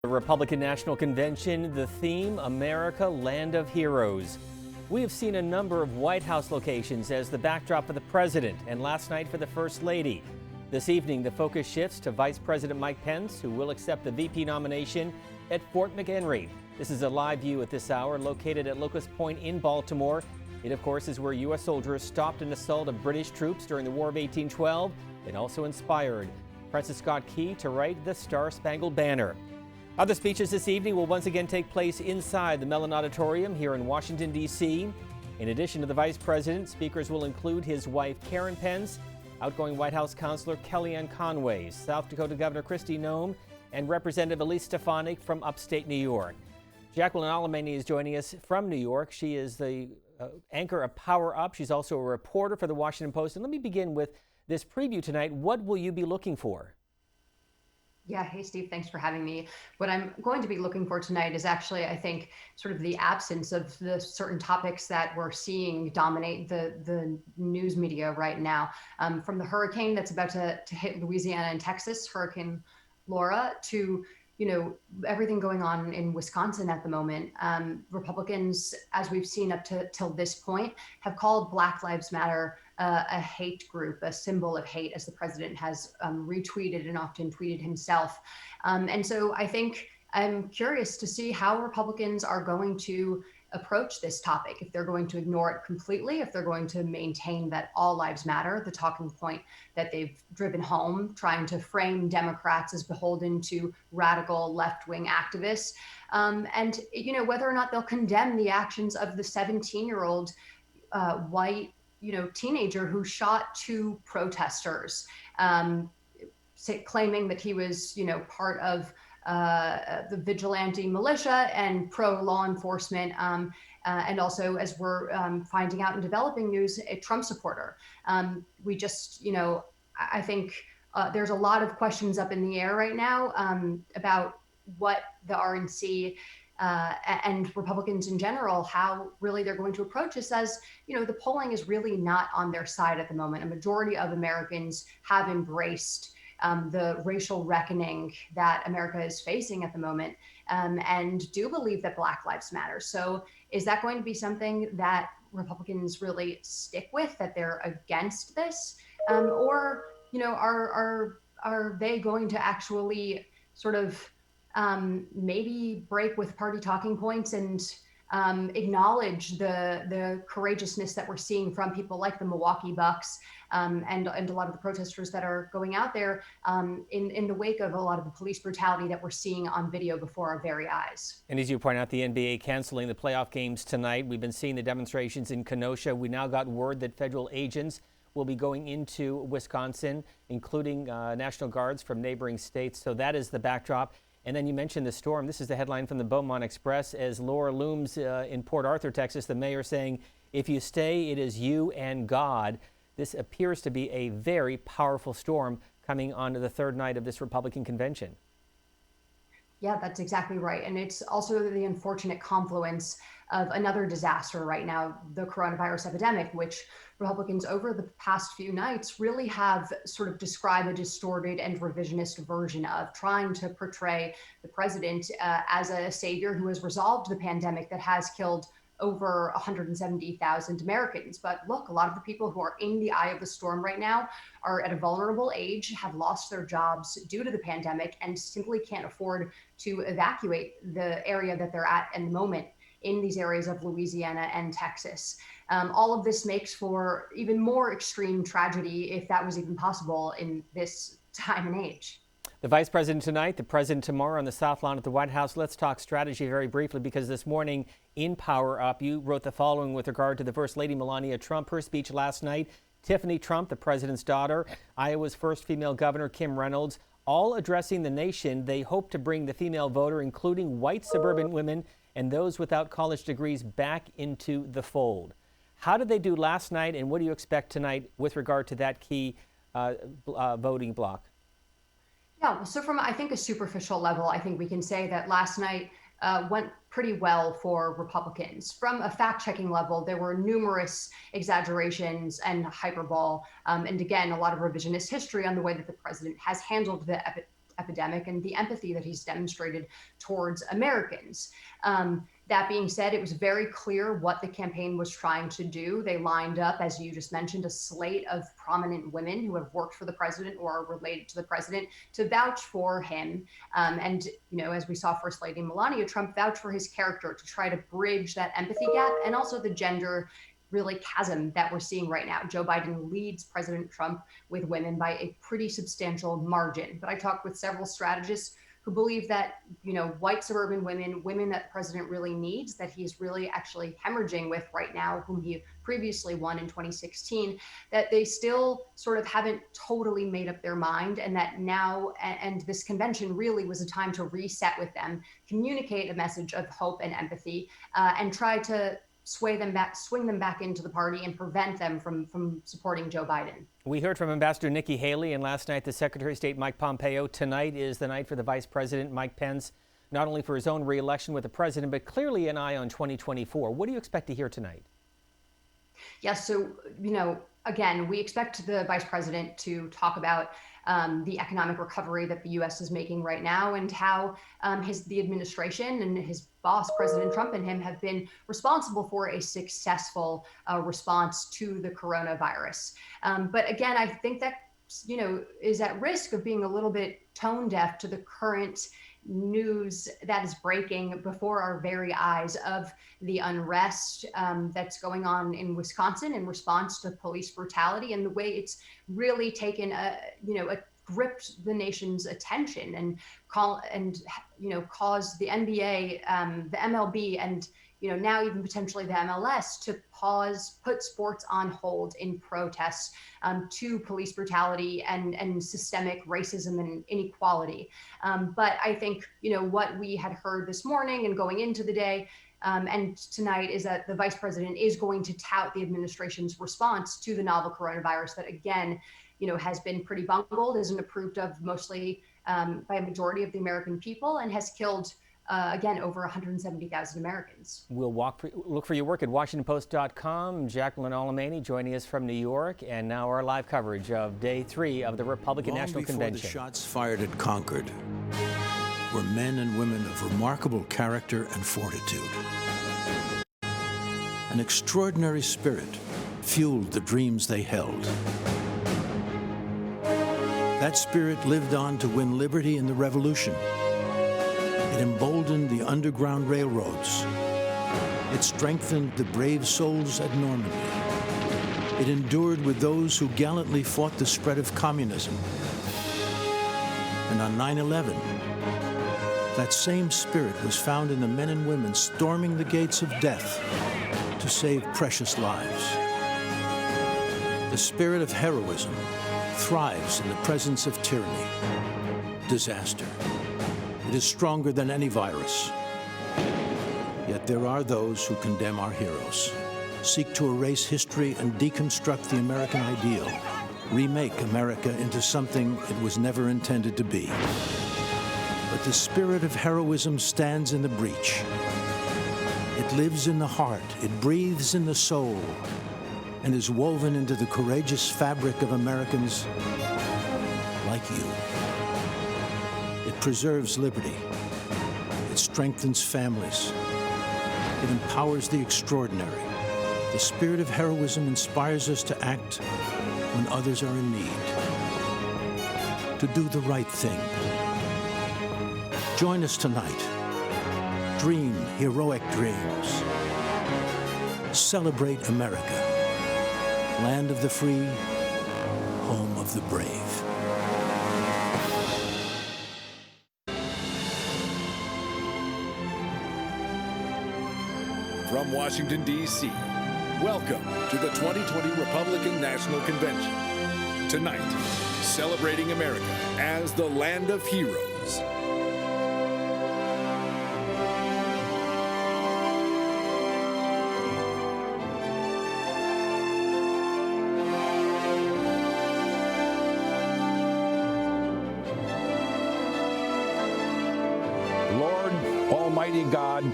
The Republican National Convention, the theme, America, Land of Heroes. We have seen a number of White House locations as the backdrop for the president and last night for the First Lady. This evening, the focus shifts to Vice President Mike Pence, who will accept the VP nomination at Fort McHenry. This is a live view at this hour, located at Locust Point in Baltimore. It, of course, is where U.S. soldiers stopped an assault of British troops during the War of 1812. It also inspired Francis Scott Key to write the Star-Spangled Banner. Other speeches this evening will once again take place inside the Mellon Auditorium here in Washington, D.C. In addition to the vice president, speakers will include his wife, Karen Pence, outgoing White House counselor Kellyanne Conway, South Dakota Governor Kristi Noem, and Representative Elise Stefanik from upstate New York. Jacqueline Alemany is joining us from New York. She is the anchor of Power Up. She's also a reporter for the Washington Post. And let me begin with this preview tonight. What will you be looking for? Yeah, hey Steve, thanks for having me. What I'm going to be looking for tonight is actually, I think, sort of the absence of the certain topics that we're seeing dominate the news media right now. From the hurricane that's about to hit Louisiana and Texas, Hurricane Laura, to everything going on in Wisconsin at the moment. Republicans, as we've seen up to till this point, have called Black Lives Matter a hate group, a symbol of hate, as the president has retweeted and often tweeted himself. And so I think I'm curious to see how Republicans are going to approach this topic, if they're going to ignore it completely, if they're going to maintain that all lives matter, the talking point that they've driven home, trying to frame Democrats as beholden to radical left-wing activists, and whether or not they'll condemn the actions of the 17-year-old white teenager who shot two protesters, claiming that he was part of the vigilante militia and pro-law enforcement, and also, as we're finding out in developing news, a Trump supporter. We just, I think there's a lot of questions up in the air right now about what the RNC and Republicans in general, how really they're going to approach this, as the polling is really not on their side at the moment. A majority of Americans have embraced the racial reckoning that America is facing at the moment, and do believe that Black Lives Matter. So is that going to be something that Republicans really stick with, that they're against this? Or are they going to actually sort of maybe break with party talking points and acknowledge the courageousness that we're seeing from people like the Milwaukee Bucks, and a lot of the protesters that are going out there in the wake of a lot of the police brutality that we're seeing on video before our very eyes. And as you point out, the NBA canceling the playoff games tonight. We've been seeing the demonstrations in Kenosha. We now got word that federal agents will be going into Wisconsin, including National Guards from neighboring states. So that is the backdrop. And then you mentioned the storm. This is the headline from the Beaumont Express. As Laura looms in Port Arthur, Texas, the mayor saying, if you stay, it is you and God. This appears to be a very powerful storm coming on to the third night of this Republican convention. Yeah, that's exactly right. And it's also the unfortunate confluence of another disaster right now, the coronavirus epidemic, which Republicans over the past few nights really have sort of described a distorted and revisionist version of, trying to portray the president as a savior who has resolved the pandemic that has killed over 170,000 Americans. But look, a lot of the people who are in the eye of the storm right now are at a vulnerable age, have lost their jobs due to the pandemic, and simply can't afford to evacuate the area that they're at the moment in these areas of Louisiana and Texas. All of this makes for even more extreme tragedy, if that was even possible in this time and age. The vice president tonight, the president tomorrow on the South Lawn at the White House. Let's talk strategy very briefly, because this morning in Power Up, you wrote the following with regard to the First Lady Melania Trump, her speech last night. Tiffany Trump, the president's daughter, Iowa's first female governor, Kim Reynolds, all addressing the nation. They hope to bring the female voter, including white suburban women and those without college degrees, back into the fold. How did they do last night, and what do you expect tonight with regard to that key voting block? Yeah, so from, I think, a superficial level, I think we can say that last night went pretty well for Republicans. From a fact-checking level, there were numerous exaggerations and hyperbole, and again, a lot of revisionist history on the way that the president has handled the epidemic and the empathy that he's demonstrated towards Americans. That being said, it was very clear what the campaign was trying to do. They lined up, as you just mentioned, a slate of prominent women who have worked for the president or are related to the president to vouch for him. And, as we saw First Lady Melania Trump vouch for his character to try to bridge that empathy gap and also the gender really chasm that we're seeing right now. Joe Biden leads President Trump with women by a pretty substantial margin. But I talked with several strategists who believe that, white suburban women that the president really needs, that he's really actually hemorrhaging with right now, whom he previously won in 2016, that they still sort of haven't totally made up their mind, and that now, and this convention really was a time to reset with them, communicate a message of hope and empathy, and try to swing them back into the party and prevent them from supporting Joe Biden. We heard from Ambassador Nikki Haley, and last night the Secretary of State Mike Pompeo. Tonight is the night for the Vice President Mike Pence, not only for his own re-election with the president, but clearly an eye on 2024. What do you expect to hear tonight? Yes, so, again, we expect the Vice President to talk about the economic recovery that the U.S. is making right now and how the administration and his boss, President Trump, and him have been responsible for a successful response to the coronavirus. But again, I think that, is at risk of being a little bit tone deaf to the current news that is breaking before our very eyes of the unrest that's going on in Wisconsin in response to police brutality and the way it's really taken gripped the nation's attention and caused the NBA, the MLB, and now even potentially the MLS to put sports on hold in protest to police brutality and systemic racism and inequality. But I think, what we had heard this morning and going into the day and tonight is that the Vice President is going to tout the administration's response to the novel coronavirus that, again, has been pretty bungled, isn't approved of mostly by a majority of the American people, and has killed again, over 170,000 Americans. We'll look for your work at WashingtonPost.com. Jacqueline Alemany joining us from New York, and now our live coverage of Day 3 of the Republican National Convention. The shots fired at Concord were men and women of remarkable character and fortitude. An extraordinary spirit fueled the dreams they held. That spirit lived on to win liberty in the Revolution. It emboldened the Underground Railroads. It strengthened the brave souls at Normandy. It endured with those who gallantly fought the spread of communism. And on 9/11, that same spirit was found in the men and women storming the gates of death to save precious lives. The spirit of heroism thrives in the presence of tyranny, disaster. It is stronger than any virus. Yet there are those who condemn our heroes, seek to erase history and deconstruct the American ideal, remake America into something it was never intended to be. But the spirit of heroism stands in the breach. It lives in the heart, it breathes in the soul, and is woven into the courageous fabric of Americans like you. It preserves liberty. It strengthens families. It empowers the extraordinary. The spirit of heroism inspires us to act when others are in need, to do the right thing. Join us tonight. Dream heroic dreams. Celebrate America, land of the free, home of the brave. From Washington, D.C., welcome to the 2020 Republican National Convention. Tonight, celebrating America as the land of heroes. Lord, Almighty God,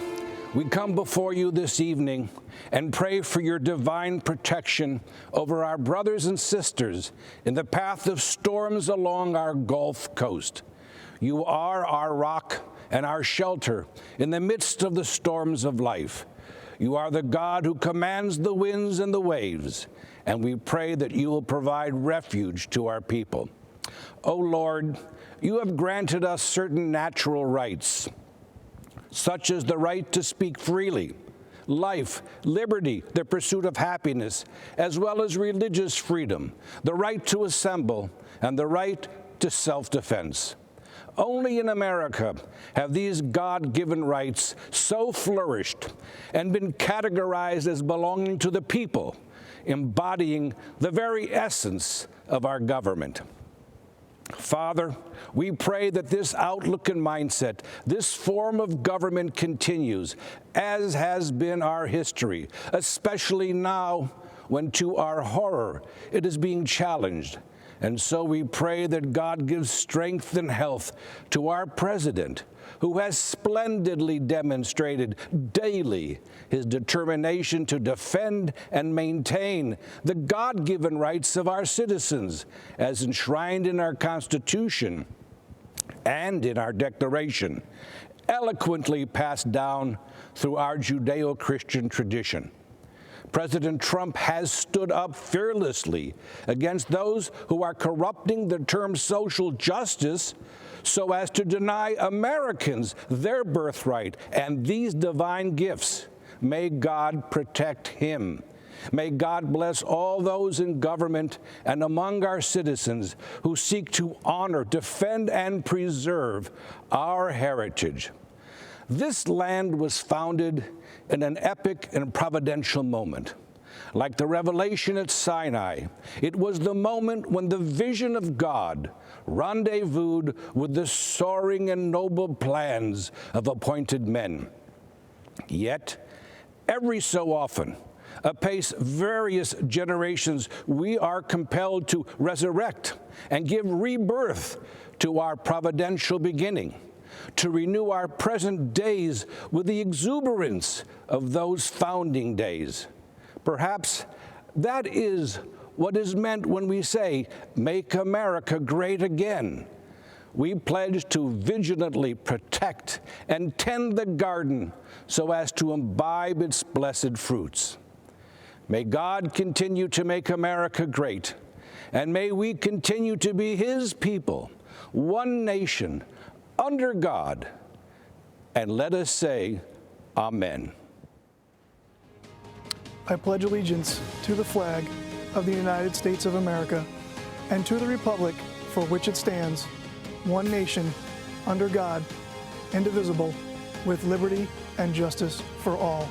we come before you this evening and pray for your divine protection over our brothers and sisters in the path of storms along our Gulf Coast. You are our rock and our shelter in the midst of the storms of life. You are the God who commands the winds and the waves, and we pray that you will provide refuge to our people. O Lord, you have granted us certain natural rights, such as the right to speak freely, life, liberty, the pursuit of happiness, as well as religious freedom, the right to assemble, and the right to self-defense. Only in America have these God-given rights so flourished and been categorized as belonging to the people, embodying the very essence of our government. Father, we pray that this outlook and mindset, this form of government continues, as has been our history, especially now when, to our horror, it is being challenged. And so we pray that God gives strength and health to our president, who has splendidly demonstrated daily his determination to defend and maintain the God-given rights of our citizens, as enshrined in our Constitution and in our Declaration, eloquently passed down through our Judeo-Christian tradition. President Trump has stood up fearlessly against those who are corrupting the term social justice so as to deny Americans their birthright and these divine gifts. May God protect him. May God bless all those in government and among our citizens who seek to honor, defend, and preserve our heritage. This land was founded in an epic and providential moment. Like the revelation at Sinai, it was the moment when the vision of God rendezvoused with the soaring and noble plans of appointed men. Yet, every so often, apace various generations, we are compelled to resurrect and give rebirth to our providential beginning, to renew our present days with the exuberance of those founding days. Perhaps that is what is meant when we say, "Make America great again." We pledge to vigilantly protect and tend the garden so as to imbibe its blessed fruits. May God continue to make America great, and may we continue to be his people, one nation, under God, and let us say, Amen. I pledge allegiance to the flag of the United States of America and to the republic for which it stands, one nation, under God, indivisible, with liberty and justice for all.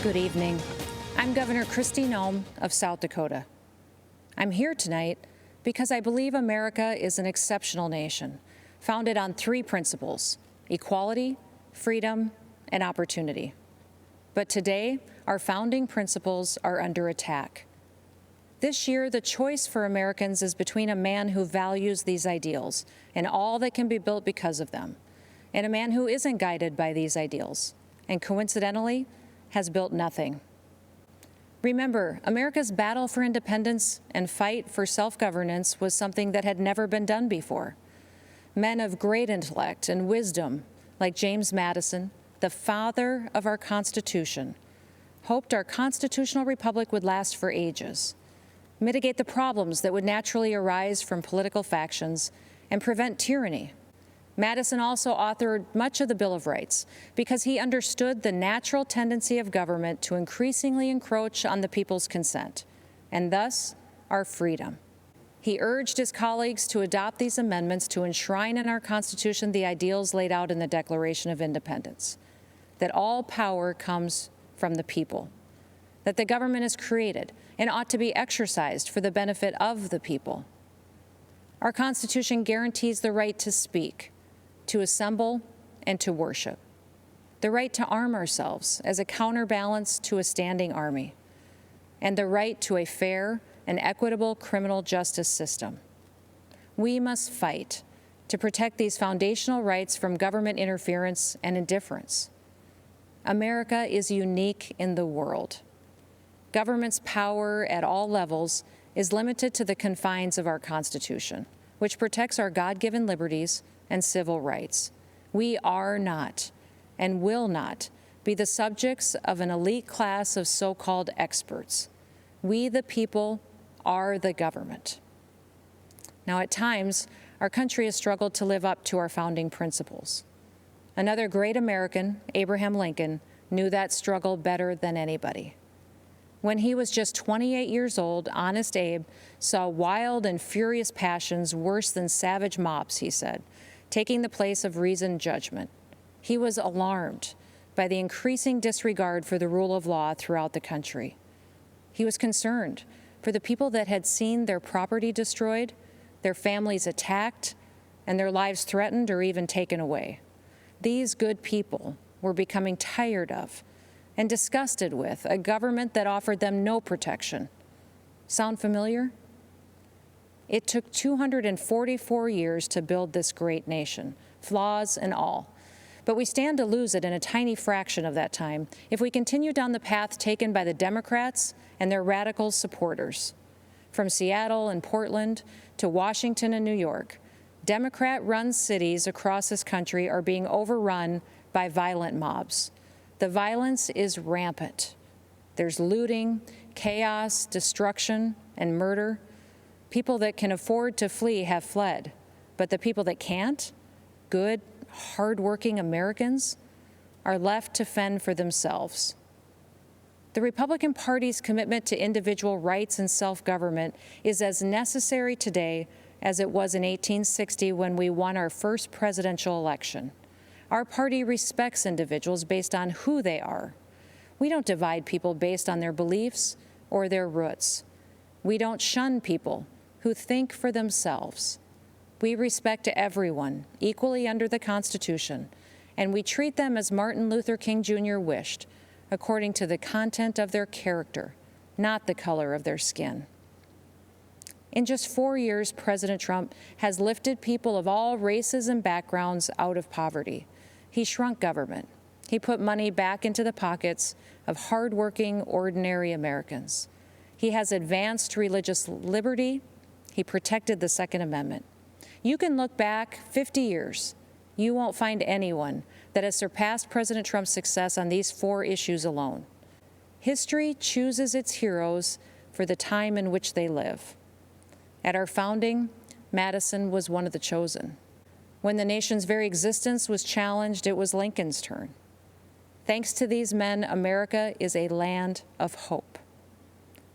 Good evening. I'm Governor Kristi Noem of South Dakota. I'm here tonight because I believe America is an exceptional nation, founded on three principles: equality, freedom, and opportunity. But today, our founding principles are under attack. This year, the choice for Americans is between a man who values these ideals and all that can be built because of them, and a man who isn't guided by these ideals, and coincidentally, has built nothing. Remember, America's battle for independence and fight for self-governance was something that had never been done before. Men of great intellect and wisdom, like James Madison, the father of our Constitution, hoped our constitutional republic would last for ages, mitigate the problems that would naturally arise from political factions, and prevent tyranny. Madison also authored much of the Bill of Rights because he understood the natural tendency of government to increasingly encroach on the people's consent, and thus our freedom. He urged his colleagues to adopt these amendments to enshrine in our Constitution the ideals laid out in the Declaration of Independence, that all power comes from the people, that the government is created and ought to be exercised for the benefit of the people. Our Constitution guarantees the right to speak, to assemble, and to worship, the right to arm ourselves as a counterbalance to a standing army, and the right to a fair and equitable criminal justice system. We must fight to protect these foundational rights from government interference and indifference. America is unique in the world. Government's power at all levels is limited to the confines of our Constitution, which protects our God-given liberties and civil rights. We are not and will not be the subjects of an elite class of so-called experts. We, the people, are the government. Now, at times, our country has struggled to live up to our founding principles. Another great American, Abraham Lincoln, knew that struggle better than anybody. When he was just 28 years old, Honest Abe saw wild and furious passions worse than savage mobs, he said, taking the place of reasoned judgment. He was alarmed by the increasing disregard for the rule of law throughout the country. He was concerned for the people that had seen their property destroyed, their families attacked, and their lives threatened or even taken away. These good people were becoming tired of and disgusted with a government that offered them no protection. Sound familiar? It took 244 years to build this great nation, flaws and all. But we stand to lose it in a tiny fraction of that time if we continue down the path taken by the Democrats and their radical supporters. From Seattle and Portland to Washington and New York, Democrat-run cities across this country are being overrun by violent mobs. The violence is rampant. There's looting, chaos, destruction, and murder. People that can afford to flee have fled, but the people that can't, good, hardworking Americans, are left to fend for themselves. The Republican Party's commitment to individual rights and self-government is as necessary today as it was in 1860 when we won our first presidential election. Our party respects individuals based on who they are. We don't divide people based on their beliefs or their roots. We don't shun people who think for themselves. We respect everyone equally under the Constitution, and we treat them as Martin Luther King Jr. wished, according to the content of their character, not the color of their skin. In just 4 years, President Trump has lifted people of all races and backgrounds out of poverty. He shrunk government. He put money back into the pockets of hardworking, ordinary Americans. He has advanced religious liberty. He protected the Second Amendment. You can look back 50 years. You won't find anyone that has surpassed President Trump's success on these 4 issues alone. History chooses its heroes for the time in which they live. At our founding, Madison was one of the chosen. When the nation's very existence was challenged, it was Lincoln's turn. Thanks to these men, America is a land of hope.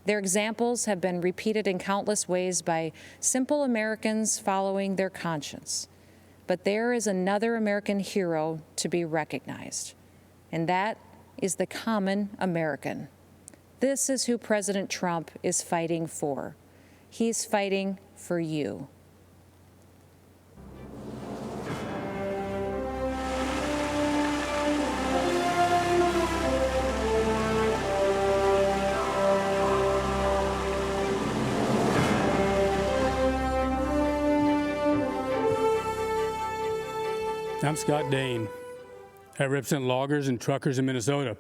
Their examples have been repeated in countless ways by simple Americans following their conscience. But there is another American hero to be recognized, and that is the common American. This is who President Trump is fighting for. He's fighting for you. I'm Scott Dane. I represent loggers and truckers in Minnesota,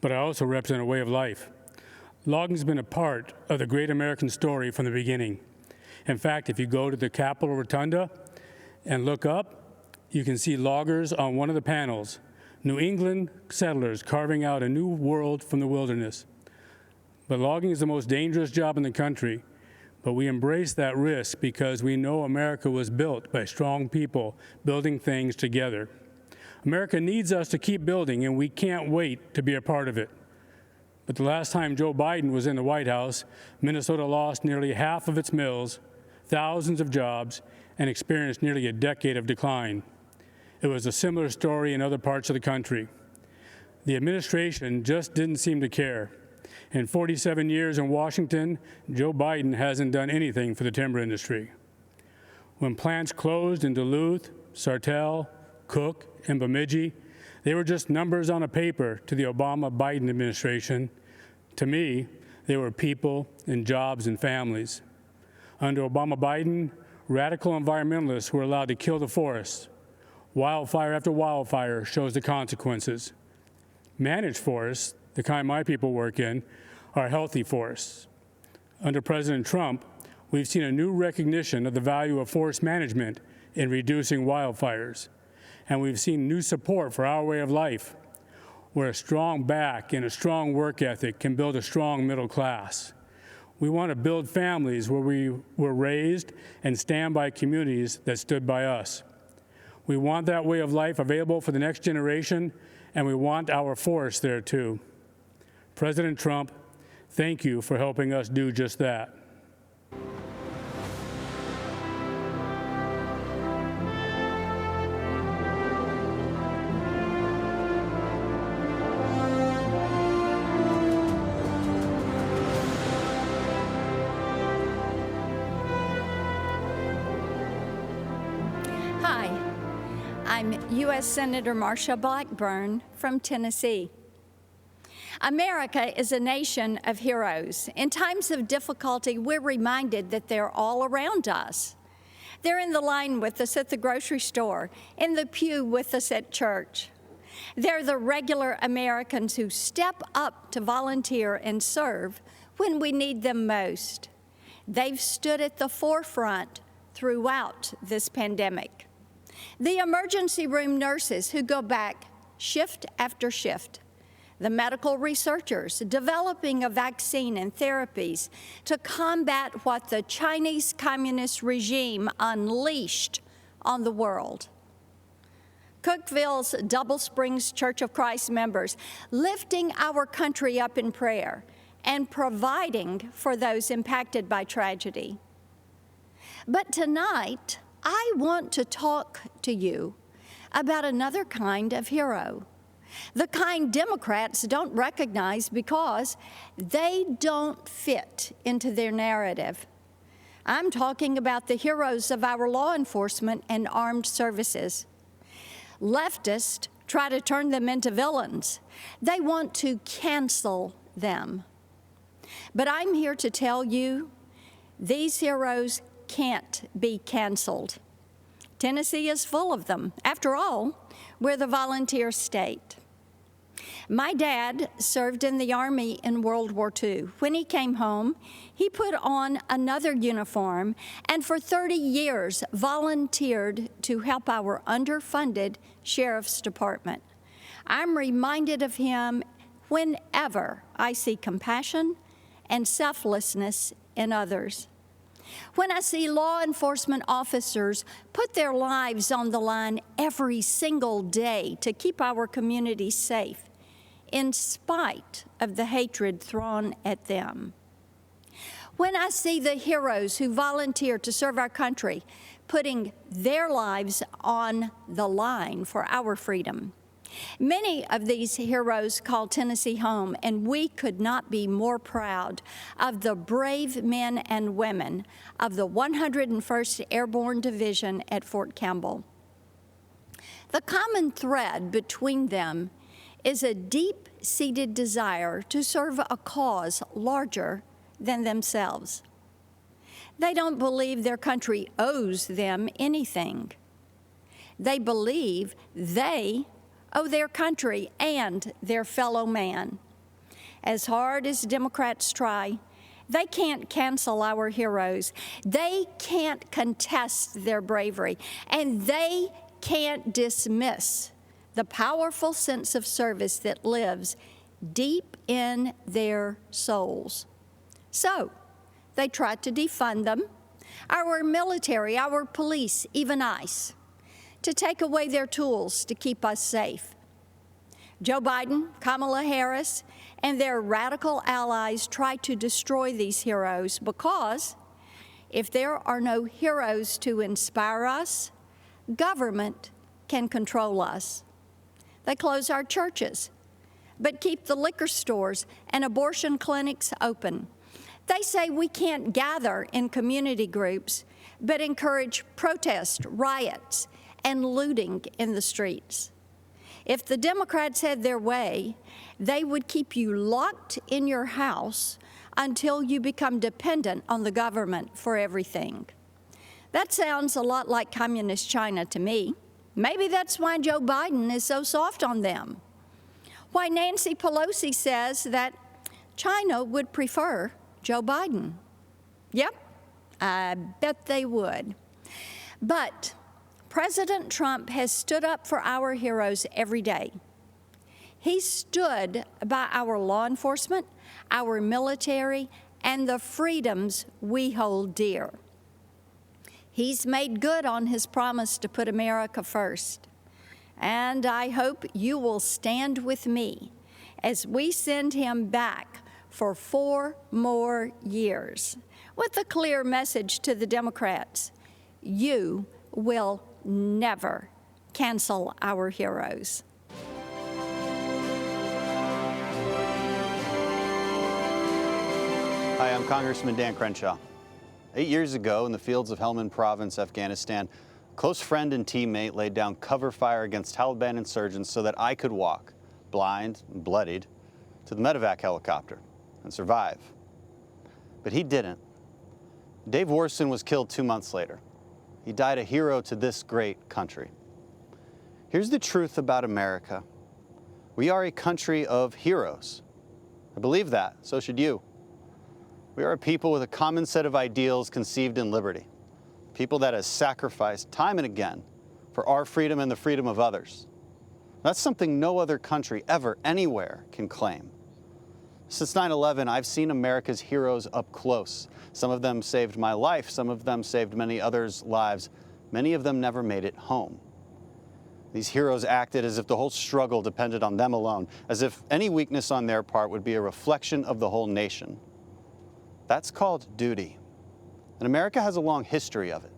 but I also represent a way of life. Logging's been a part of the great American story from the beginning. In fact, if you go to the Capitol Rotunda and look up, you can see loggers on one of the panels, New England settlers carving out a new world from the wilderness. But logging is the most dangerous job in the country. But we embrace that risk because we know America was built by strong people building things together. America needs us to keep building, and we can't wait to be a part of it. But the last time Joe Biden was in the White House, Minnesota lost nearly half of its mills, thousands of jobs, and experienced nearly a decade of decline. It was a similar story in other parts of the country. The administration just didn't seem to care. In 47 years in Washington, Joe Biden hasn't done anything for the timber industry. When plants closed in Duluth, Sartell, Cook, and Bemidji, they were just numbers on a paper to the Obama-Biden administration. To me, they were people and jobs and families. Under Obama-Biden, radical environmentalists who are allowed to kill the forests. Wildfire after wildfire shows the consequences. Managed forests, the kind my people work in, are healthy forests. Under President Trump, we've seen a new recognition of the value of forest management in reducing wildfires. And we've seen new support for our way of life, where a strong back and a strong work ethic can build a strong middle class. We want to build families where we were raised and stand by communities that stood by us. We want that way of life available for the next generation, and we want our forests there too. President Trump, thank you for helping us do just that. Hi, I'm U.S. Senator Marsha Blackburn from Tennessee. America is a nation of heroes. In times of difficulty, we're reminded that they're all around us. They're in the line with us at the grocery store, in the pew with us at church. They're the regular Americans who step up to volunteer and serve when we need them most. They've stood at the forefront throughout this pandemic. The emergency room nurses who go back shift after shift. The medical researchers developing a vaccine and therapies to combat what the Chinese Communist regime unleashed on the world. Cookeville's Double Springs Church of Christ members lifting our country up in prayer and providing for those impacted by tragedy. But tonight, I want to talk to you about another kind of hero. The kind Democrats don't recognize because they don't fit into their narrative. I'm talking about the heroes of our law enforcement and armed services. Leftists try to turn them into villains. They want to cancel them. But I'm here to tell you, these heroes can't be canceled. Tennessee is full of them. After all, we're the volunteer state. My dad served in the Army in World War II. When he came home, he put on another uniform and for 30 years volunteered to help our underfunded Sheriff's Department. I'm reminded of him whenever I see compassion and selflessness in others. When I see law enforcement officers put their lives on the line every single day to keep our communities safe, in spite of the hatred thrown at them. When I see the heroes who volunteer to serve our country, putting their lives on the line for our freedom. Many of these heroes call Tennessee home, and we could not be more proud of the brave men and women of the 101st Airborne Division at Fort Campbell. The common thread between them is a deep-seated desire to serve a cause larger than themselves. They don't believe their country owes them anything. They believe they owe their country and their fellow man. As hard as Democrats try, they can't cancel our heroes. They can't contest their bravery, and they can't dismiss the powerful sense of service that lives deep in their souls. So, they try to defund them, our military, our police, even ICE, to take away their tools to keep us safe. Joe Biden, Kamala Harris, and their radical allies try to destroy these heroes because if there are no heroes to inspire us, government can control us. They close our churches, but keep the liquor stores and abortion clinics open. They say we can't gather in community groups, but encourage protests, riots, and looting in the streets. If the Democrats had their way, they would keep you locked in your house until you become dependent on the government for everything. That sounds a lot like communist China to me. Maybe that's why Joe Biden is so soft on them. Why Nancy Pelosi says that China would prefer Joe Biden. Yep, I bet they would. But President Trump has stood up for our heroes every day. He stood by our law enforcement, our military, and the freedoms we hold dear. He's made good on his promise to put America first. And I hope you will stand with me as we send him back for 4 more years with a clear message to the Democrats: you will never cancel our heroes. Hi, I'm Congressman Dan Crenshaw. 8 years ago, in the fields of Helmand Province, Afghanistan, a close friend and teammate laid down cover fire against Taliban insurgents so that I could walk, blind and bloodied, to the medevac helicopter and survive. But he didn't. Dave Warson was killed 2 months later. He died a hero to this great country. Here's the truth about America. We are a country of heroes. I believe that, so should you. We are a people with a common set of ideals conceived in liberty. People that has sacrificed time and again for our freedom and the freedom of others. That's something no other country ever, anywhere, can claim. Since 9/11, I've seen America's heroes up close. Some of them saved my life. Some of them saved many others' lives. Many of them never made it home. These heroes acted as if the whole struggle depended on them alone, as if any weakness on their part would be a reflection of the whole nation. That's called duty. And America has a long history of it.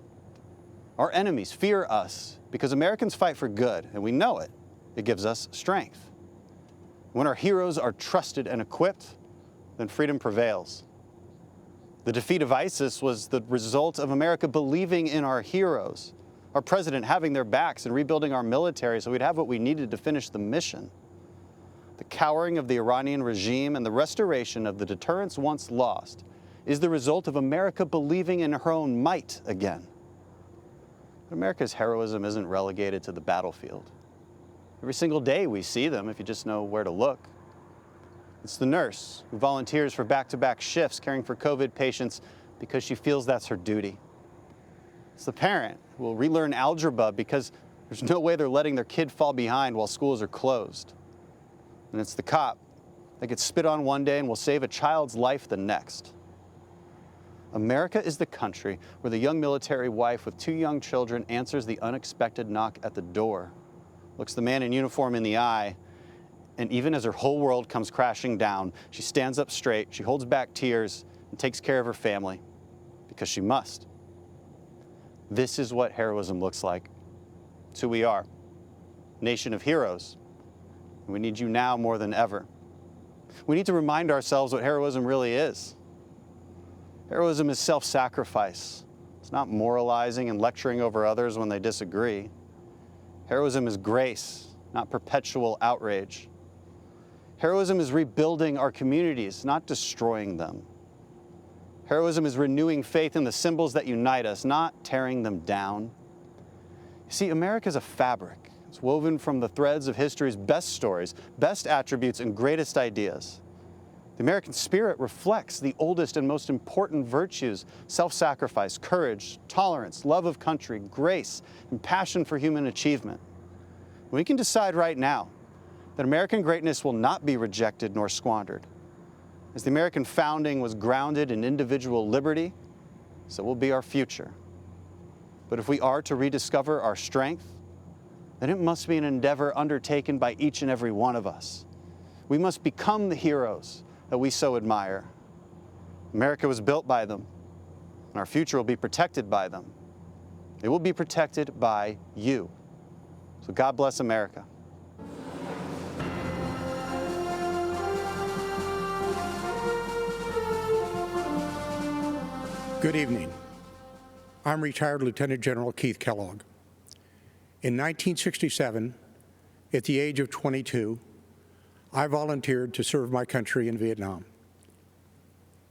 Our enemies fear us because Americans fight for good, and we know it. It gives us strength. When our heroes are trusted and equipped, then freedom prevails. The defeat of ISIS was the result of America believing in our heroes, our president having their backs and rebuilding our military so we'd have what we needed to finish the mission. The cowering of the Iranian regime and the restoration of the deterrence once lost is the result of America believing in her own might again. But America's heroism isn't relegated to the battlefield. Every single day we see them, if you just know where to look. It's the nurse who volunteers for back-to-back shifts caring for COVID patients because she feels that's her duty. It's the parent who will relearn algebra because there's no way they're letting their kid fall behind while schools are closed. And it's the cop that gets spit on one day and will save a child's life the next. America is the country where the young military wife with 2 young children answers the unexpected knock at the door, looks the man in uniform in the eye, and even as her whole world comes crashing down, she stands up straight, she holds back tears, and takes care of her family, because she must. This is what heroism looks like. It's who we are, nation of heroes. And we need you now more than ever. We need to remind ourselves what heroism really is. Heroism is self-sacrifice. It's not moralizing and lecturing over others when they disagree. Heroism is grace, not perpetual outrage. Heroism is rebuilding our communities, not destroying them. Heroism is renewing faith in the symbols that unite us, not tearing them down. You see, America is a fabric. It's woven from the threads of history's best stories, best attributes, and greatest ideas. The American spirit reflects the oldest and most important virtues: self-sacrifice, courage, tolerance, love of country, grace, and passion for human achievement. We can decide right now that American greatness will not be rejected nor squandered. As the American founding was grounded in individual liberty, so will be our future. But if we are to rediscover our strength, then it must be an endeavor undertaken by each and every one of us. We must become the heroes that we so admire. America was built by them, and our future will be protected by them. It will be protected by you. So God bless America. Good evening. I'm retired Lieutenant General Keith Kellogg. In 1967, at the age of 22, I volunteered to serve my country in Vietnam.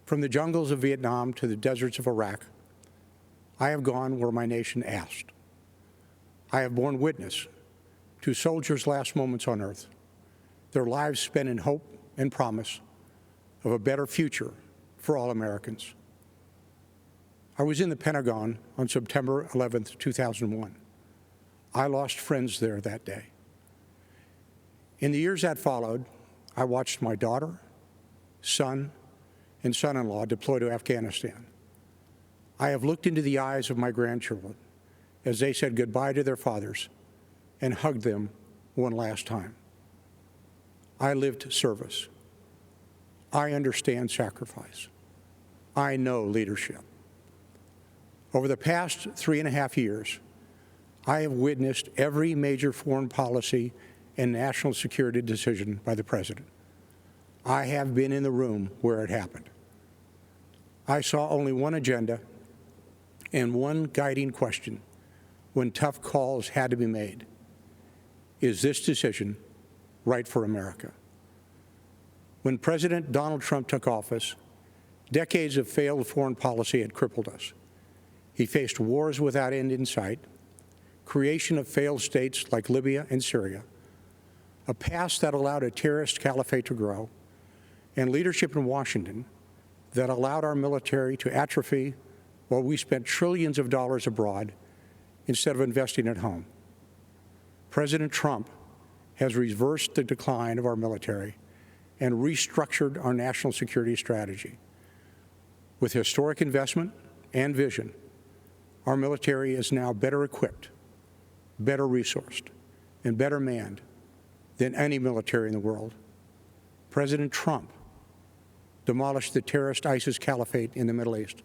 From the jungles of Vietnam to the deserts of Iraq, I have gone where my nation asked. I have borne witness to soldiers' last moments on earth, their lives spent in hope and promise of a better future for all Americans. I was in the Pentagon on September 11th, 2001. I lost friends there that day. In the years that followed, I watched my daughter, son, and son-in-law deploy to Afghanistan. I have looked into the eyes of my grandchildren as they said goodbye to their fathers and hugged them one last time. I lived service. I understand sacrifice. I know leadership. Over the past 3.5 years, I have witnessed every major foreign policy and national security decision by the President. I have been in the room where it happened. I saw only one agenda and one guiding question when tough calls had to be made. Is this decision right for America? When President Donald Trump took office, decades of failed foreign policy had crippled us. He faced wars without end in sight, creation of failed states like Libya and Syria, a past that allowed a terrorist caliphate to grow, and leadership in Washington that allowed our military to atrophy while we spent trillions of dollars abroad instead of investing at home. President Trump has reversed the decline of our military and restructured our national security strategy. With historic investment and vision, our military is now better equipped, better resourced, and better manned than any military in the world. President Trump demolished the terrorist ISIS caliphate in the Middle East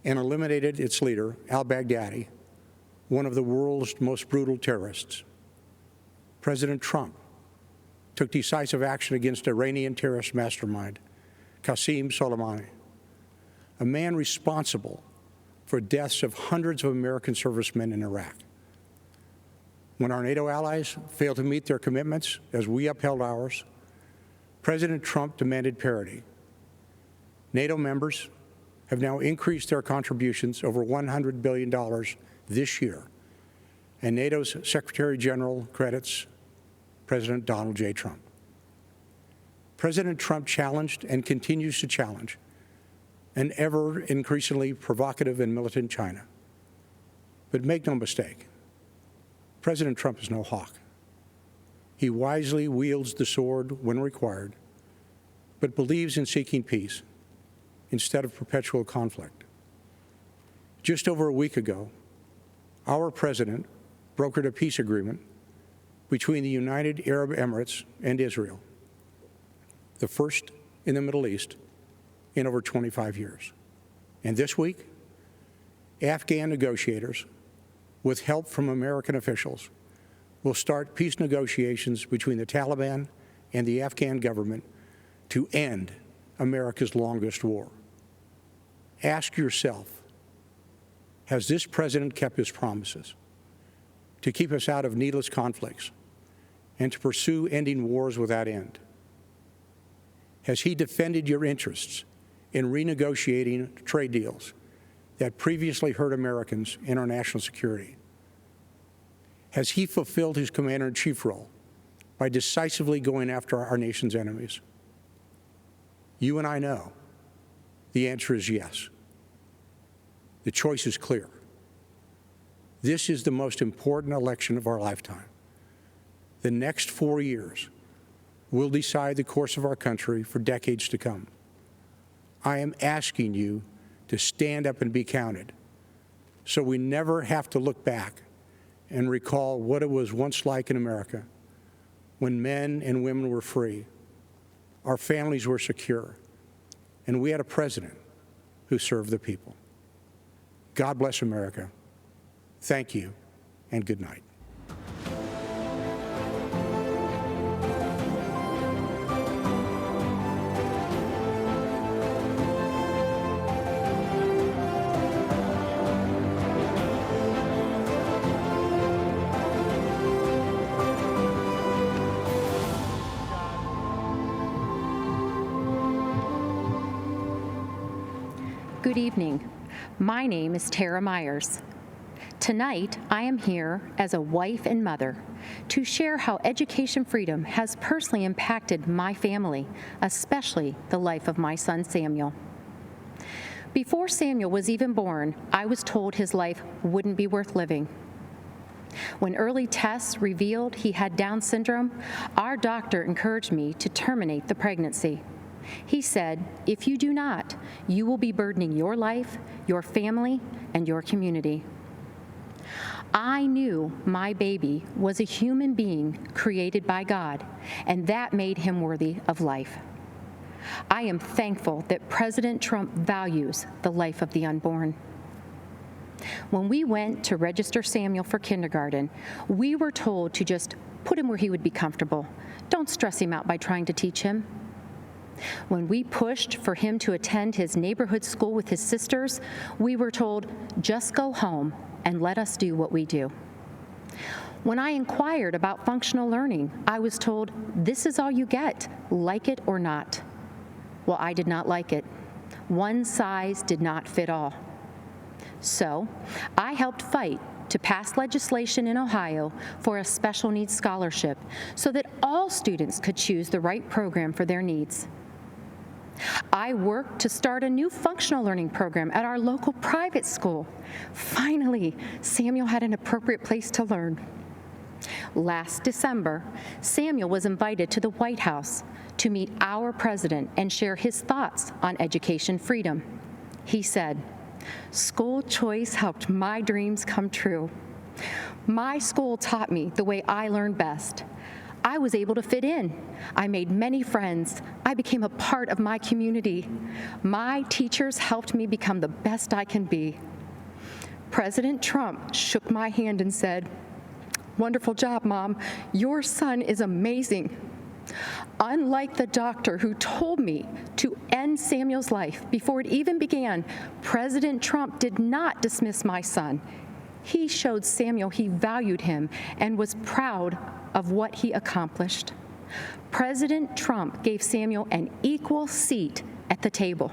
and eliminated its leader, al-Baghdadi, one of the world's most brutal terrorists. President Trump took decisive action against Iranian terrorist mastermind, Qasem Soleimani, a man responsible for deaths of hundreds of American servicemen in Iraq. When our NATO allies failed to meet their commitments as we upheld ours, President Trump demanded parity. NATO members have now increased their contributions over $100 billion this year, and NATO's Secretary General credits President Donald J. Trump. President Trump challenged and continues to challenge an ever increasingly provocative and militant China. But make no mistake, President Trump is no hawk. He wisely wields the sword when required, but believes in seeking peace instead of perpetual conflict. Just over a week ago, our president brokered a peace agreement between the United Arab Emirates and Israel, the first in the Middle East in over 25 years. And this week, Afghan negotiators, with help from American officials, will start peace negotiations between the Taliban and the Afghan government to end America's longest war. Ask yourself, has this president kept his promises to keep us out of needless conflicts and to pursue ending wars without end? Has he defended your interests in renegotiating trade deals that previously hurt Americans and our national security? Has he fulfilled his commander-in-chief role by decisively going after our nation's enemies? You and I know the answer is yes. The choice is clear. This is the most important election of our lifetime. The next 4 years will decide the course of our country for decades to come. I am asking you to stand up and be counted so we never have to look back and recall what it was once like in America when men and women were free, our families were secure, and we had a president who served the people. God bless America. Thank you, and good night. Good evening. My name is Tara Myers. Tonight, I am here as a wife and mother to share how education freedom has personally impacted my family, especially the life of my son Samuel. Before Samuel was even born, I was told his life wouldn't be worth living. When early tests revealed he had Down syndrome, our doctor encouraged me to terminate the pregnancy. He said, "If you do not, you will be burdening your life, your family, and your community." I knew my baby was a human being created by God, and that made him worthy of life. I am thankful that President Trump values the life of the unborn. When we went to register Samuel for kindergarten, we were told to just put him where he would be comfortable. Don't stress him out by trying to teach him. When we pushed for him to attend his neighborhood school with his sisters, we were told, just go home and let us do what we do. When I inquired about functional learning, I was told, this is all you get, like it or not. Well, I did not like it. One size did not fit all. So I helped fight to pass legislation in Ohio for a special needs scholarship so that all students could choose the right program for their needs. I worked to start a new functional learning program at our local private school. Finally, Samuel had an appropriate place to learn. Last December, Samuel was invited to the White House to meet our president and share his thoughts on education freedom. He said, "School choice helped my dreams come true. My school taught me the way I learned best. I was able to fit in. I made many friends. I became a part of my community. My teachers helped me become the best I can be." President Trump shook my hand and said, "Wonderful job, Mom. Your son is amazing." Unlike the doctor who told me to end Samuel's life before it even began, President Trump did not dismiss my son. He showed Samuel he valued him and was proud of what he accomplished. President Trump gave Samuel an equal seat at the table.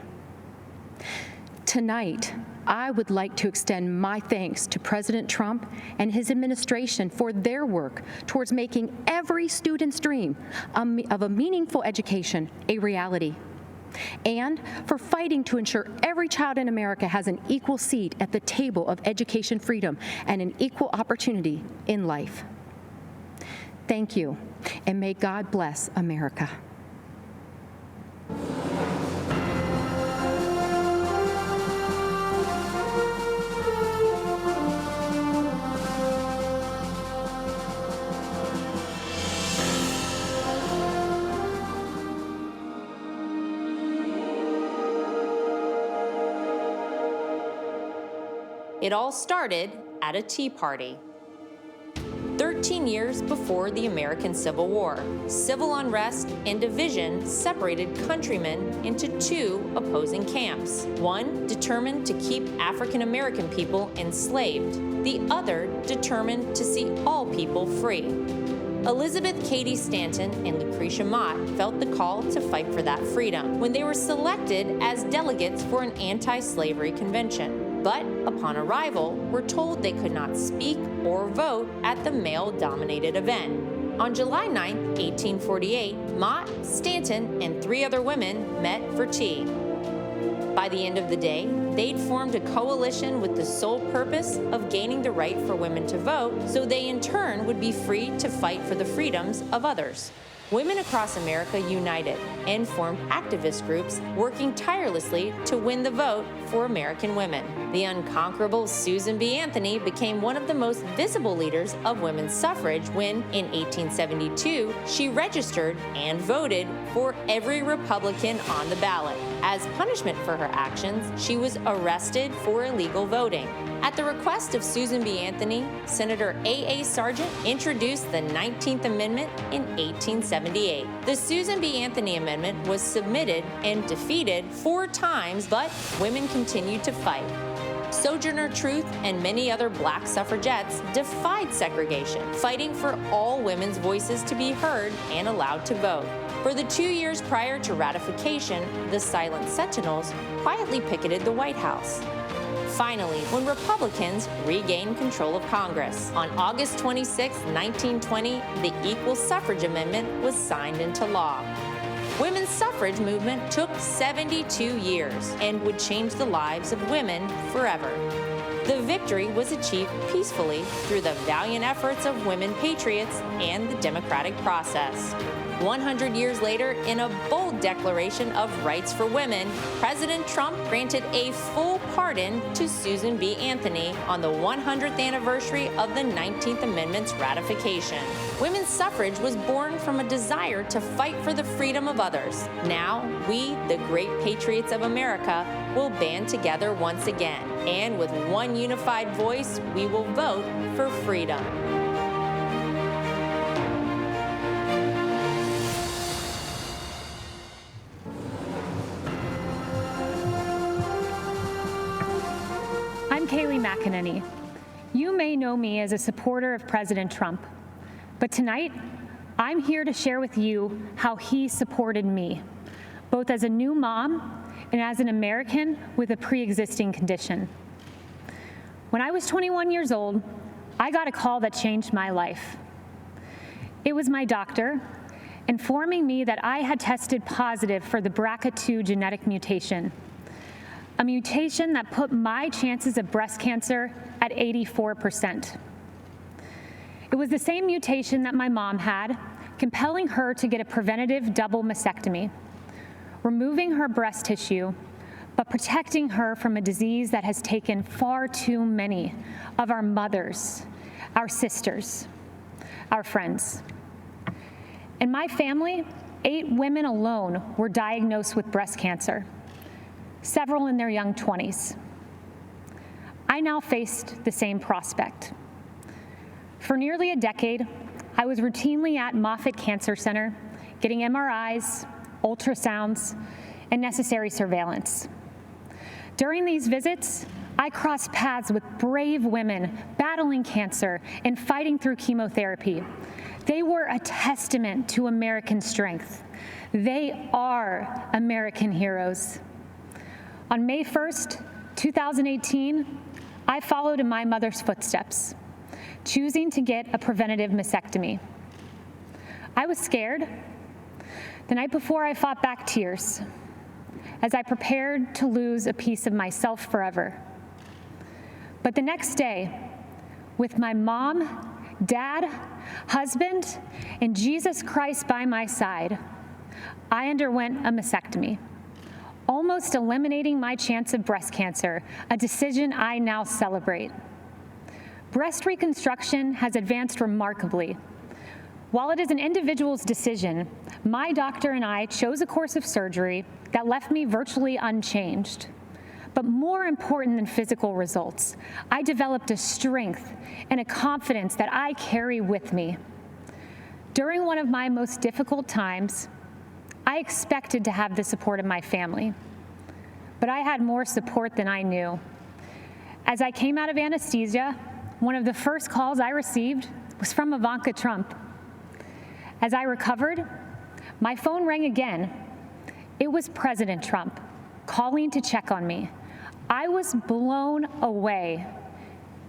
Tonight, I would like to extend my thanks to President Trump and his administration for their work towards making every student's dream of a meaningful education a reality, and for fighting to ensure every child in America has an equal seat at the table of education freedom and an equal opportunity in life. Thank you, and may God bless America. It all started at a tea party. 13 years before the American Civil War, civil unrest and division separated countrymen into two opposing camps. One determined to keep African American people enslaved, the other determined to see all people free. Elizabeth Cady Stanton and Lucretia Mott felt the call to fight for that freedom when they were selected as delegates for an anti-slavery convention. But upon arrival, were told they could not speak or vote at the male-dominated event. On July 9, 1848, Mott, Stanton, and 3 other women met for tea. By the end of the day, they'd formed a coalition with the sole purpose of gaining the right for women to vote, so they in turn would be free to fight for the freedoms of others. Women across America united and formed activist groups working tirelessly to win the vote for American women. The unconquerable Susan B. Anthony became one of the most visible leaders of women's suffrage when, in 1872, she registered and voted for every Republican on the ballot. As punishment for her actions, she was arrested for illegal voting. At the request of Susan B. Anthony, Senator A.A. Sargent introduced the 19th Amendment in 1878. The Susan B. Anthony Amendment was submitted and defeated 4 times, but women continued to fight. Sojourner Truth and many other black suffragettes defied segregation, fighting for all women's voices to be heard and allowed to vote. For the 2 years prior to ratification, the Silent Sentinels quietly picketed the White House. finally, when Republicans regained control of Congress. On August 26, 1920, the Equal Suffrage Amendment was signed into law. Women's suffrage movement took 72 years and would change the lives of women forever. The victory was achieved peacefully through the valiant efforts of women patriots and the democratic process. 100 years later, in a bold declaration of rights for women, President Trump granted a full pardon to Susan B. Anthony on the 100th anniversary of the 19th Amendment's ratification. Women's suffrage was born from a desire to fight for the freedom of others. Now, we, the great patriots of America, will band together once again. And with one unified voice, we will vote for freedom. I'm Kayleigh McEnany. You may know me as a supporter of President Trump, but tonight, I'm here to share with you how he supported me, both as a new mom and as an American with a pre-existing condition. When I was 21 years old, I got a call that changed my life. It was my doctor informing me that I had tested positive for the BRCA2 genetic mutation, a mutation that put my chances of breast cancer at 84%. It was the same mutation that my mom had, compelling her to get a preventative double mastectomy, removing her breast tissue, but protecting her from a disease that has taken far too many of our mothers, our sisters, our friends. In my family, 8 women alone were diagnosed with breast cancer, several in their young 20s. I now faced the same prospect. For nearly a decade, I was routinely at Moffitt Cancer Center, getting MRIs, ultrasounds, and necessary surveillance. During these visits, I crossed paths with brave women battling cancer and fighting through chemotherapy. They were a testament to American strength. They are American heroes. On May 1st, 2018, I followed in my mother's footsteps, choosing to get a preventative mastectomy. I was scared. The night before, I fought back tears as I prepared to lose a piece of myself forever. But the next day, with my mom, dad, husband, and Jesus Christ by my side, I underwent a mastectomy, almost eliminating my chance of breast cancer, a decision I now celebrate. Breast reconstruction has advanced remarkably. While it is an individual's decision, my doctor and I chose a course of surgery that left me virtually unchanged. But more important than physical results, I developed a strength and a confidence that I carry with me. During one of my most difficult times, I expected to have the support of my family, but I had more support than I knew. As I came out of anesthesia, one of the first calls I received was from Ivanka Trump. As I recovered, my phone rang again. It was President Trump calling to check on me. I was blown away.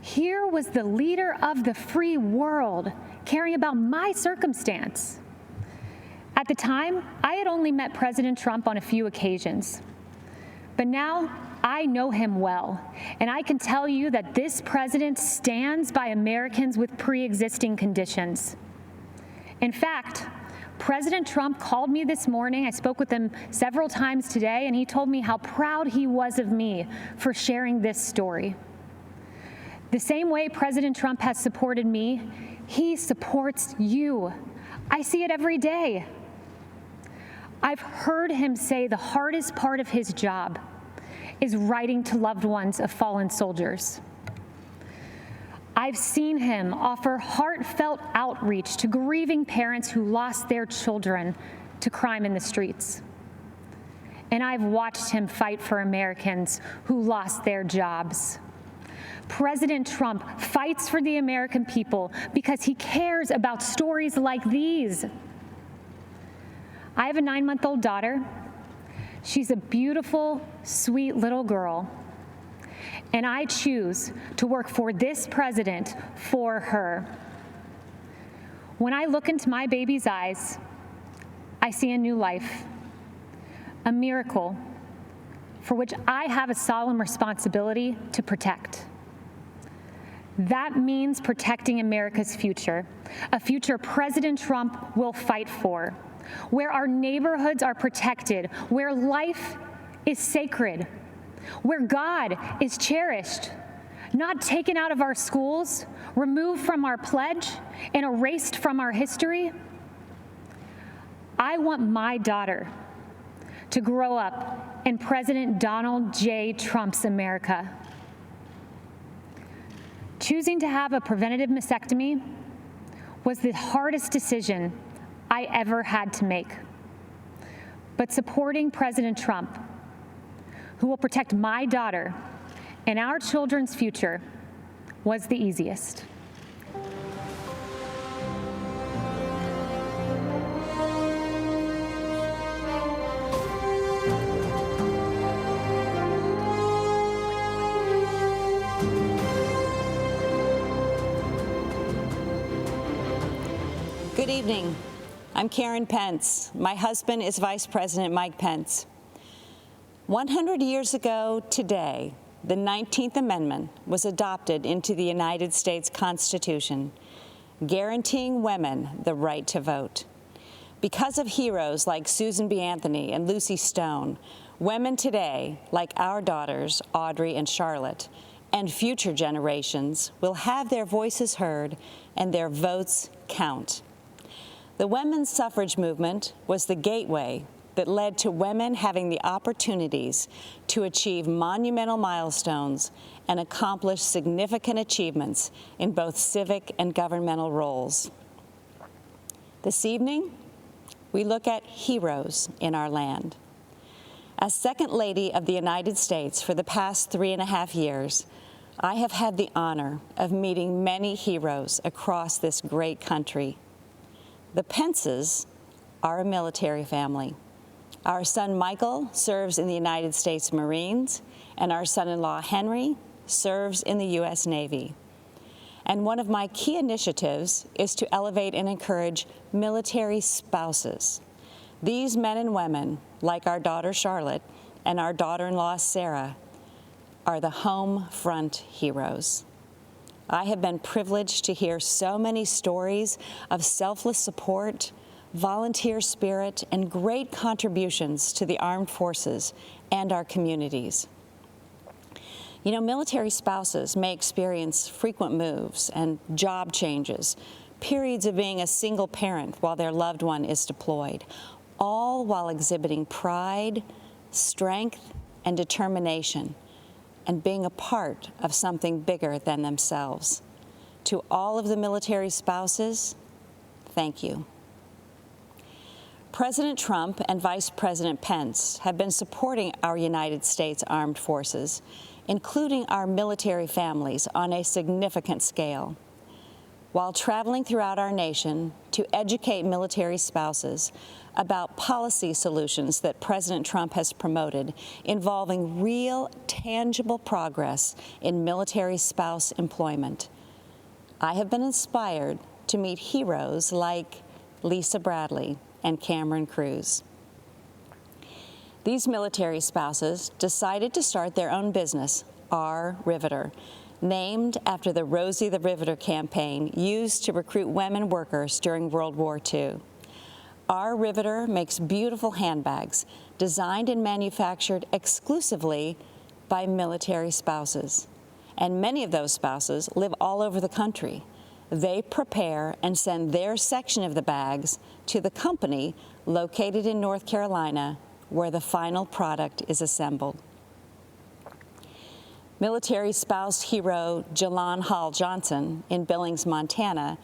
Here was the leader of the free world caring about my circumstance. At the time, I had only met President Trump on a few occasions. But now, I know him well, and I can tell you that this president stands by Americans with pre-existing conditions. In fact, President Trump called me this morning. I spoke with him several times today, and he told me how proud he was of me for sharing this story. The same way President Trump has supported me, he supports you. I see it every day. I've heard him say the hardest part of his job is writing to loved ones of fallen soldiers. I've seen him offer heartfelt outreach to grieving parents who lost their children to crime in the streets. And I've watched him fight for Americans who lost their jobs. President Trump fights for the American people because he cares about stories like these. I have a 9-month-old daughter. She's a beautiful, sweet little girl. and I choose to work for this president for her. When I look into my baby's eyes, I see a new life, a miracle for which I have a solemn responsibility to protect. That means protecting America's future, a future President Trump will fight for, where our neighborhoods are protected, where life is sacred, where God is cherished, not taken out of our schools, removed from our pledge, and erased from our history. I want my daughter to grow up in President Donald J. Trump's America. Choosing to have a preventative mastectomy was the hardest decision I ever had to make. But supporting President Trump, who will protect my daughter and our children's future, was the easiest. Good evening. I'm Karen Pence. My husband is Vice President Mike Pence. 100 years ago today, the 19th Amendment was adopted into the United States Constitution, guaranteeing women the right to vote. Because of heroes like Susan B. Anthony and Lucy Stone, women today, like our daughters, Audrey and Charlotte, and future generations, will have their voices heard and their votes count. The women's suffrage movement was the gateway that led to women having the opportunities to achieve monumental milestones and accomplish significant achievements in both civic and governmental roles. This evening, we look at heroes in our land. As Second Lady of the United States for the past 3.5 years, I have had the honor of meeting many heroes across this great country. The Pences are a military family. Our son Michael serves in the United States Marines, and our son-in-law Henry serves in the U.S. Navy. And one of my key initiatives is to elevate and encourage military spouses. These men and women, like our daughter Charlotte and our daughter-in-law Sarah, are the home front heroes. I have been privileged to hear so many stories of selfless support, volunteer spirit, and great contributions to the armed forces and our communities. You know, military spouses may experience frequent moves and job changes, periods of being a single parent while their loved one is deployed, all while exhibiting pride, strength, and determination, and being a part of something bigger than themselves. To all of the military spouses, thank you. President Trump and Vice President Pence have been supporting our United States Armed Forces, including our military families, on a significant scale. While traveling throughout our nation to educate military spouses about policy solutions that President Trump has promoted involving real, tangible progress in military spouse employment, I have been inspired to meet heroes like Lisa Bradley and Cameron Cruz. These military spouses decided to start their own business, Our Riveter, named after the Rosie the Riveter campaign used to recruit women workers during World War II. Our Riveter makes beautiful handbags designed and manufactured exclusively by military spouses. And many of those spouses live all over the country. They prepare and send their section of the bags to the company located in North Carolina, where the final product is assembled. Military spouse hero Jalon Hall Johnson in Billings, Montana,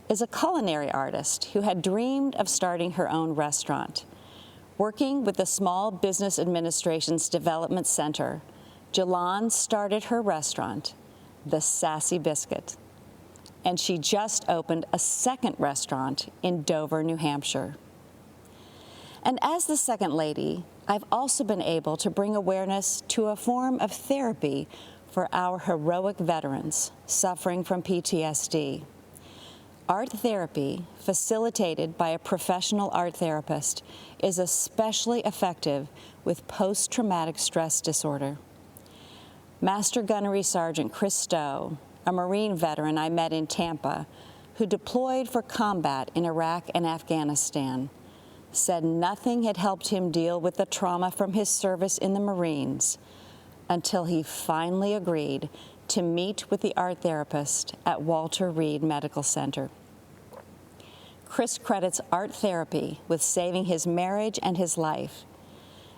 is a culinary artist who had dreamed of starting her own restaurant. Working with the Small Business Administration's Development Center, Jalon started her restaurant, The Sassy Biscuit, and she just opened a second restaurant in Dover, New Hampshire. And as the Second Lady, I've also been able to bring awareness to a form of therapy for our heroic veterans suffering from PTSD. Art therapy, facilitated by a professional art therapist, is especially effective with post-traumatic stress disorder. Master Gunnery Sergeant Kristi Noem, a Marine veteran I met in Tampa, who deployed for combat in Iraq and Afghanistan, said nothing had helped him deal with the trauma from his service in the Marines until he finally agreed to meet with the art therapist at Walter Reed Medical Center. Chris credits art therapy with saving his marriage and his life.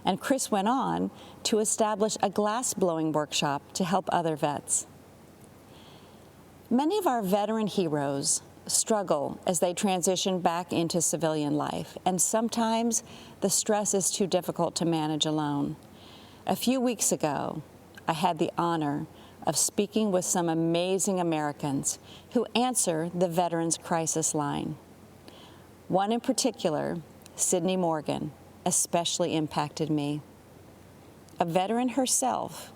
And Chris went on to establish a glass-blowing workshop to help other vets. Many of our veteran heroes struggle as they transition back into civilian life, and sometimes the stress is too difficult to manage alone. A few weeks ago, I had the honor of speaking with some amazing Americans who answer the Veterans Crisis Line. One in particular, Sydney Morgan, especially impacted me. A veteran herself,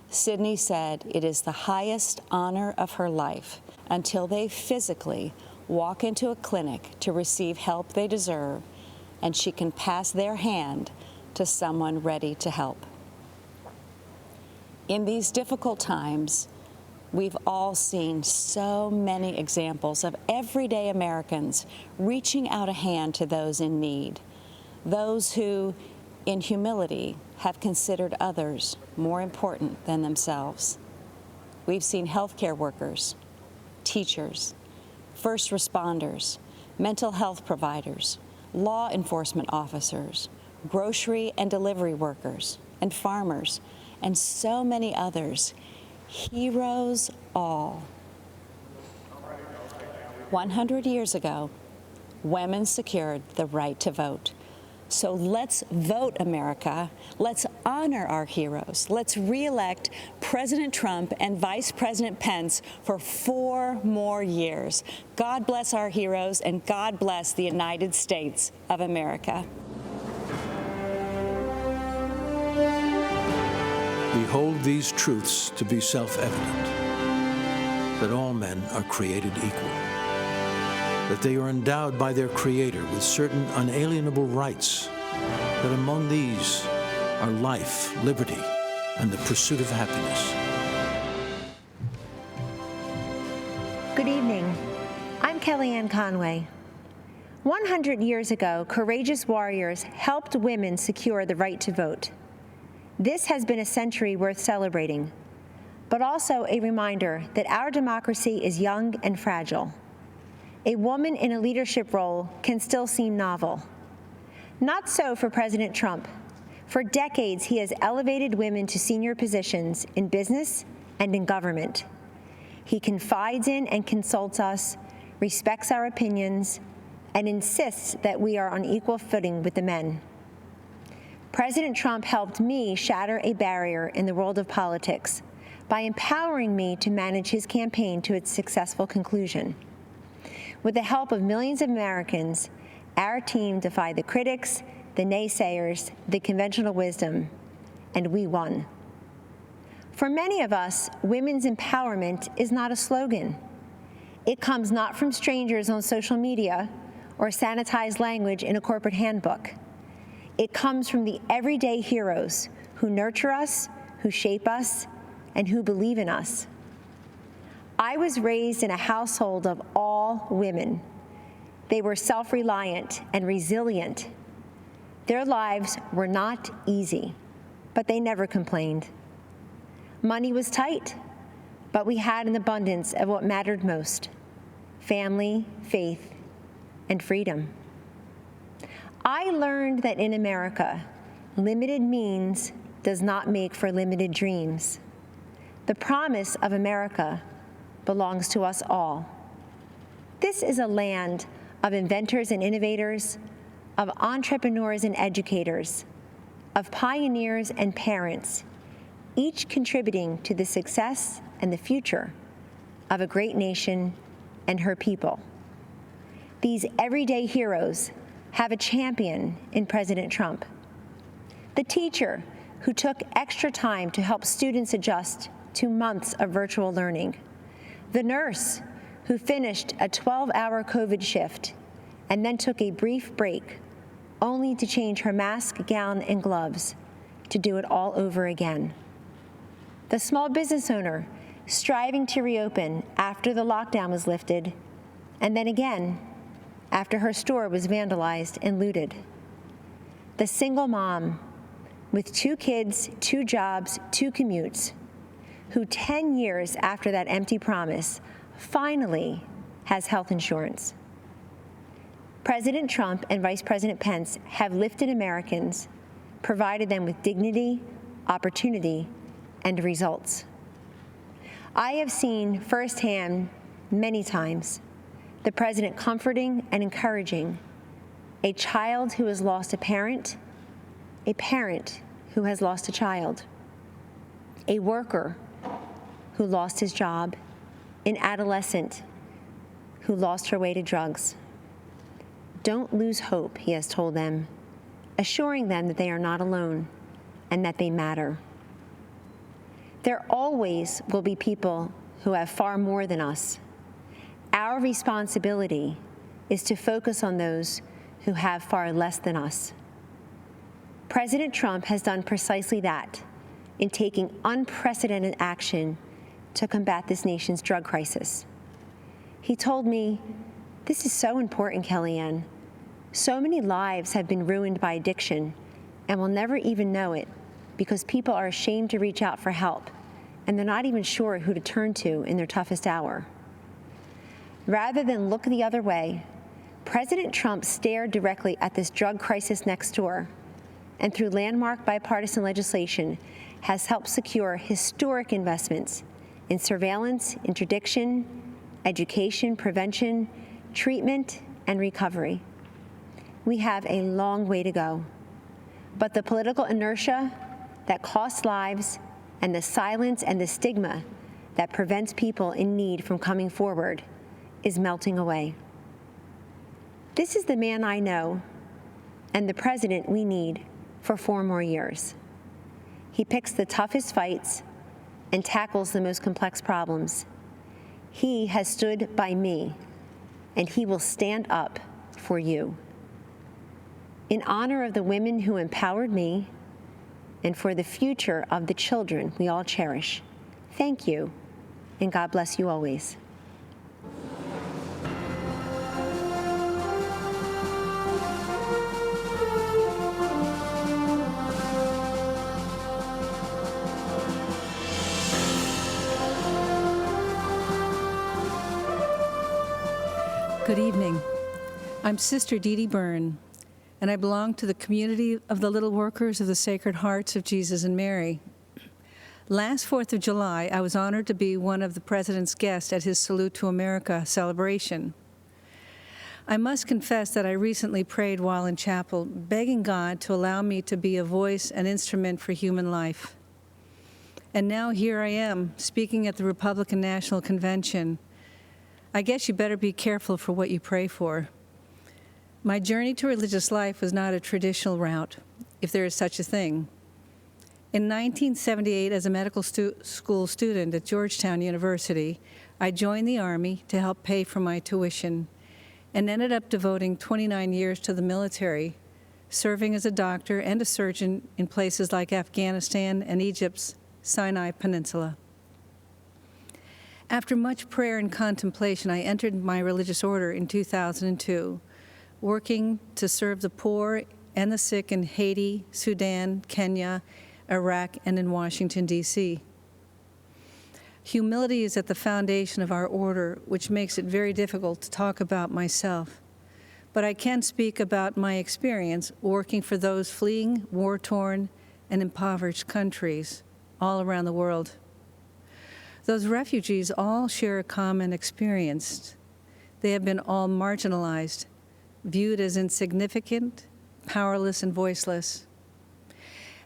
Sydney said it is the highest honor of her life until they physically walk into a clinic to receive help they deserve, and she can pass their hand to someone ready to help. In these difficult times, we've all seen so many examples of everyday Americans reaching out a hand to those in need, those who, in humility, have considered others more important than themselves. We've seen healthcare workers, teachers, first responders, mental health providers, law enforcement officers, grocery and delivery workers, and farmers, and so many others. Heroes all. 100 years ago, women secured the right to vote. So let's vote, America. Let's honor our heroes. Let's re-elect President Trump and Vice President Pence for 4 more years. God bless our heroes, and God bless the United States of America. We hold these truths to be self-evident, that all men are created equal, that they are endowed by their Creator with certain unalienable rights, that among these are life, liberty, and the pursuit of happiness. Good evening. I'm Kellyanne Conway. 100 years ago, courageous warriors helped women secure the right to vote. This has been a century worth celebrating, but also a reminder that our democracy is young and fragile. A woman in a leadership role can still seem novel. Not so for President Trump. For decades, he has elevated women to senior positions in business and in government. He confides in and consults us, respects our opinions, and insists that we are on equal footing with the men. President Trump helped me shatter a barrier in the world of politics by empowering me to manage his campaign to its successful conclusion. With the help of millions of Americans, our team defied the critics, the naysayers, the conventional wisdom, and we won. For many of us, women's empowerment is not a slogan. It comes not from strangers on social media or sanitized language in a corporate handbook. It comes from the everyday heroes who nurture us, who shape us, and who believe in us. I was raised in a household of all women. They were self-reliant and resilient. Their lives were not easy, but they never complained. Money was tight, but we had an abundance of what mattered most: family, faith, and freedom. I learned that in America, limited means does not make for limited dreams. The promise of America belongs to us all. This is a land of inventors and innovators, of entrepreneurs and educators, of pioneers and parents, each contributing to the success and the future of a great nation and her people. These everyday heroes have a champion in President Trump. The teacher who took extra time to help students adjust to months of virtual learning. The nurse who finished a 12-hour COVID shift and then took a brief break only to change her mask, gown, and gloves to do it all over again. The small business owner striving to reopen after the lockdown was lifted, and then again after her store was vandalized and looted. The single mom with 2 kids, 2 jobs, 2 commutes, who 10 years after that empty promise finally has health insurance. President Trump and Vice President Pence have lifted Americans, provided them with dignity, opportunity, and results. I have seen firsthand many times the president comforting and encouraging a child who has lost a parent who has lost a child, a worker who lost his job, an adolescent who lost her way to drugs. Don't lose hope, he has told them, assuring them that they are not alone and that they matter. There always will be people who have far more than us. Our responsibility is to focus on those who have far less than us. President Trump has done precisely that in taking unprecedented action to combat this nation's drug crisis. He told me, "This is so important, Kellyanne. So many lives have been ruined by addiction and will never even know it because people are ashamed to reach out for help and they're not even sure who to turn to in their toughest hour." Rather than look the other way, President Trump stared directly at this drug crisis next door and through landmark bipartisan legislation has helped secure historic investments in surveillance, interdiction, education, prevention, treatment, and recovery. We have a long way to go, but the political inertia that costs lives and the silence and the stigma that prevents people in need from coming forward is melting away. This is the man I know and the president we need for 4 more years. He picks the toughest fights and tackles the most complex problems. He has stood by me, and he will stand up for you. In honor of the women who empowered me and for the future of the children we all cherish, thank you, and God bless you always. Good evening. I'm Sister Dede Byrne, and I belong to the community of the Little Workers of the Sacred Hearts of Jesus and Mary. Last 4th of July, I was honored to be one of the President's guests at his Salute to America celebration. I must confess that I recently prayed while in chapel, begging God to allow me to be a voice and instrument for human life. And now here I am, speaking at the Republican National Convention. I guess you better be careful for what you pray for. My journey to religious life was not a traditional route, if there is such a thing. In 1978, as a medical school student at Georgetown University, I joined the Army to help pay for my tuition and ended up devoting 29 years to the military, serving as a doctor and a surgeon in places like Afghanistan and Egypt's Sinai Peninsula. After much prayer and contemplation, I entered my religious order in 2002, working to serve the poor and the sick in Haiti, Sudan, Kenya, Iraq, and in Washington, D.C. Humility is at the foundation of our order, which makes it very difficult to talk about myself. But I can speak about my experience working for those fleeing war-torn and impoverished countries all around the world. Those refugees all share a common experience. They have been all marginalized, viewed as insignificant, powerless, and voiceless.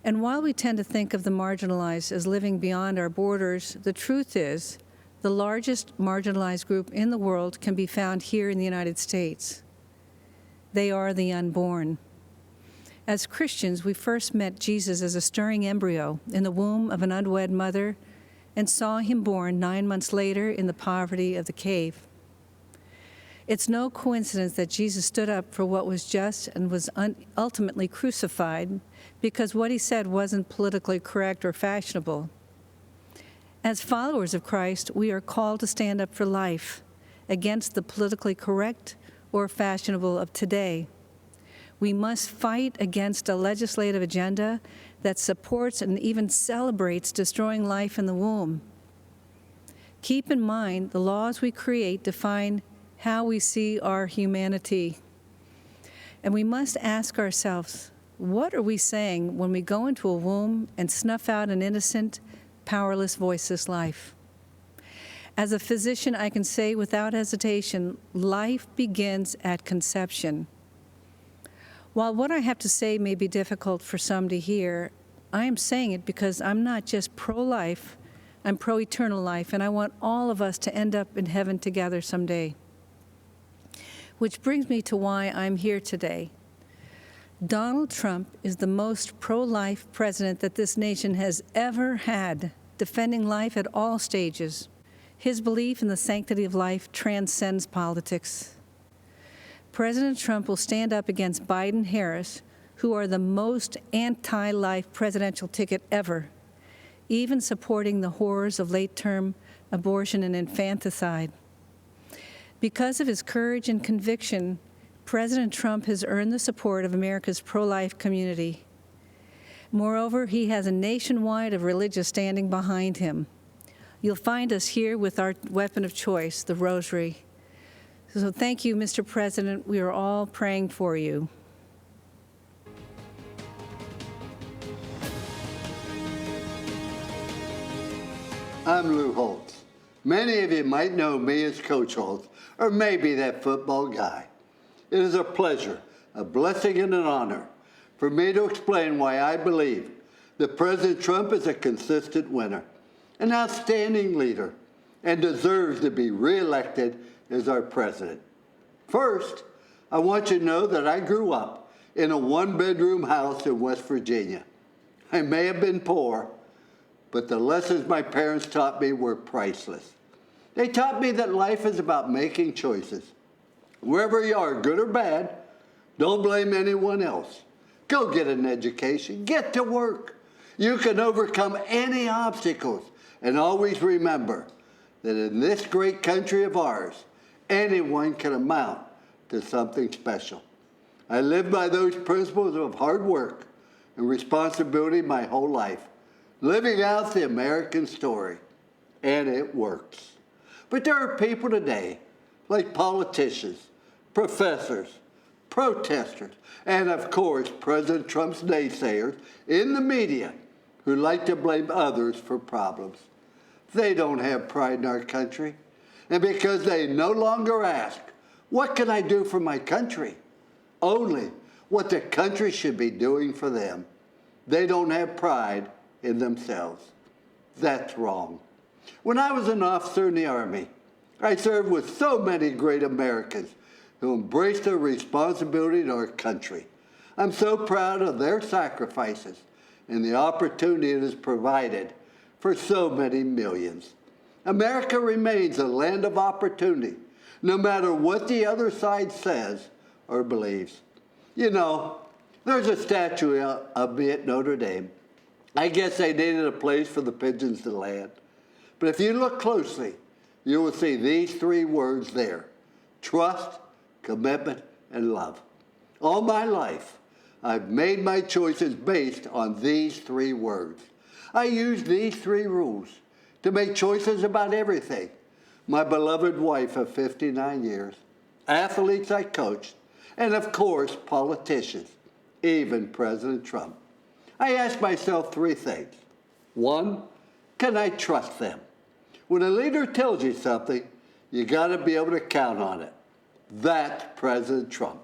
And while we tend to think of the marginalized as living beyond our borders, the truth is the largest marginalized group in the world can be found here in the United States. They are the unborn. As Christians, we first met Jesus as a stirring embryo in the womb of an unwed mother and saw him born 9 months later in the poverty of the cave. It's no coincidence that Jesus stood up for what was just and was ultimately crucified because what he said wasn't politically correct or fashionable. As followers of Christ, we are called to stand up for life against the politically correct or fashionable of today. We must fight against a legislative agenda that supports and even celebrates destroying life in the womb. Keep in mind, the laws we create define how we see our humanity. And we must ask ourselves, what are we saying when we go into a womb and snuff out an innocent, powerless, voiceless life? As a physician, I can say without hesitation, life begins at conception. While what I have to say may be difficult for some to hear, I am saying it because I'm not just pro-life, I'm pro-eternal life, and I want all of us to end up in heaven together someday. Which brings me to why I'm here today. Donald Trump is the most pro-life president that this nation has ever had, defending life at all stages. His belief in the sanctity of life transcends politics. President Trump will stand up against Biden-Harris, who are the most anti-life presidential ticket ever, even supporting the horrors of late-term abortion and infanticide. Because of his courage and conviction, President Trump has earned the support of America's pro-life community. Moreover, he has a nationwide of religious standing behind him. You'll find us here with our weapon of choice, the rosary. So thank you, Mr. President. We are all praying for you. I'm Lou Holtz. Many of you might know me as Coach Holtz, or maybe that football guy. It is a pleasure, a blessing, and an honor for me to explain why I believe that President Trump is a consistent winner, an outstanding leader, and deserves to be reelected as our president. First, I want you to know that I grew up in a one-bedroom house in West Virginia. I may have been poor, but the lessons my parents taught me were priceless. They taught me that life is about making choices. Wherever you are, good or bad, don't blame anyone else. Go get an education, get to work. You can overcome any obstacles, and always remember that in this great country of ours, anyone can amount to something special. I lived by those principles of hard work and responsibility my whole life, living out the American story, and it works. But there are people today, like politicians, professors, protesters, and of course, President Trump's naysayers in the media who like to blame others for problems. They don't have pride in our country. And because they no longer ask, what can I do for my country? Only what the country should be doing for them. They don't have pride in themselves. That's wrong. When I was an officer in the Army, I served with so many great Americans who embraced their responsibility to our country. I'm so proud of their sacrifices and the opportunity it has provided for so many millions. America remains a land of opportunity, no matter what the other side says or believes. You know, there's a statue of me at Notre Dame. I guess they needed a place for the pigeons to land. But if you look closely, you will see these three words there: trust, commitment, and love. All my life, I've made my choices based on these three words. I use these three rules to make choices about everything: my beloved wife of 59 years, athletes I coached, and of course, politicians, even President Trump. I ask myself three things. One, can I trust them? When a leader tells you something, you got to be able to count on it. That's President Trump.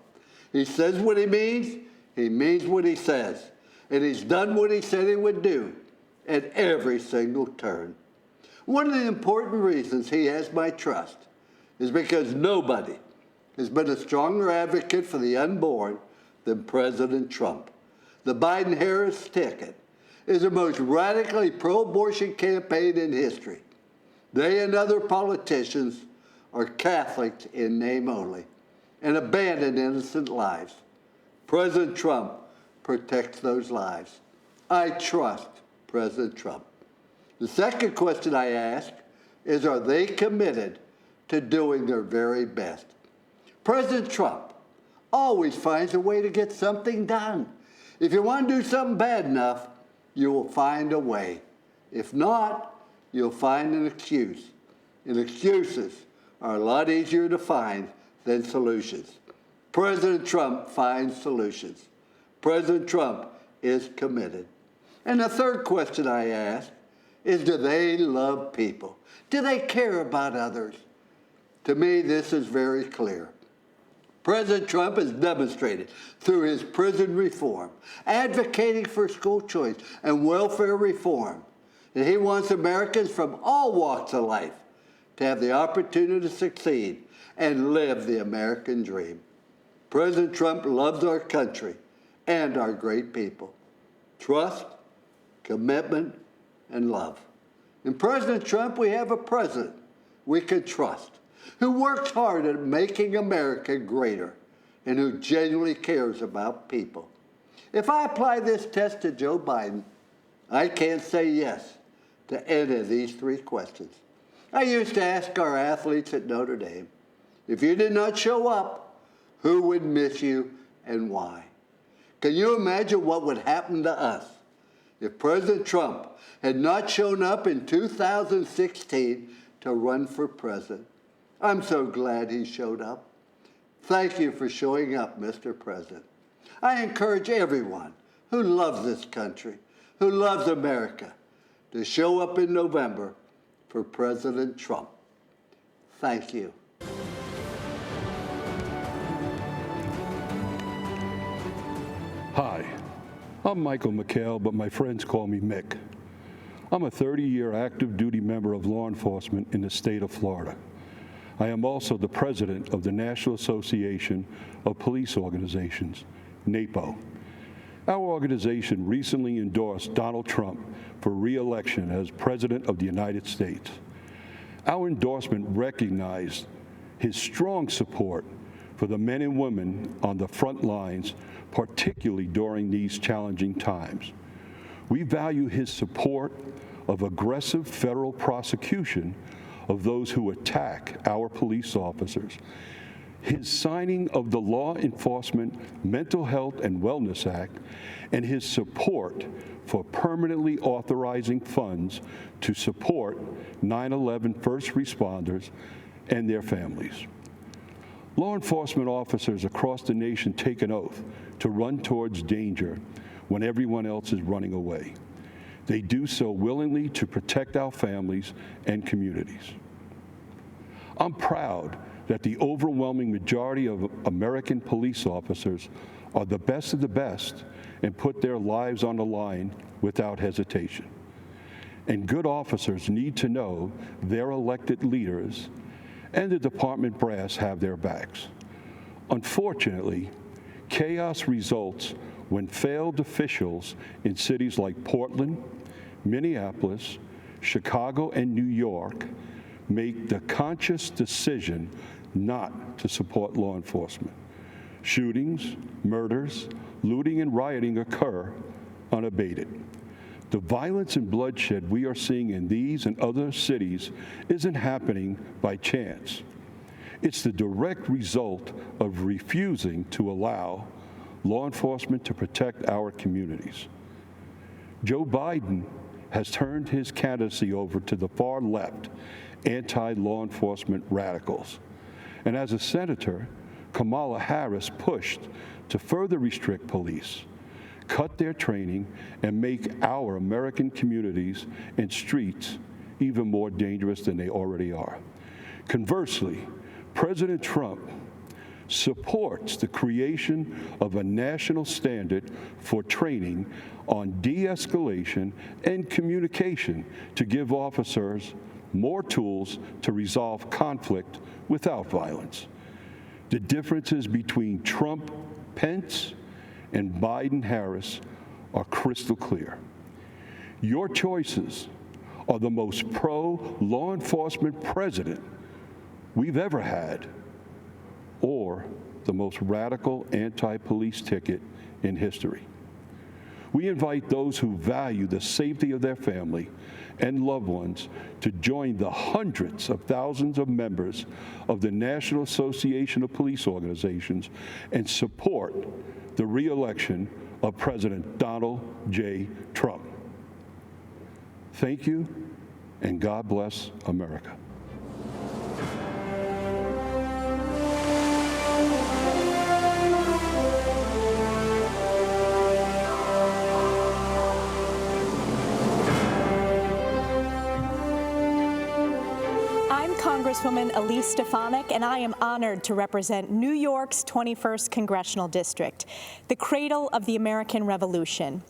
He says what he means what he says, and he's done what he said he would do at every single turn. One of the important reasons he has my trust is because nobody has been a stronger advocate for the unborn than President Trump. The Biden-Harris ticket is the most radically pro-abortion campaign in history. They and other politicians are Catholics in name only and abandon innocent lives. President Trump protects those lives. I trust President Trump. The second question I ask is, are they committed to doing their very best? President Trump always finds a way to get something done. If you want to do something bad enough, you will find a way. If not, you'll find an excuse. And excuses are a lot easier to find than solutions. President Trump finds solutions. President Trump is committed. And the third question I ask is, do they love people? Do they care about others? To me, this is very clear. President Trump has demonstrated through his prison reform, advocating for school choice and welfare reform, that he wants Americans from all walks of life to have the opportunity to succeed and live the American dream. President Trump loves our country and our great people. Trust, commitment, and love. In President Trump, we have a president we can trust, who works hard at making America greater and who genuinely cares about people. If I apply this test to Joe Biden, I can't say yes to any of these three questions. I used to ask our athletes at Notre Dame, if you did not show up, who would miss you and why? Can you imagine what would happen to us if President Trump had not shown up in 2016 to run for president? I'm so glad he showed up. Thank you for showing up, Mr. President. I encourage everyone who loves this country, who loves America, to show up in November for President Trump. Thank you. Hi, I'm Michael McHale, but my friends call me Mick. I'm a 30-year active duty member of law enforcement in the state of Florida. I am also the president of the National Association of Police Organizations, NAPO. Our organization recently endorsed Donald Trump for re-election as President of the United States. Our endorsement recognized his strong support for the men and women on the front lines, particularly during these challenging times. We value his support of aggressive federal prosecution of those who attack our police officers, his signing of the Law Enforcement Mental Health and Wellness Act, and his support for permanently authorizing funds to support 9/11 first responders and their families. Law enforcement officers across the nation take an oath to run towards danger when everyone else is running away. They do so willingly to protect our families and communities. I'm proud that the overwhelming majority of American police officers are the best of the best and put their lives on the line without hesitation. And good officers need to know their elected leaders and the department brass have their backs. Unfortunately, chaos results when failed officials in cities like Portland, Minneapolis, Chicago, and New York make the conscious decision not to support law enforcement. Shootings, murders, looting, and rioting occur unabated. The violence and bloodshed we are seeing in these and other cities isn't happening by chance. It's the direct result of refusing to allow law enforcement to protect our communities. Joe Biden has turned his candidacy over to the far left anti-law enforcement radicals. And as a senator, Kamala Harris pushed to further restrict police, cut their training, and make our American communities and streets even more dangerous than they already are. Conversely, President Trump supports the creation of a national standard for training on de-escalation and communication to give officers more tools to resolve conflict without violence. The differences between Trump, Pence, and Biden-Harris are crystal clear. Your choices are the most pro-law enforcement president we've ever had, or the most radical anti-police ticket in history. We invite those who value the safety of their family and loved ones to join the hundreds of thousands of members of the National Association of Police Organizations and support the re-election of President Donald J. Trump. Thank you, and God bless America. Congresswoman Elise Stefanik, and I am honored to represent New York's 21st Congressional District, the cradle of the American Revolution.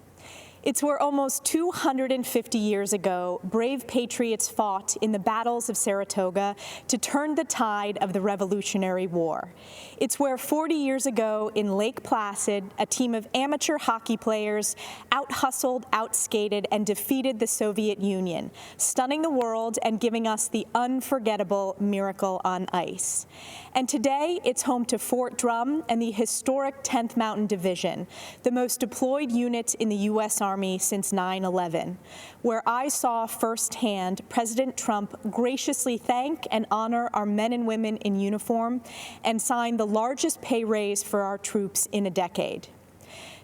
It's where almost 250 years ago, brave patriots fought in the battles of Saratoga to turn the tide of the Revolutionary War. It's where 40 years ago in Lake Placid, a team of amateur hockey players out-hustled, out-skated, and defeated the Soviet Union, stunning the world and giving us the unforgettable Miracle on Ice. And today, it's home to Fort Drum and the historic 10th Mountain Division, the most deployed unit in the U.S. Army since 9/11, where I saw firsthand President Trump graciously thank and honor our men and women in uniform and sign the largest pay raise for our troops in a decade.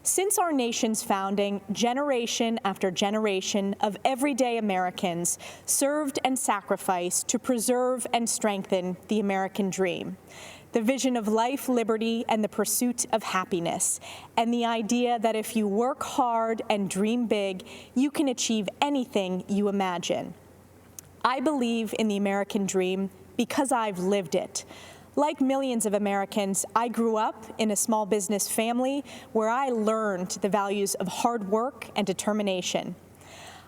Since our nation's founding, generation after generation of everyday Americans served and sacrificed to preserve and strengthen the American dream, the vision of life, liberty, and the pursuit of happiness, and the idea that if you work hard and dream big, you can achieve anything you imagine. I believe in the American dream because I've lived it. Like millions of Americans, I grew up in a small business family where I learned the values of hard work and determination.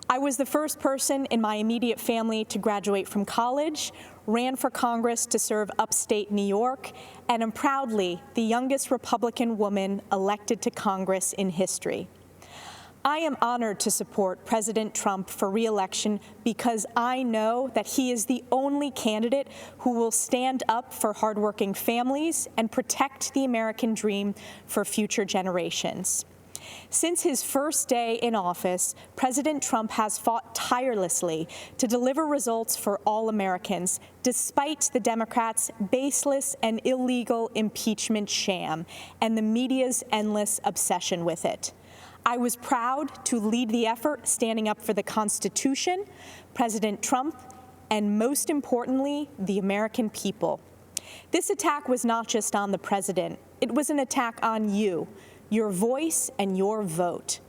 I was the first person in my immediate family to graduate from college, ran for Congress to serve upstate New York, and am proudly the youngest Republican woman elected to Congress in history. I am honored to support President Trump for re-election because I know that he is the only candidate who will stand up for hardworking families and protect the American dream for future generations. Since his first day in office, President Trump has fought tirelessly to deliver results for all Americans, despite the Democrats' baseless and illegal impeachment sham and the media's endless obsession with it. I was proud to lead the effort standing up for the Constitution, President Trump, and most importantly, the American people. This attack was not just on the president. It was an attack on you, your voice, and your vote.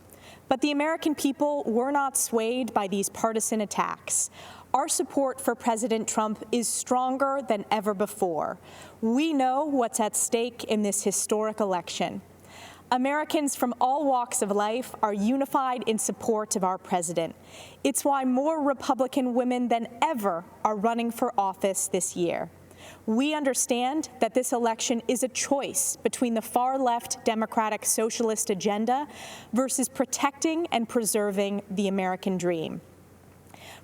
But the American people were not swayed by these partisan attacks. Our support for President Trump is stronger than ever before. We know what's at stake in this historic election. Americans from all walks of life are unified in support of our president. It's why more Republican women than ever are running for office this year. We understand that this election is a choice between the far-left Democratic socialist agenda versus protecting and preserving the American dream.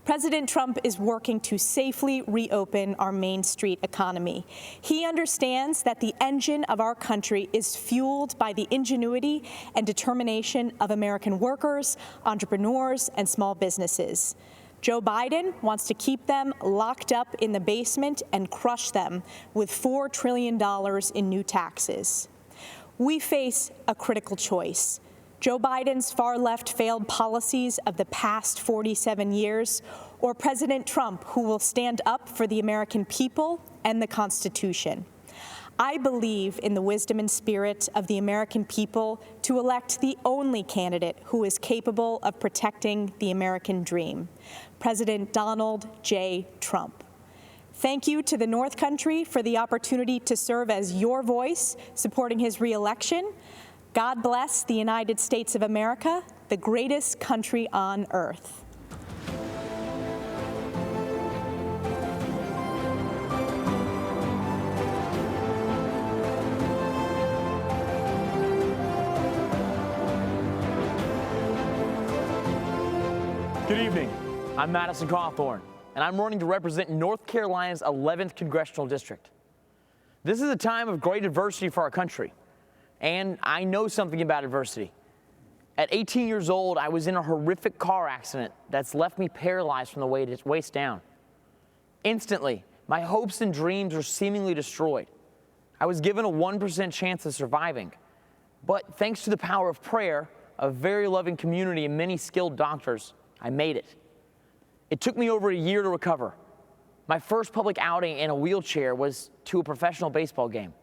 President Trump is working to safely reopen our Main Street economy. He understands that the engine of our country is fueled by the ingenuity and determination of American workers, entrepreneurs, and small businesses. Joe Biden wants to keep them locked up in the basement and crush them with $4 trillion in new taxes. We face a critical choice. Joe Biden's far-left failed policies of the past 47 years, or President Trump, who will stand up for the American people and the Constitution. I believe in the wisdom and spirit of the American people to elect the only candidate who is capable of protecting the American dream, President Donald J. Trump. Thank you to the North Country for the opportunity to serve as your voice supporting his re-election. God bless the United States of America, the greatest country on earth. Good evening. I'm Madison Cawthorn, and I'm running to represent North Carolina's 11th Congressional District. This is a time of great adversity for our country, and I know something about adversity. At 18 years old, I was in a horrific car accident that's left me paralyzed from the waist down. Instantly, my hopes and dreams were seemingly destroyed. I was given a 1% chance of surviving, but thanks to the power of prayer, a very loving community, and many skilled doctors, I made it. It took me over a year to recover. My first public outing in a wheelchair was to a professional baseball game.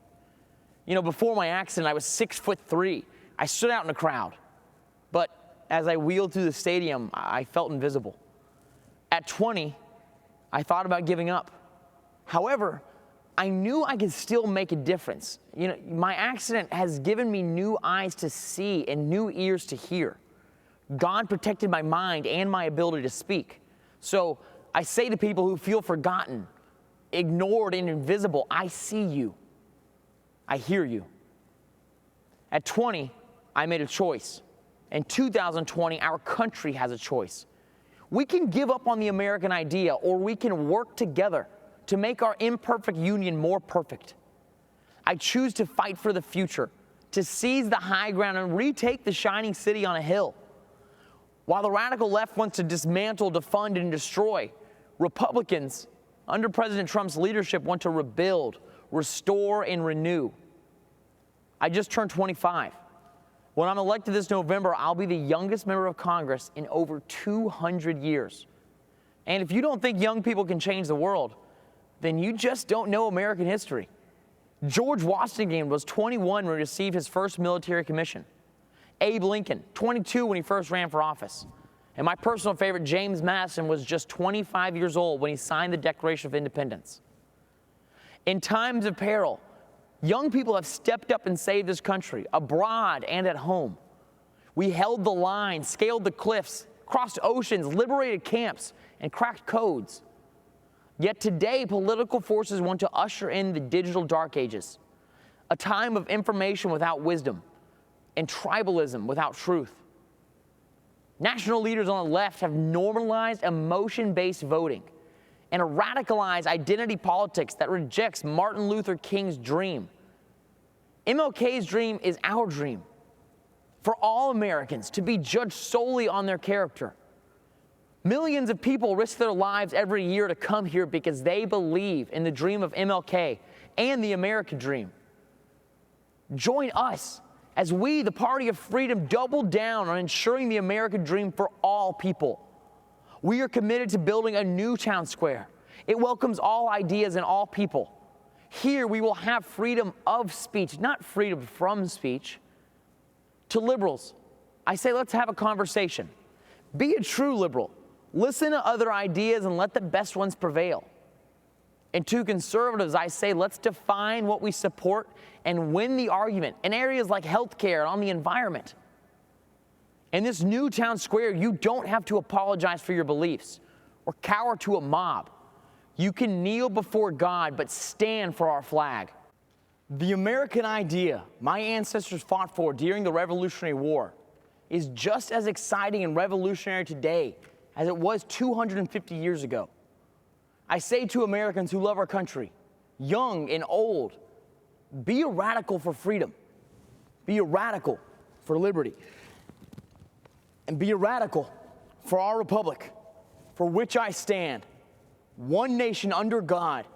You know, before my accident, I was 6'3". I stood out in the crowd. But as I wheeled through the stadium, I felt invisible. At 20, I thought about giving up. However, I knew I could still make a difference. You know, my accident has given me new eyes to see and new ears to hear. God protected my mind and my ability to speak. So I say to people who feel forgotten, ignored, and invisible, I see you. I hear you. At 20, I made a choice. In 2020, our country has a choice. We can give up on the American idea, or we can work together to make our imperfect union more perfect. I choose to fight for the future, to seize the high ground and retake the shining city on a hill. While the radical left wants to dismantle, defund, and destroy, Republicans, under President Trump's leadership, want to rebuild, restore, and renew. I just turned 25. When I'm elected this November, I'll be the youngest member of Congress in over 200 years. And if you don't think young people can change the world, then you just don't know American history. George Washington was 21 when he received his first military commission. Abe Lincoln, 22 when he first ran for office. And my personal favorite, James Madison, was just 25 years old when he signed the Declaration of Independence. In times of peril, young people have stepped up and saved this country, abroad and at home. We held the line, scaled the cliffs, crossed oceans, liberated camps, and cracked codes. Yet today, political forces want to usher in the digital dark ages, a time of information without wisdom and tribalism without truth. National leaders on the left have normalized emotion-based voting and a radicalized identity politics that rejects Martin Luther King's dream. MLK's dream is our dream, for all Americans to be judged solely on their character. Millions of people risk their lives every year to come here because they believe in the dream of MLK and the American dream. Join us as we, the Party of Freedom, double down on ensuring the American dream for all people. We are committed to building a new town square. It welcomes all ideas and all people. Here we will have freedom of speech, not freedom from speech. To liberals, I say let's have a conversation. Be a true liberal. Listen to other ideas and let the best ones prevail. And to conservatives, I say let's define what we support and win the argument in areas like healthcare and on the environment. In this new town square, you don't have to apologize for your beliefs or cower to a mob. You can kneel before God, but stand for our flag. The American idea my ancestors fought for during the Revolutionary War is just as exciting and revolutionary today as it was 250 years ago. I say to Americans who love our country, young and old, be a radical for freedom. Be a radical for liberty. And be a radical for our republic, for which I stand, one nation under God,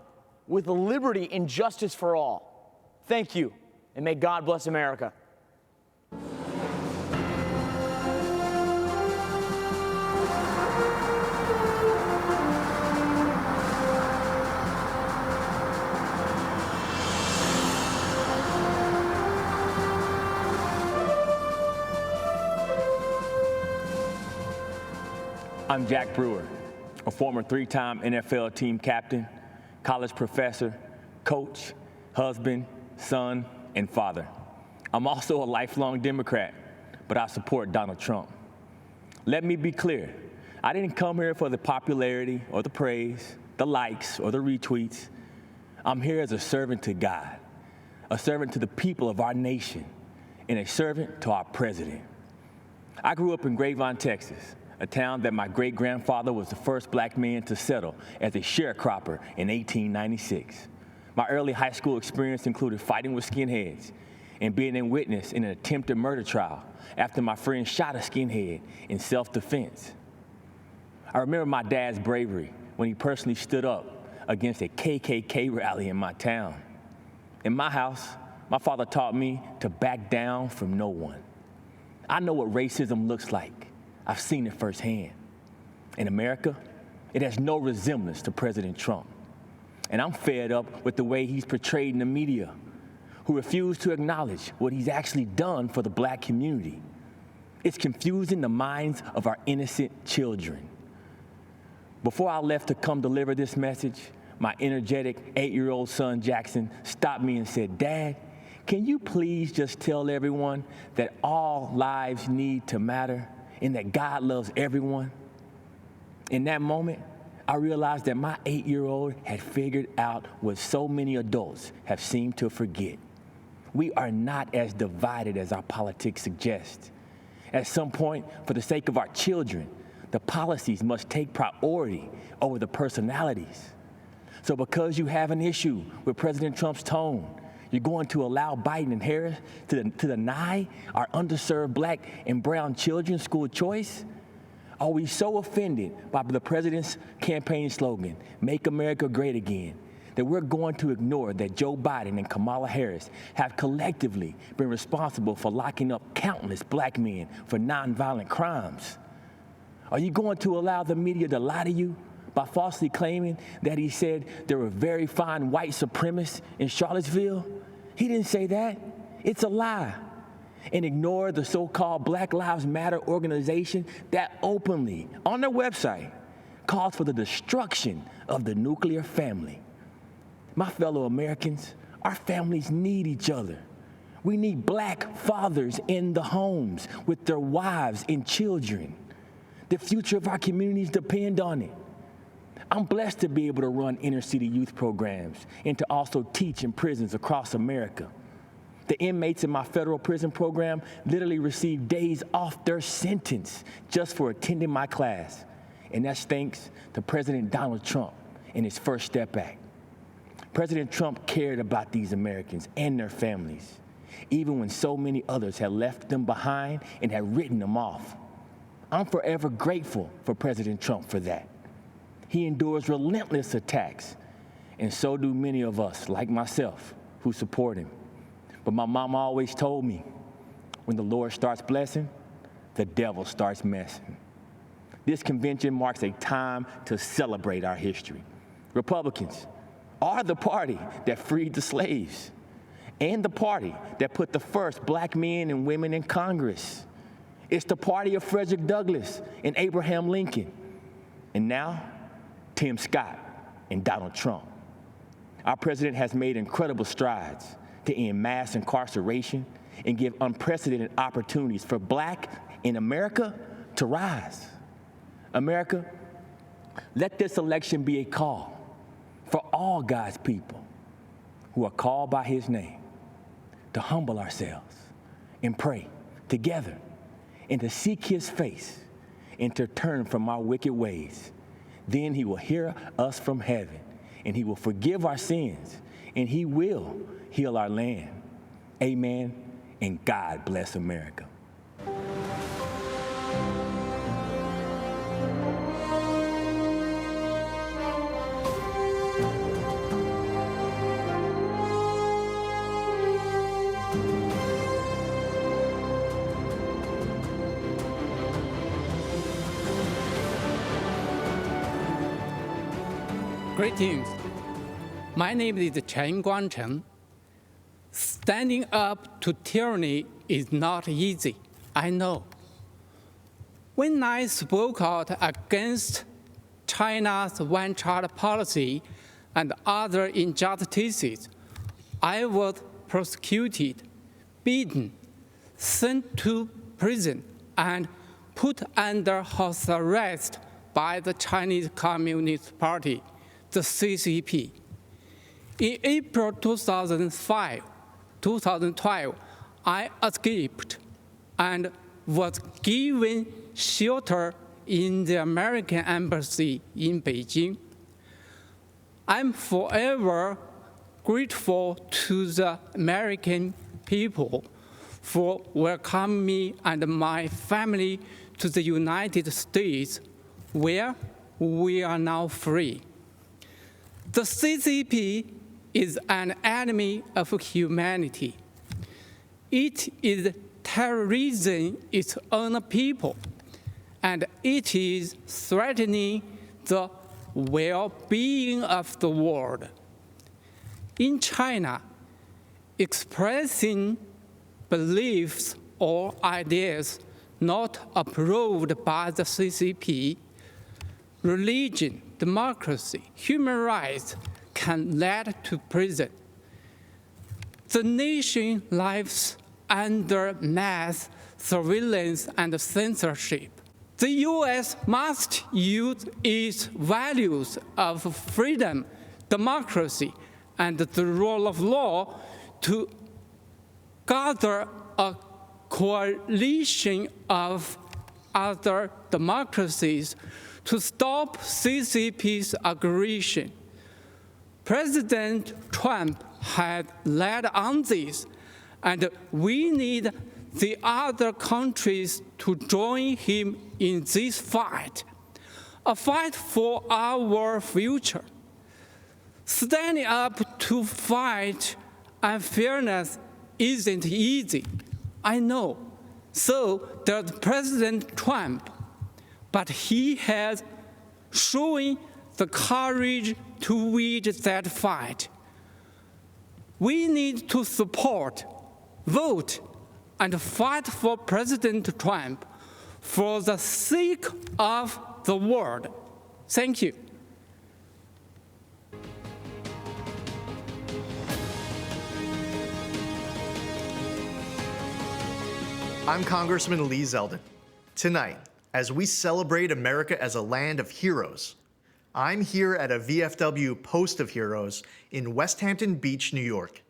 with liberty and justice for all. Thank you, and may God bless America. I'm Jack Brewer, a former three-time NFL team captain, college professor, coach, husband, son, and father. I'm also a lifelong Democrat, but I support Donald Trump. Let me be clear. I didn't come here for the popularity or the praise, the likes or the retweets. I'm here as a servant to God, a servant to the people of our nation, and a servant to our president. I grew up in Grapevine, Texas, a town that my great-grandfather was the first black man to settle as a sharecropper in 1896. My early high school experience included fighting with skinheads and being a witness in an attempted murder trial after my friend shot a skinhead in self-defense. I remember my dad's bravery when he personally stood up against a KKK rally in my town. In my house, my father taught me to back down from no one. I know what racism looks like. I've seen it firsthand. In America, it has no resemblance to President Trump. And I'm fed up with the way he's portrayed in the media, who refuse to acknowledge what he's actually done for the black community. It's confusing the minds of our innocent children. Before I left to come deliver this message, my energetic 8-year-old son, Jackson, stopped me and said, "Dad, can you please just tell everyone that all lives need to matter and that God loves everyone?" In that moment, I realized that my 8-year-old had figured out what so many adults have seemed to forget. We are not as divided as our politics suggest. At some point, for the sake of our children, the policies must take priority over the personalities. So because you have an issue with President Trump's tone, you're going to allow Biden and Harris to deny our underserved black and brown children school choice? Are we so offended by the president's campaign slogan, "Make America Great Again," that we're going to ignore that Joe Biden and Kamala Harris have collectively been responsible for locking up countless black men for nonviolent crimes? Are you going to allow the media to lie to you by falsely claiming that he said there were very fine white supremacists in Charlottesville? He didn't say that. It's a lie. And ignore the so-called Black Lives Matter organization that openly, on their website, calls for the destruction of the nuclear family. My fellow Americans, our families need each other. We need black fathers in the homes with their wives and children. The future of our communities depend on it. I'm blessed to be able to run inner-city youth programs and to also teach in prisons across America. The inmates in my federal prison program literally receive days off their sentence just for attending my class. And that's thanks to President Donald Trump and his First Step Act. President Trump cared about these Americans and their families, even when so many others had left them behind and had written them off. I'm forever grateful for President Trump for that. He endures relentless attacks, and so do many of us, like myself, who support him. But my mama always told me, when the Lord starts blessing, the devil starts messing. This convention marks a time to celebrate our history. Republicans are the party that freed the slaves and the party that put the first black men and women in Congress. It's the party of Frederick Douglass and Abraham Lincoln. And now, Tim Scott and Donald Trump. Our president has made incredible strides to end mass incarceration and give unprecedented opportunities for black in America to rise. America, let this election be a call for all God's people who are called by his name to humble ourselves and pray together and to seek his face and to turn from our wicked ways. Then he will hear us from heaven, and he will forgive our sins, and he will heal our land. Amen, and God bless America. Greetings. My name is Chen Guangcheng. Standing up to tyranny is not easy, I know. When I spoke out against China's one-child policy and other injustices, I was prosecuted, beaten, sent to prison, and put under house arrest by the Chinese Communist Party, the CCP. In April 2012, I escaped and was given shelter in the American Embassy in Beijing. I'm forever grateful to the American people for welcoming me and my family to the United States, where we are now free. The CCP is an enemy of humanity. It is terrorizing its own people, and it is threatening the well-being of the world. In China, expressing beliefs or ideas not approved by the CCP, religion, democracy, human rights can lead to prison. The nation lives under mass surveillance and censorship. The U.S. must use its values of freedom, democracy, and the rule of law to gather a coalition of other democracies to stop CCP's aggression. President Trump had led on this, and we need the other countries to join him in this fight, a fight for our future. Standing up to fight unfairness isn't easy, I know. So does President Trump, but he has shown the courage to wage that fight. We need to support, vote, and fight for President Trump for the sake of the world. Thank you. I'm Congressman Lee Zeldin. Tonight, as we celebrate America as a land of heroes, I'm here at a VFW Post of Heroes in West Hampton Beach, New York.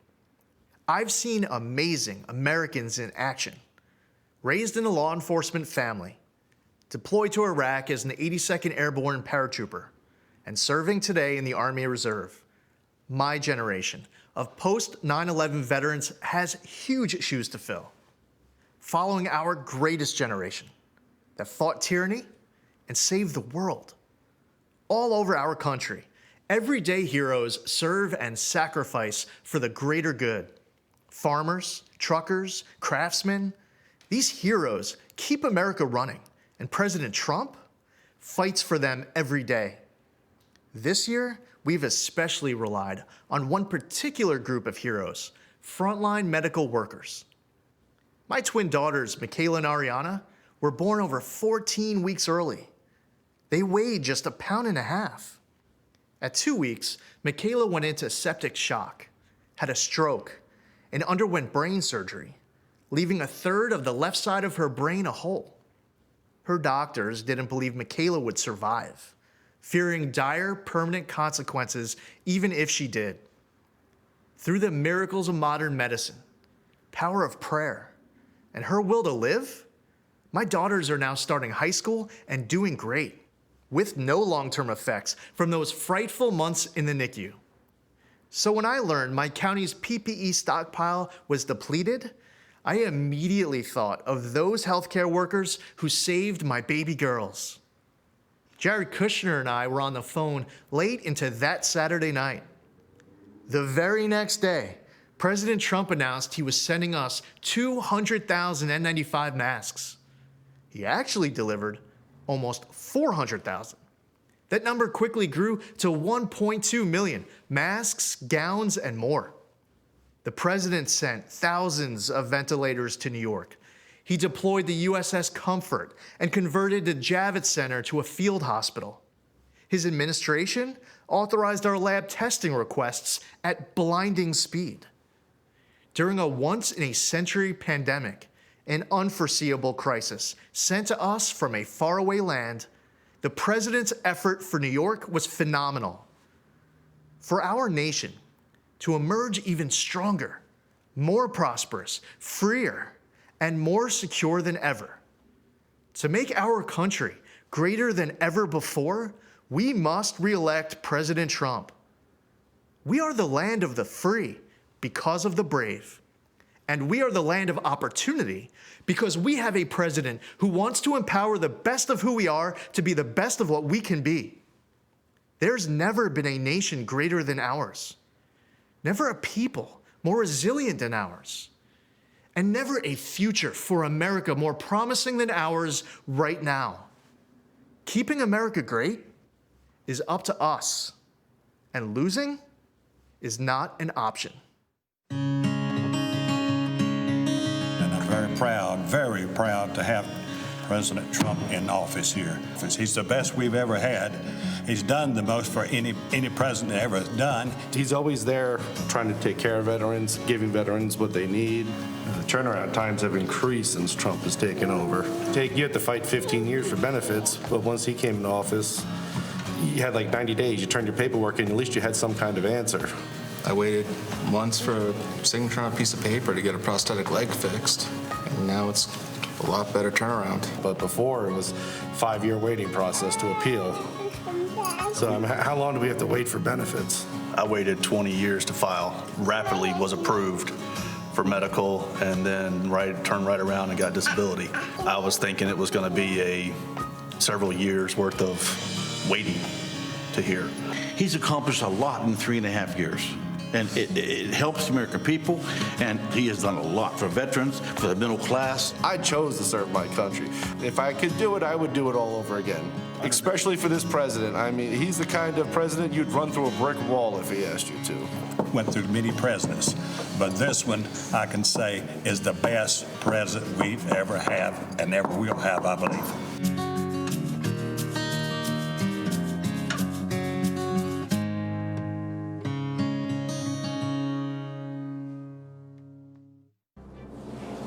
I've seen amazing Americans in action, raised in a law enforcement family, deployed to Iraq as an 82nd Airborne paratrooper, and serving today in the Army Reserve. My generation of post-9/11 veterans has huge shoes to fill, following our greatest generation that fought tyranny and saved the world. All over our country, everyday heroes serve and sacrifice for the greater good. Farmers, truckers, craftsmen, these heroes keep America running, and President Trump fights for them every day. This year, we've especially relied on one particular group of heroes, frontline medical workers. My twin daughters, Michaela and Ariana, were born over 14 weeks early. They weighed just 1.5 pounds. At 2 weeks, Michaela went into septic shock, had a stroke, and underwent brain surgery, leaving 1/3 of the left side of her brain a hole. Her doctors didn't believe Michaela would survive, fearing dire permanent consequences even if she did. Through the miracles of modern medicine, power of prayer, and her will to live, my daughters are now starting high school and doing great, with no long-term effects from those frightful months in the NICU. So when I learned my county's PPE stockpile was depleted, I immediately thought of those healthcare workers who saved my baby girls. Jared Kushner and I were on the phone late into that Saturday night. The very next day, President Trump announced he was sending us 200,000 N95 masks. He actually delivered almost 400,000. That number quickly grew to 1.2 million masks, gowns, and more. The president sent thousands of ventilators to New York. He deployed the USS Comfort and converted the Javits Center to a field hospital. His administration authorized our lab testing requests at blinding speed. During a once-in-a-century pandemic, an unforeseeable crisis sent to us from a faraway land, the president's effort for New York was phenomenal. For our nation to emerge even stronger, more prosperous, freer, and more secure than ever. To make our country greater than ever before, we must re-elect President Trump. We are the land of the free because of the brave. And we are the land of opportunity because we have a president who wants to empower the best of who we are to be the best of what we can be. There's never been a nation greater than ours. Never a people more resilient than ours. And never a future for America more promising than ours right now. Keeping America great is up to us, and losing is not an option. And I'm very proud to have President Trump in office here. He's the best we've ever had. He's done the most for any president ever done. He's always there trying to take care of veterans, giving veterans what they need. The turnaround times have increased since Trump has taken over. You have to fight 15 years for benefits, but once he came into office, you had like 90 days. You turned your paperwork in, at least you had some kind of answer. I waited months for a signature on a piece of paper to get a prosthetic leg fixed, and now it's a lot better turnaround. But before, it was a 5-year waiting process to appeal. So how long do we have to wait for benefits? I waited 20 years to file. Rapidly was approved for medical, and then turned right around and got disability. I was thinking it was going to be several years worth of waiting to hear. He's accomplished a lot in 3.5 years. And it helps the American people, and he has done a lot for veterans, for the middle class. I chose to serve my country. If I could do it, I would do it all over again, especially for this president. I mean, he's the kind of president you'd run through a brick wall if he asked you to. Went through many presidents, but this one, I can say, is the best president we've ever had and ever will have, I believe.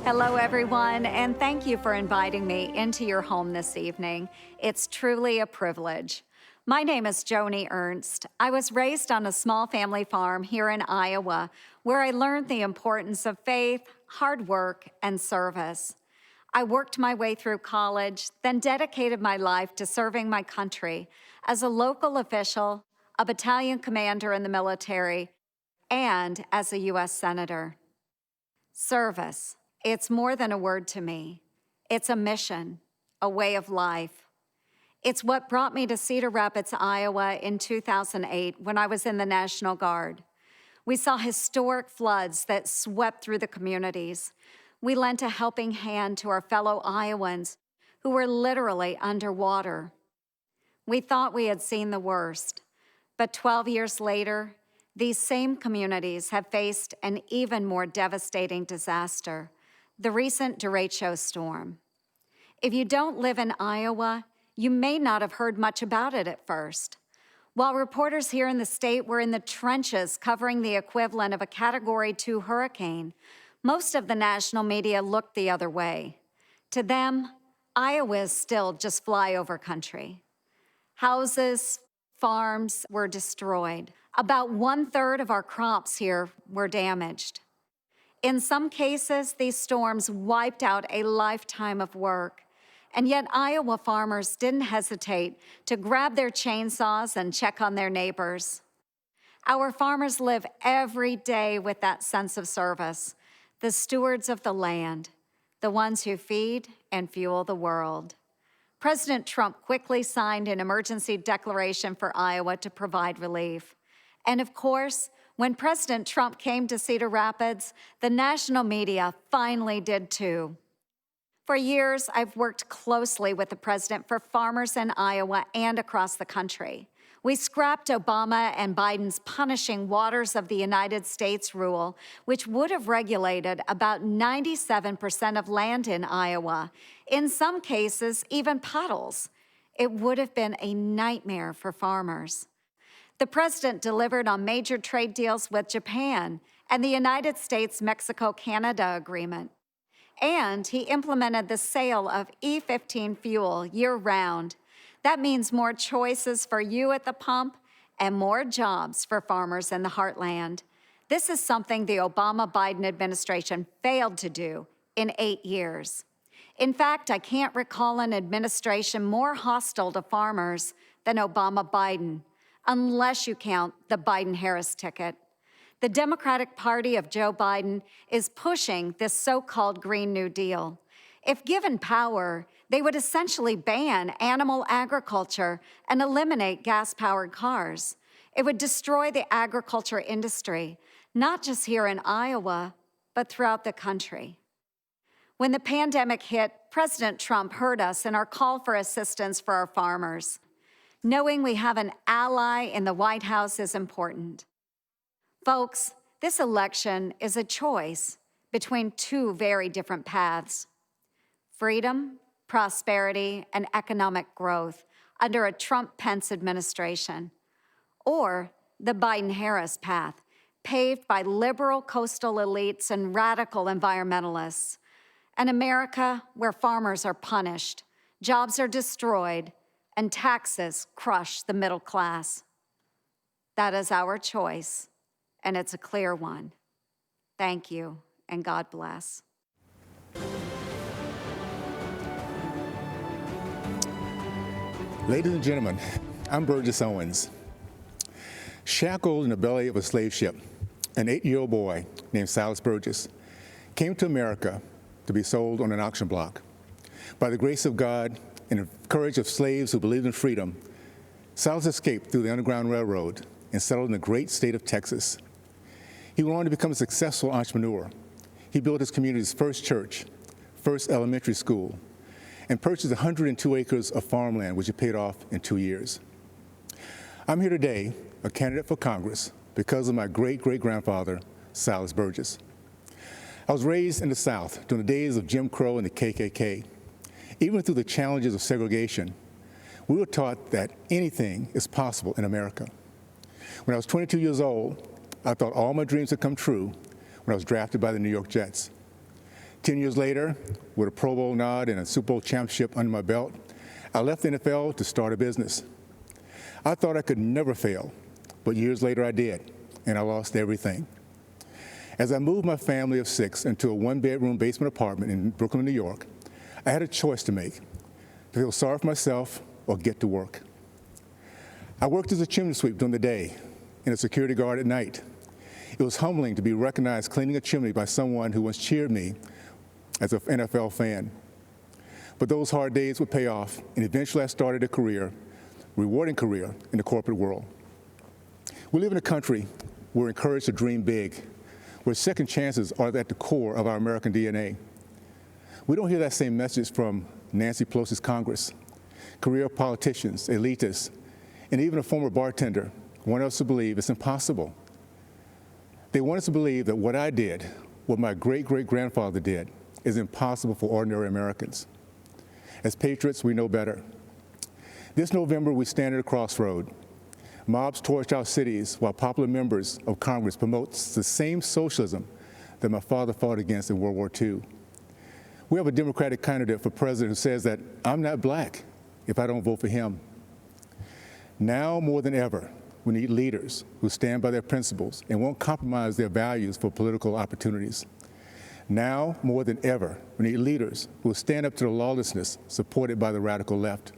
Hello, everyone, and thank you for inviting me into your home this evening. It's truly a privilege. My name is Joni Ernst. I was raised on a small family farm here in Iowa, where I learned the importance of faith, hard work, and service. I worked my way through college, then dedicated my life to serving my country as a local official, a battalion commander in the military, and as a U.S. Senator. Service. It's more than a word to me. It's a mission, a way of life. It's what brought me to Cedar Rapids, Iowa in 2008 when I was in the National Guard. We saw historic floods that swept through the communities. We lent a helping hand to our fellow Iowans who were literally underwater. We thought we had seen the worst, but 12 years later, these same communities have faced an even more devastating disaster, the recent derecho storm. If you don't live in Iowa, you may not have heard much about it at first. While reporters here in the state were in the trenches covering the equivalent of a Category 2 hurricane, most of the national media looked the other way. To them, Iowa is still just flyover country. Houses, farms were destroyed. About 1/3 of our crops here were damaged. In some cases, these storms wiped out a lifetime of work, and yet Iowa farmers didn't hesitate to grab their chainsaws and check on their neighbors. Our farmers live every day with that sense of service, the stewards of the land, the ones who feed and fuel the world. President Trump quickly signed an emergency declaration for Iowa to provide relief. And of course, when President Trump came to Cedar Rapids, the national media finally did too. For years, I've worked closely with the president for farmers in Iowa and across the country. We scrapped Obama and Biden's punishing waters of the United States rule, which would have regulated about 97% of land in Iowa, in some cases, even puddles. It would have been a nightmare for farmers. The president delivered on major trade deals with Japan and the United States-Mexico-Canada agreement. And he implemented the sale of E15 fuel year-round. That means more choices for you at the pump and more jobs for farmers in the heartland. This is something the Obama-Biden administration failed to do in 8 years. In fact, I can't recall an administration more hostile to farmers than Obama-Biden, unless you count the Biden-Harris ticket. The Democratic Party of Joe Biden is pushing this so-called Green New Deal. If given power, they would essentially ban animal agriculture and eliminate gas-powered cars. It would destroy the agriculture industry, not just here in Iowa, but throughout the country. When the pandemic hit, President Trump heard us in our call for assistance for our farmers. Knowing we have an ally in the White House is important. Folks, this election is a choice between two very different paths: freedom, prosperity, and economic growth under a Trump-Pence administration, or the Biden-Harris path, paved by liberal coastal elites and radical environmentalists. An America where farmers are punished, jobs are destroyed, and taxes crush the middle class. That is our choice, and it's a clear one. Thank you, and God bless. Ladies and gentlemen, I'm Burgess Owens. Shackled in the belly of a slave ship, an 8-year-old boy named Silas Burgess came to America to be sold on an auction block. By the grace of God and the courage of slaves who believed in freedom, Silas escaped through the Underground Railroad and settled in the great state of Texas. He went on to become a successful entrepreneur. He built his community's first church, first elementary school, and purchased 102 acres of farmland, which he paid off in 2 years. I'm here today, a candidate for Congress, because of my great-great-grandfather, Silas Burgess. I was raised in the South during the days of Jim Crow and the KKK. Even through the challenges of segregation, we were taught that anything is possible in America. When I was 22 years old, I thought all my dreams had come true when I was drafted by the New York Jets. 10 years later, with a Pro Bowl nod and a Super Bowl championship under my belt, I left the NFL to start a business. I thought I could never fail, but years later I did, and I lost everything. As I moved my family of 6 into a 1-bedroom basement apartment in Brooklyn, New York, I had a choice to make: to feel sorry for myself or get to work. I worked as a chimney sweep during the day and a security guard at night. It was humbling to be recognized cleaning a chimney by someone who once cheered me as an NFL fan. But those hard days would pay off, and eventually I started a rewarding career in the corporate world. We live in a country where we're encouraged to dream big, where second chances are at the core of our American DNA. We don't hear that same message from Nancy Pelosi's Congress. Career politicians, elitists, and even a former bartender want us to believe it's impossible. They want us to believe that what I did, what my great-great-grandfather did, is impossible for ordinary Americans. As patriots, we know better. This November, we stand at a crossroad. Mobs torch our cities while popular members of Congress promote the same socialism that my father fought against in World War II. We have a Democratic candidate for president who says that I'm not black if I don't vote for him. Now more than ever, we need leaders who stand by their principles and won't compromise their values for political opportunities. Now more than ever, we need leaders who will stand up to the lawlessness supported by the radical left.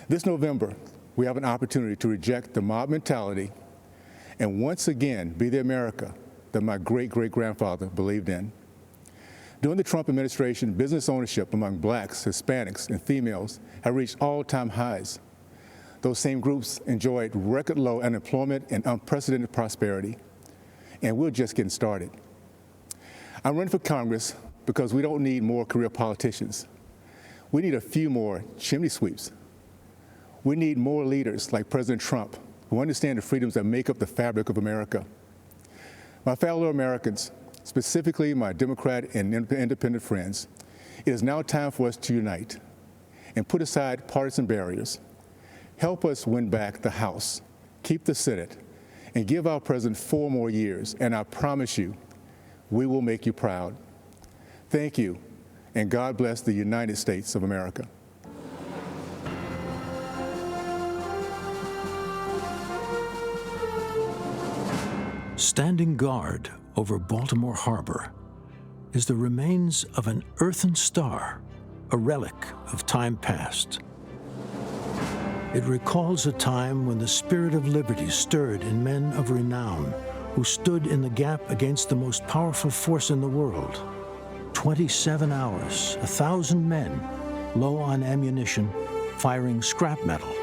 This November, we have an opportunity to reject the mob mentality and once again be the America that my great-great-grandfather believed in. During the Trump administration, business ownership among blacks, Hispanics, and females have reached all-time highs. Those same groups enjoyed record-low unemployment and unprecedented prosperity, and we're just getting started. I'm running for Congress because we don't need more career politicians. We need a few more chimney sweeps. We need more leaders like President Trump who understand the freedoms that make up the fabric of America. My fellow Americans, specifically my Democrat and independent friends, it is now time for us to unite and put aside partisan barriers. Help us win back the House, keep the Senate, and give our president 4 more years, and I promise you, we will make you proud. Thank you, and God bless the United States of America. Standing guard over Baltimore Harbor, is the remains of an earthen star, a relic of time past. It recalls a time when the spirit of liberty stirred in men of renown who stood in the gap against the most powerful force in the world. 27 hours, 1,000 men, low on ammunition, firing scrap metal.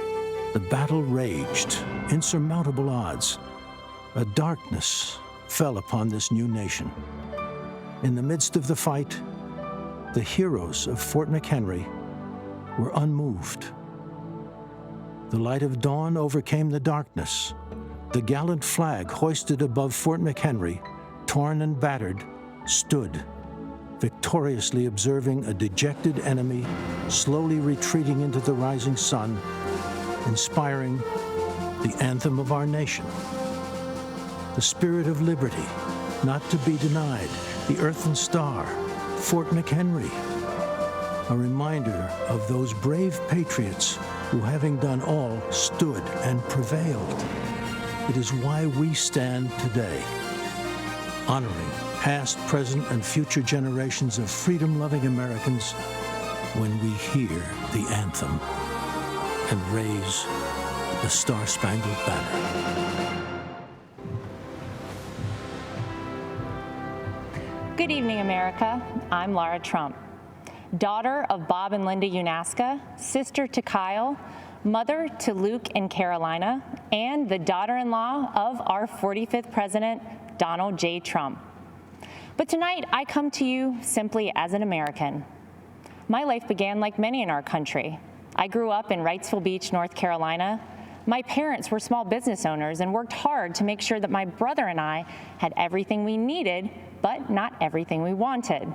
The battle raged, insurmountable odds. A darkness fell upon this new nation. In the midst of the fight, the heroes of Fort McHenry were unmoved. The light of dawn overcame the darkness. The gallant flag hoisted above Fort McHenry, torn and battered, stood, victoriously observing a dejected enemy slowly retreating into the rising sun, inspiring the anthem of our nation. The spirit of liberty, not to be denied, the earthen star, Fort McHenry, a reminder of those brave patriots who, having done all, stood and prevailed. It is why we stand today, honoring past, present, and future generations of freedom-loving Americans when we hear the anthem and raise the Star-Spangled Banner. Good evening, America. I'm Laura Trump, daughter of Bob and Linda Unaska, sister to Kyle, mother to Luke and Carolina, and the daughter-in-law of our 45th president, Donald J. Trump. But tonight, I come to you simply as an American. My life began like many in our country. I grew up in Wrightsville Beach, North Carolina. My parents were small business owners and worked hard to make sure that my brother and I had everything we needed, but not everything we wanted.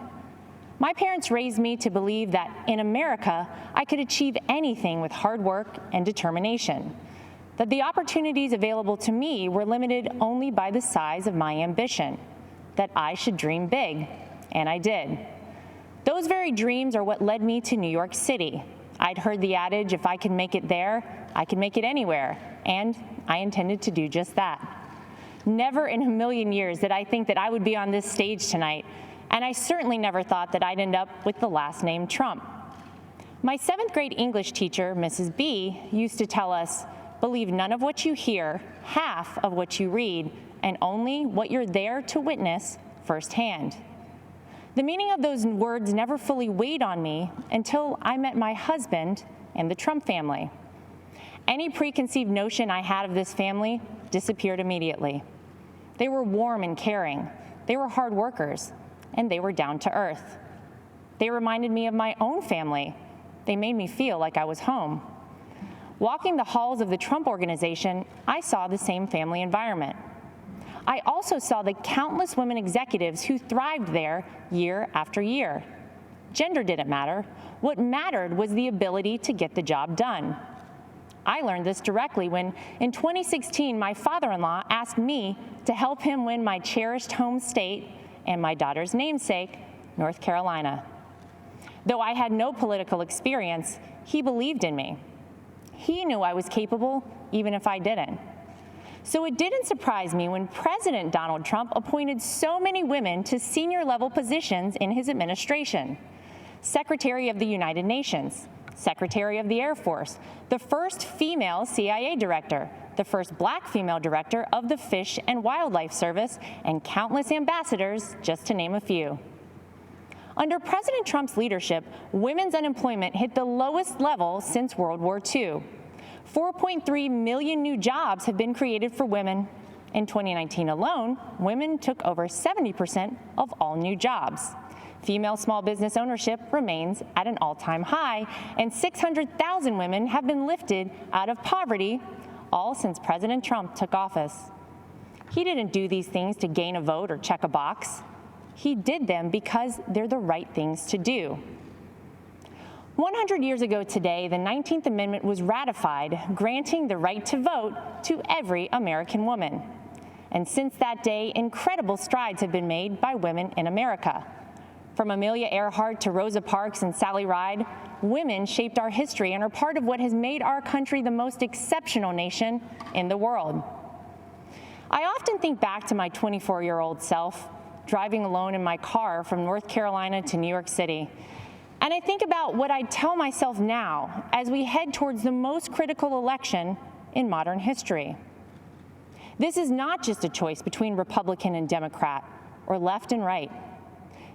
My parents raised me to believe that in America, I could achieve anything with hard work and determination, that the opportunities available to me were limited only by the size of my ambition, that I should dream big, and I did. Those very dreams are what led me to New York City. I'd heard the adage, if I can make it there, I can make it anywhere, and I intended to do just that. Never in a million years did I think that I would be on this stage tonight, and I certainly never thought that I'd end up with the last name Trump. My 7th grade English teacher, Mrs. B, used to tell us, believe none of what you hear, half of what you read, and only what you're there to witness firsthand. The meaning of those words never fully weighed on me until I met my husband and the Trump family. Any preconceived notion I had of this family disappeared immediately. They were warm and caring, they were hard workers, and they were down to earth. They reminded me of my own family. They made me feel like I was home. Walking the halls of the Trump Organization, I saw the same family environment. I also saw the countless women executives who thrived there year after year. Gender didn't matter. What mattered was the ability to get the job done. I learned this directly when, in 2016, my father-in-law asked me to help him win my cherished home state and my daughter's namesake, North Carolina. Though I had no political experience, he believed in me. He knew I was capable, even if I didn't. So it didn't surprise me when President Donald Trump appointed so many women to senior-level positions in his administration. Secretary of the United Nations, Secretary of the Air Force, the first female CIA director, the first black female director of the Fish and Wildlife Service, and countless ambassadors, just to name a few. Under President Trump's leadership, women's unemployment hit the lowest level since World War II. 4.3 million new jobs have been created for women. In 2019 alone, women took over 70% of all new jobs. Female small business ownership remains at an all-time high, and 600,000 women have been lifted out of poverty, all since President Trump took office. He didn't do these things to gain a vote or check a box. He did them because they're the right things to do. 100 years ago today, the 19th Amendment was ratified, granting the right to vote to every American woman. And since that day, incredible strides have been made by women in America. From Amelia Earhart to Rosa Parks and Sally Ride, women shaped our history and are part of what has made our country the most exceptional nation in the world. I often think back to my 24-year-old self, driving alone in my car from North Carolina to New York City. And I think about what I'd tell myself now as we head towards the most critical election in modern history. This is not just a choice between Republican and Democrat or left and right.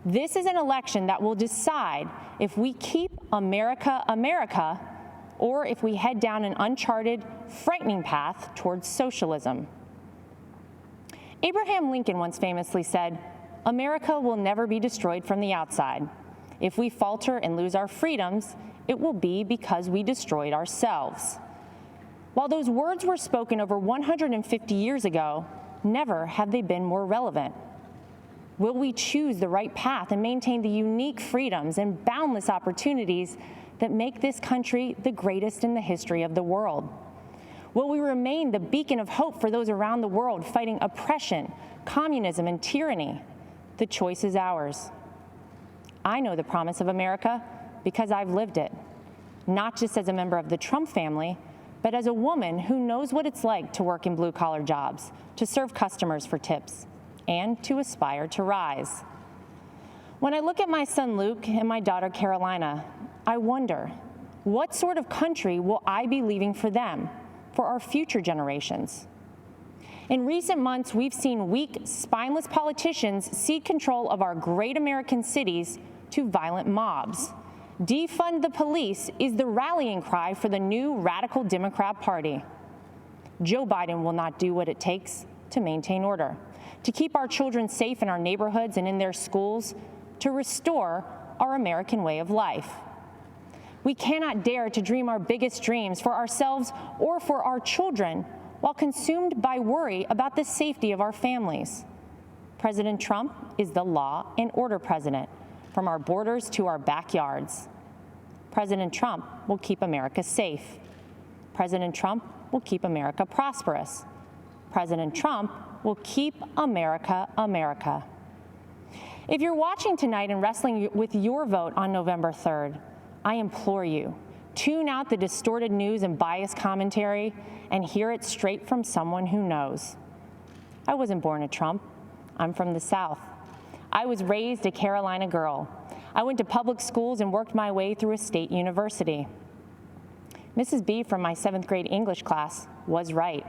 This is an election that will decide if we keep America America or if we head down an uncharted, frightening path towards socialism. Abraham Lincoln once famously said, "America will never be destroyed from the outside. If we falter and lose our freedoms, it will be because we destroyed ourselves." While those words were spoken over 150 years ago, never have they been more relevant. Will we choose the right path and maintain the unique freedoms and boundless opportunities that make this country the greatest in the history of the world? Will we remain the beacon of hope for those around the world fighting oppression, communism, and tyranny? The choice is ours. I know the promise of America because I've lived it, not just as a member of the Trump family, but as a woman who knows what it's like to work in blue-collar jobs, to serve customers for tips, and to aspire to rise. When I look at my son Luke and my daughter Carolina, I wonder, what sort of country will I be leaving for them, for our future generations? In recent months, we've seen weak, spineless politicians cede control of our great American cities to violent mobs. Defund the police is the rallying cry for the new radical Democrat Party. Joe Biden will not do what it takes to maintain order, to keep our children safe in our neighborhoods and in their schools, to restore our American way of life. We cannot dare to dream our biggest dreams for ourselves or for our children while consumed by worry about the safety of our families. President Trump is the law and order president, from our borders to our backyards. President Trump will keep America safe. President Trump will keep America prosperous. President Trump will keep America America. If you're watching tonight and wrestling with your vote on November 3rd, I implore you, tune out the distorted news and biased commentary and hear it straight from someone who knows. I wasn't born a Trump. I'm from the South. I was raised a Carolina girl. I went to public schools and worked my way through a state university. Mrs. B from my 7th grade English class was right.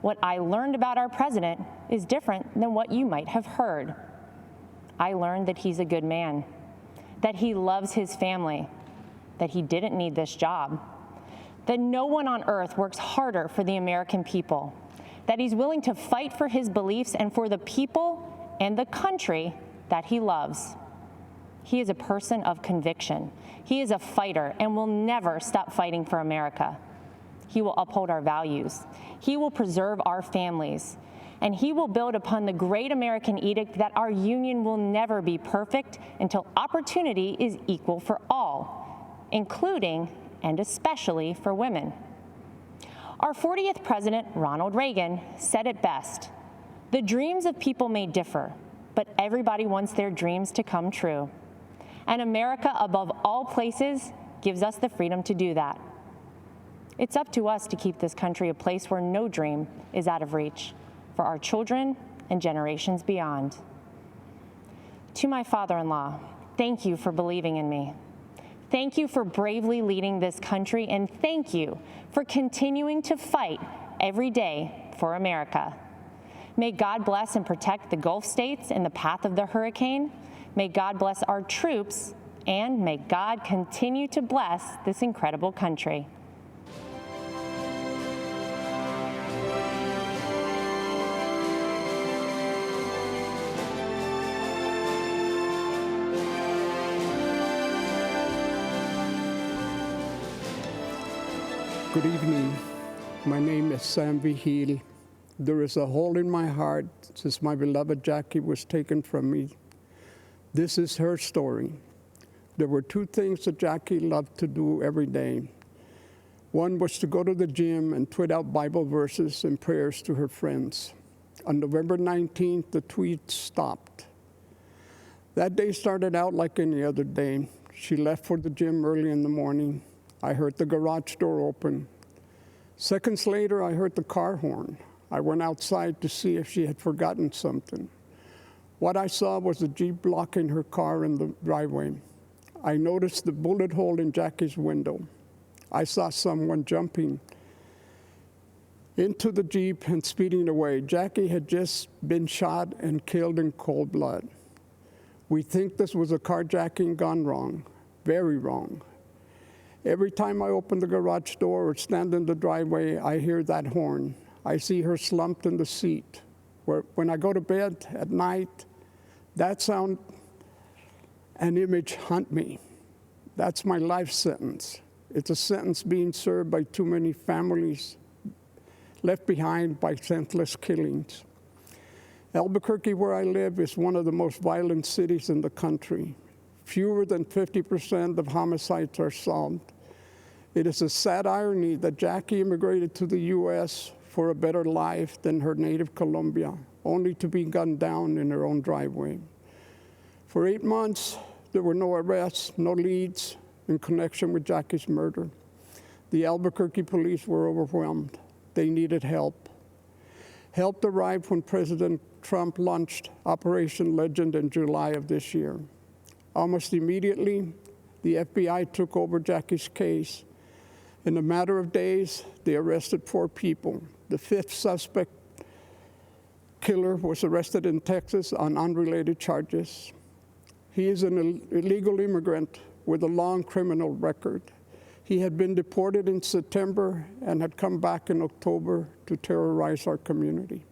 What I learned about our president is different than what you might have heard. I learned that he's a good man, that he loves his family, that he didn't need this job, that no one on earth works harder for the American people, that he's willing to fight for his beliefs and for the people and the country that he loves. He is a person of conviction. He is a fighter and will never stop fighting for America. He will uphold our values. He will preserve our families. And he will build upon the great American edict that our union will never be perfect until opportunity is equal for all, including and especially for women. Our 40th president, Ronald Reagan, said it best: "The dreams of people may differ, but everybody wants their dreams to come true. And America, above all places, gives us the freedom to do that." It's up to us to keep this country a place where no dream is out of reach for our children and generations beyond. To my father-in-law, thank you for believing in me. Thank you for bravely leading this country, and thank you for continuing to fight every day for America. May God bless and protect the Gulf states in the path of the hurricane. May God bless our troops, and may God continue to bless this incredible country. Good evening. My name is Sam Vigil. There is a hole in my heart since my beloved Jackie was taken from me. This is her story. There were two things that Jackie loved to do every day. One was to go to the gym and tweet out Bible verses and prayers to her friends. On November 19th, the tweets stopped. That day started out like any other day. She left for the gym early in the morning. I heard the garage door open. Seconds later, I heard the car horn. I went outside to see if she had forgotten something. What I saw was a Jeep blocking her car in the driveway. I noticed the bullet hole in Jackie's window. I saw someone jumping into the Jeep and speeding away. Jackie had just been shot and killed in cold blood. We think this was a carjacking gone wrong, very wrong. Every time I open the garage door or stand in the driveway, I hear that horn. I see her slumped in the seat. When I go to bed at night, that sound and image haunt me. That's my life sentence. It's a sentence being served by too many families left behind by senseless killings. Albuquerque, where I live, is one of the most violent cities in the country. Fewer than 50% of homicides are solved. It is a sad irony that Jackie immigrated to the U.S. for a better life than her native Colombia, only to be gunned down in her own driveway. For 8 months, there were no arrests, no leads in connection with Jackie's murder. The Albuquerque police were overwhelmed. They needed help. Help arrived when President Trump launched Operation Legend in July of this year. Almost immediately, the FBI took over Jackie's case. In a matter of days, they arrested 4 people. The 5th suspect killer was arrested in Texas on unrelated charges. He is an illegal immigrant with a long criminal record. He had been deported in September and had come back in October to terrorize our community.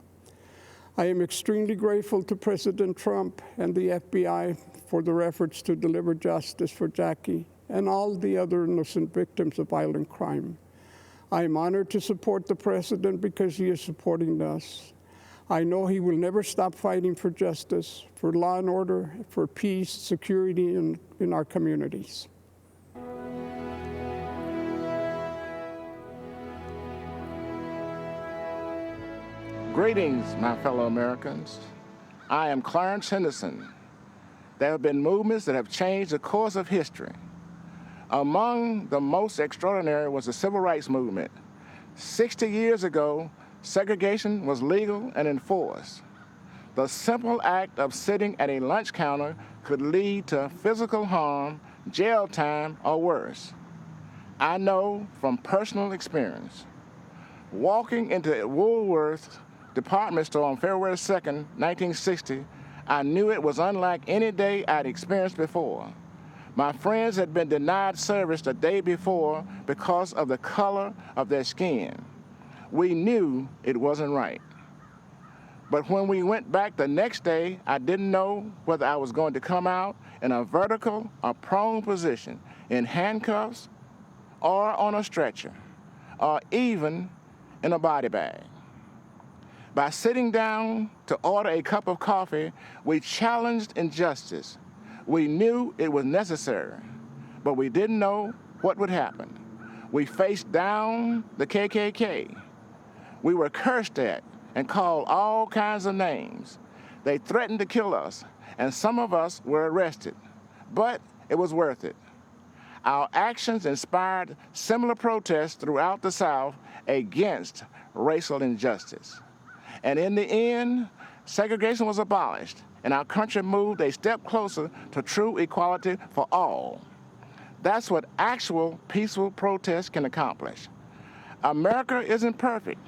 I am extremely grateful to President Trump and the FBI for their efforts to deliver justice for Jackie and all the other innocent victims of violent crime. I am honored to support the president because he is supporting us. I know he will never stop fighting for justice, for law and order, for peace, security in our communities. Greetings, my fellow Americans. I am Clarence Henderson. There have been movements that have changed the course of history. Among the most extraordinary was the Civil Rights Movement. 60 years ago, segregation was legal and enforced. The simple act of sitting at a lunch counter could lead to physical harm, jail time, or worse. I know from personal experience. Walking into Woolworth department store on February 2nd, 1960, I knew it was unlike any day I'd experienced before. My friends had been denied service the day before because of the color of their skin. We knew it wasn't right. But when we went back the next day, I didn't know whether I was going to come out in a vertical or prone position, in handcuffs or on a stretcher, or even in a body bag. By sitting down to order a cup of coffee, we challenged injustice. We knew it was necessary, but we didn't know what would happen. We faced down the KKK. We were cursed at and called all kinds of names. They threatened to kill us, and some of us were arrested, but it was worth it. Our actions inspired similar protests throughout the South against racial injustice. And in the end, segregation was abolished, and our country moved a step closer to true equality for all. That's what actual peaceful protest can accomplish. America isn't perfect.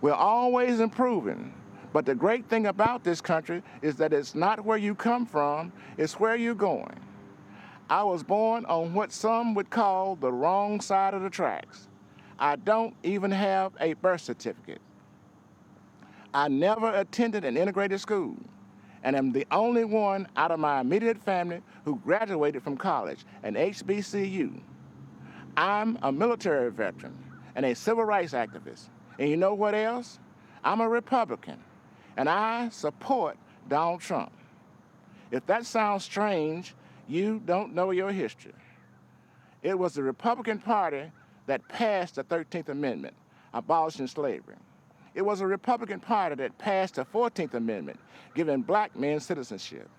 We're always improving, but the great thing about this country is that it's not where you come from, it's where you're going. I was born on what some would call the wrong side of the tracks. I don't even have a birth certificate. I never attended an integrated school, and am the only one out of my immediate family who graduated from college, an HBCU. I'm a military veteran and a civil rights activist. And you know what else? I'm a Republican, and I support Donald Trump. If that sounds strange, you don't know your history. It was the Republican Party that passed the 13th Amendment, abolishing slavery. It was a Republican Party that passed the 14th Amendment, giving black men citizenship.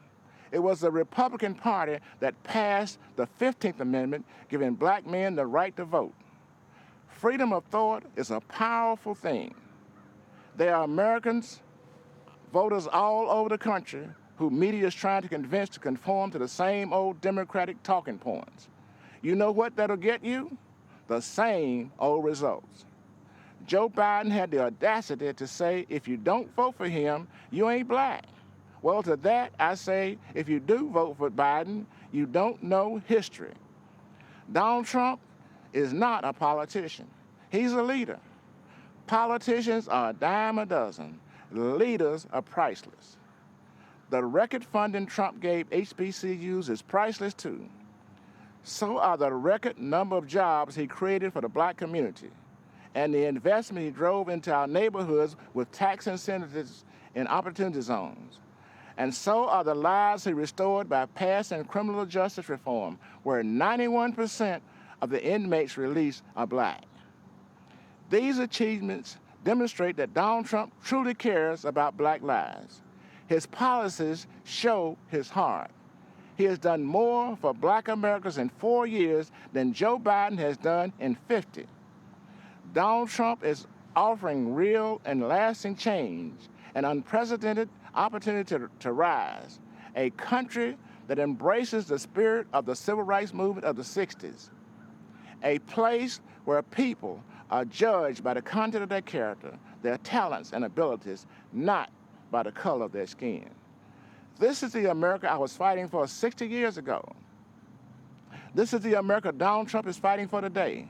It was the Republican Party that passed the 15th Amendment, giving black men the right to vote. Freedom of thought is a powerful thing. There are Americans, voters all over the country, who media is trying to convince to conform to the same old Democratic talking points. You know what that'll get you? The same old results. Joe Biden had the audacity to say, if you don't vote for him, you ain't black. Well, to that, I say, if you do vote for Biden, you don't know history. Donald Trump is not a politician. He's a leader. Politicians are a dime a dozen. Leaders are priceless. The record funding Trump gave HBCUs is priceless too. So are the record number of jobs he created for the black community and the investment he drove into our neighborhoods with tax incentives in opportunity zones. And so are the lives he restored by passing criminal justice reform, where 91% of the inmates released are black. These achievements demonstrate that Donald Trump truly cares about black lives. His policies show his heart. He has done more for black Americans in 4 years than Joe Biden has done in 50. Donald Trump is offering real and lasting change, an unprecedented opportunity to rise, a country that embraces the spirit of the civil rights movement of the 60s, a place where people are judged by the content of their character, their talents and abilities, not by the color of their skin. This is the America I was fighting for 60 years ago. This is the America Donald Trump is fighting for today.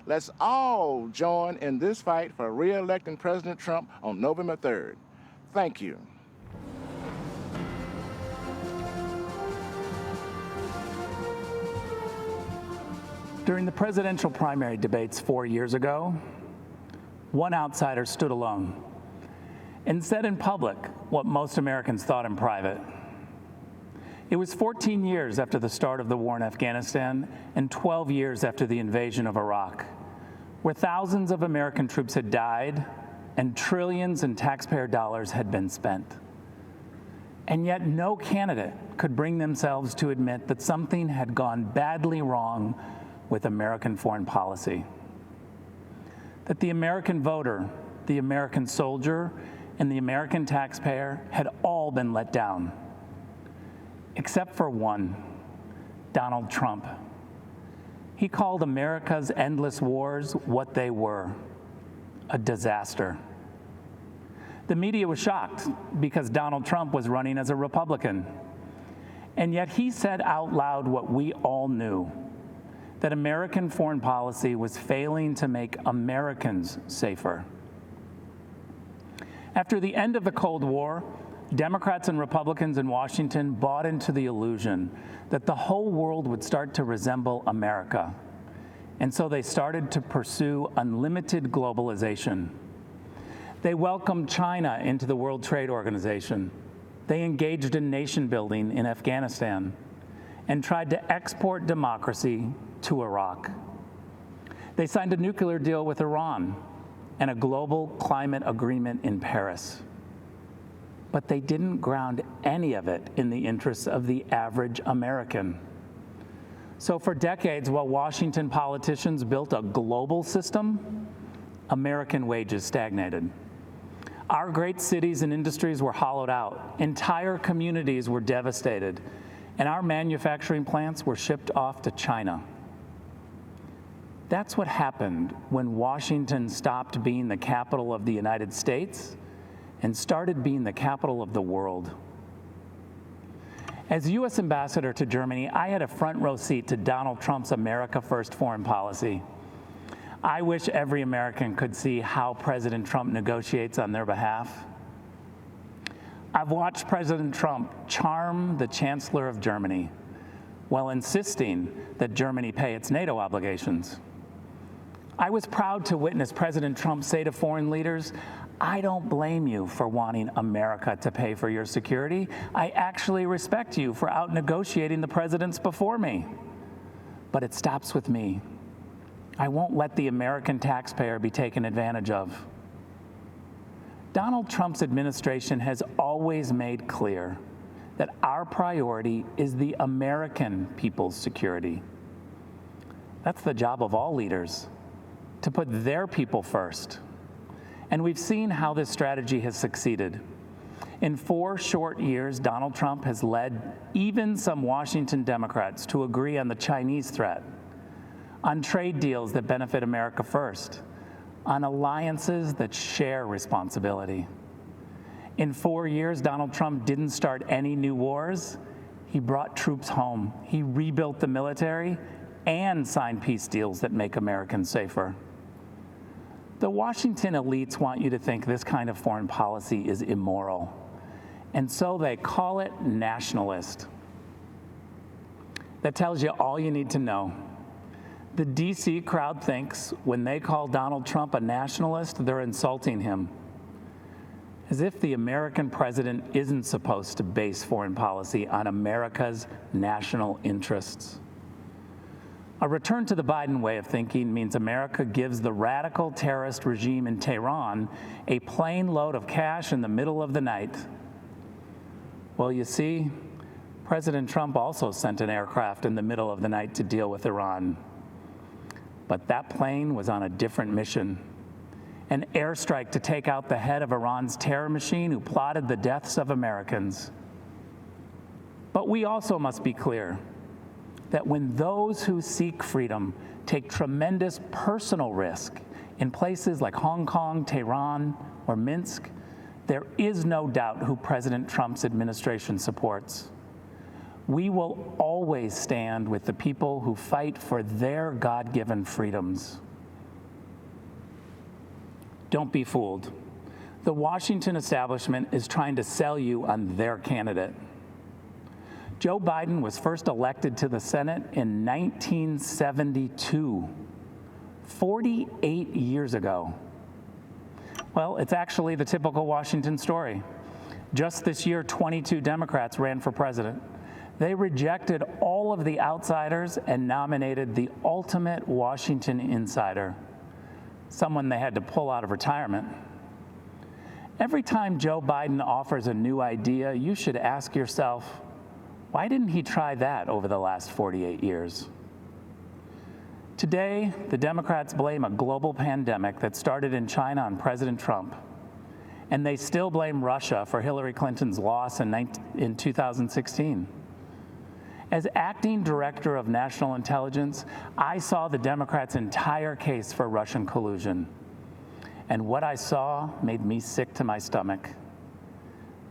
Let's all join in this fight for re-electing President Trump on November 3rd. Thank you. During the presidential primary debates 4 years ago, one outsider stood alone and said in public what most Americans thought in private. It was 14 years after the start of the war in Afghanistan and 12 years after the invasion of Iraq, where thousands of American troops had died and trillions in taxpayer dollars had been spent. And yet no candidate could bring themselves to admit that something had gone badly wrong with American foreign policy. That the American voter, the American soldier, and the American taxpayer had all been let down, except for one, Donald Trump. He called America's endless wars what they were, a disaster. The media was shocked because Donald Trump was running as a Republican. And yet he said out loud what we all knew, that American foreign policy was failing to make Americans safer. After the end of the Cold War, Democrats and Republicans in Washington bought into the illusion that the whole world would start to resemble America. And so they started to pursue unlimited globalization. They welcomed China into the World Trade Organization. They engaged in nation building in Afghanistan and tried to export democracy to Iraq. They signed a nuclear deal with Iran and a global climate agreement in Paris. But they didn't ground any of it in the interests of the average American. So for decades, while Washington politicians built a global system, American wages stagnated. Our great cities and industries were hollowed out. Entire communities were devastated, and our manufacturing plants were shipped off to China. That's what happened when Washington stopped being the capital of the United States and started being the capital of the world. As U.S. ambassador to Germany, I had a front row seat to Donald Trump's America First foreign policy. I wish every American could see how President Trump negotiates on their behalf. I've watched President Trump charm the Chancellor of Germany while insisting that Germany pay its NATO obligations. I was proud to witness President Trump say to foreign leaders, "I don't blame you for wanting America to pay for your security. I actually respect you for out-negotiating the presidents before me. But it stops with me. I won't let the American taxpayer be taken advantage of." Donald Trump's administration has always made clear that our priority is the American people's security. That's the job of all leaders, to put their people first. And we've seen how this strategy has succeeded. In 4 short years, Donald Trump has led even some Washington Democrats to agree on the Chinese threat, on trade deals that benefit America first, on alliances that share responsibility. In 4 years, Donald Trump didn't start any new wars. He brought troops home. He rebuilt the military and signed peace deals that make Americans safer. The Washington elites want you to think this kind of foreign policy is immoral, and so they call it nationalist. That tells you all you need to know. The DC crowd thinks when they call Donald Trump a nationalist, they're insulting him, as if the American president isn't supposed to base foreign policy on America's national interests. A return to the Biden way of thinking means America gives the radical terrorist regime in Tehran a plane load of cash in the middle of the night. Well, you see, President Trump also sent an aircraft in the middle of the night to deal with Iran. But that plane was on a different mission. An airstrike to take out the head of Iran's terror machine who plotted the deaths of Americans. But we also must be clear that when those who seek freedom take tremendous personal risk in places like Hong Kong, Tehran, or Minsk, there is no doubt who President Trump's administration supports. We will always stand with the people who fight for their God-given freedoms. Don't be fooled. The Washington establishment is trying to sell you on their candidate. Joe Biden was first elected to the Senate in 1972, 48 years ago. Well, it's actually the typical Washington story. Just this year, 22 Democrats ran for president. They rejected all of the outsiders and nominated the ultimate Washington insider, someone they had to pull out of retirement. Every time Joe Biden offers a new idea, you should ask yourself, why didn't he try that over the last 48 years? Today, the Democrats blame a global pandemic that started in China on President Trump, and they still blame Russia for Hillary Clinton's loss in 2016. As acting director of national intelligence, I saw the Democrats' entire case for Russian collusion, and what I saw made me sick to my stomach.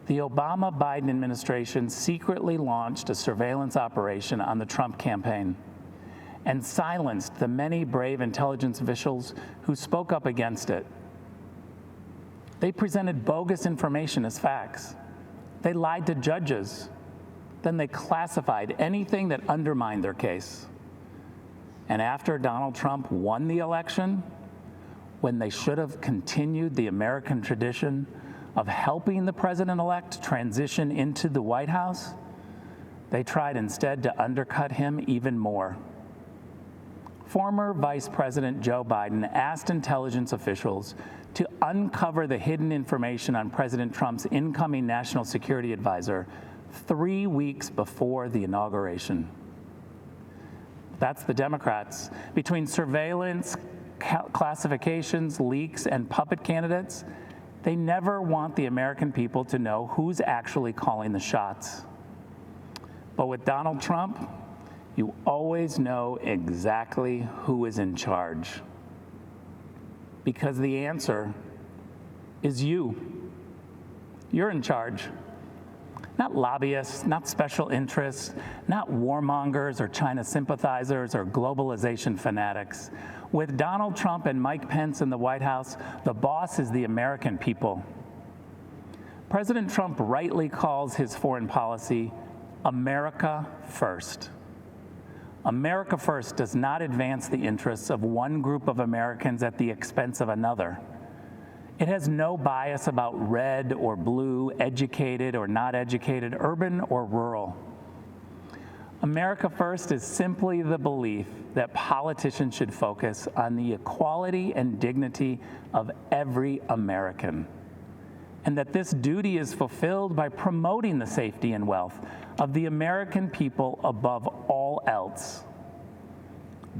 The Obama-Biden administration secretly launched a surveillance operation on the Trump campaign and silenced the many brave intelligence officials who spoke up against it. They presented bogus information as facts. They lied to judges. Then they classified anything that undermined their case. And after Donald Trump won the election, when they should have continued the American tradition of helping the president-elect transition into the White House, they tried instead to undercut him even more. Former Vice President Joe Biden asked intelligence officials to uncover the hidden information on President Trump's incoming national security advisor 3 weeks before the inauguration. That's the Democrats. Between surveillance, classifications, leaks, and puppet candidates, they never want the American people to know who's actually calling the shots. But with Donald Trump, you always know exactly who is in charge. Because the answer is you. You're in charge. Not lobbyists, not special interests, not warmongers or China sympathizers or globalization fanatics. With Donald Trump and Mike Pence in the White House, the boss is the American people. President Trump rightly calls his foreign policy America First. America First does not advance the interests of one group of Americans at the expense of another. It has no bias about red or blue, educated or not educated, urban or rural. America First is simply the belief that politicians should focus on the equality and dignity of every American, and that this duty is fulfilled by promoting the safety and wealth of the American people above all else.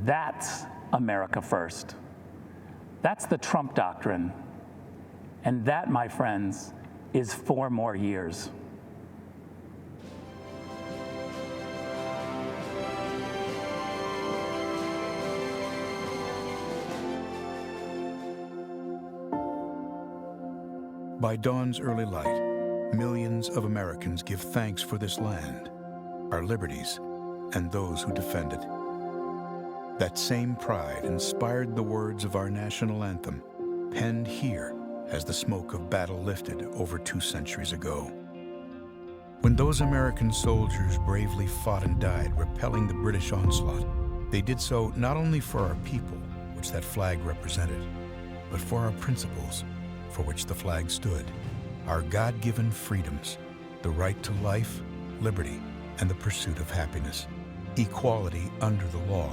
That's America First. That's the Trump doctrine. And that, my friends, is 4 more years. By dawn's early light, millions of Americans give thanks for this land, our liberties, and those who defend it. That same pride inspired the words of our national anthem, penned here as the smoke of battle lifted over 2 centuries ago. When those American soldiers bravely fought and died, repelling the British onslaught, they did so not only for our people, which that flag represented, but for our principles, for which the flag stood, our God-given freedoms, the right to life, liberty, and the pursuit of happiness, equality under the law,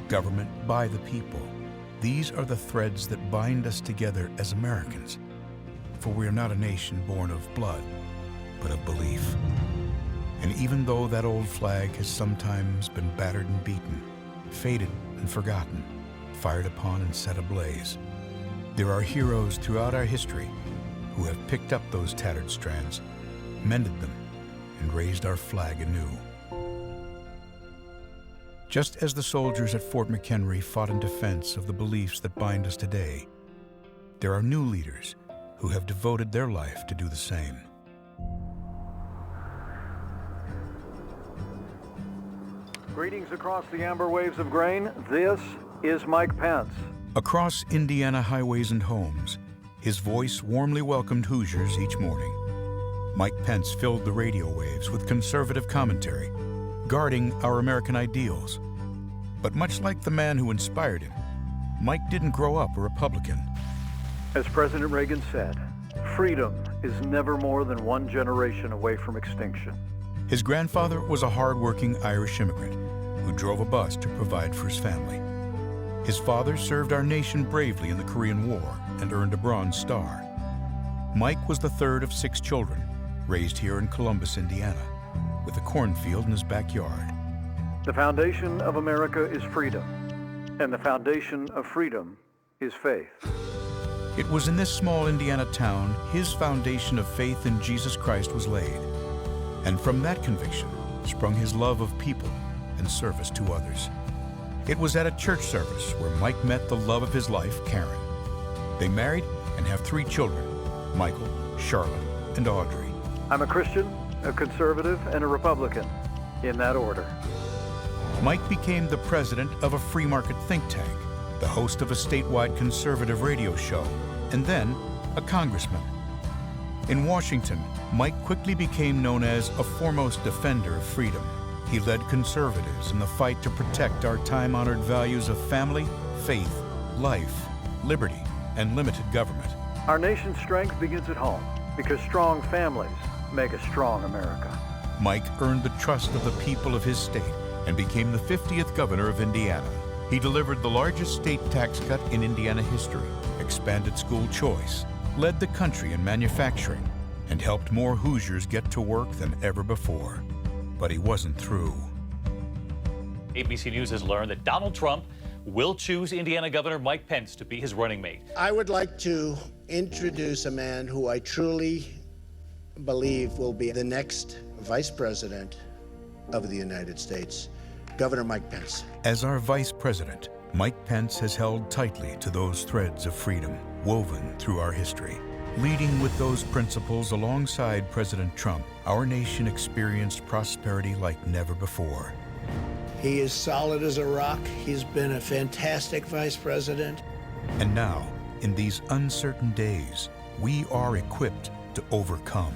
government by the people. These are the threads that bind us together as Americans, for we are not a nation born of blood, but of belief. And even though that old flag has sometimes been battered and beaten, faded and forgotten, fired upon and set ablaze, there are heroes throughout our history who have picked up those tattered strands, mended them, and raised our flag anew. Just as the soldiers at Fort McHenry fought in defense of the beliefs that bind us today, there are new leaders who have devoted their life to do the same. Greetings across the amber waves of grain. This is Mike Pence. Across Indiana highways and homes, his voice warmly welcomed Hoosiers each morning. Mike Pence filled the radio waves with conservative commentary, guarding our American ideals. But much like the man who inspired him, Mike didn't grow up a Republican. As President Reagan said, freedom is never more than 1 generation away from extinction. His grandfather was a hard-working Irish immigrant who drove a bus to provide for his family. His father served our nation bravely in the Korean War and earned a Bronze Star. Mike was the 3rd of 6 children, raised here in Columbus, Indiana, with a cornfield in his backyard. The foundation of America is freedom, and the foundation of freedom is faith. It was in this small Indiana town his foundation of faith in Jesus Christ was laid. And from that conviction sprung his love of people and service to others. It was at a church service where Mike met the love of his life, Karen. They married and have 3 children, Michael, Charlotte, and Audrey. I'm a Christian, a conservative, and a Republican, in that order. Mike became the president of a free market think tank, the host of a statewide conservative radio show, and then a congressman. In Washington, Mike quickly became known as a foremost defender of freedom. He led conservatives in the fight to protect our time-honored values of family, faith, life, liberty, and limited government. Our nation's strength begins at home, because strong families make a strong America. Mike earned the trust of the people of his state and became the 50th governor of Indiana. He delivered the largest state tax cut in Indiana history, expanded school choice, led the country in manufacturing, and helped more Hoosiers get to work than ever before. But he wasn't through. ABC News has learned that Donald Trump will choose Indiana Governor Mike Pence to be his running mate. I would like to introduce a man who I truly believe will be the next vice president of the United States, Governor Mike Pence. As our vice president, Mike Pence has held tightly to those threads of freedom woven through our history. Leading with those principles alongside President Trump, our nation experienced prosperity like never before. He is solid as a rock. He's been a fantastic vice president. And now, in these uncertain days, we are equipped to overcome.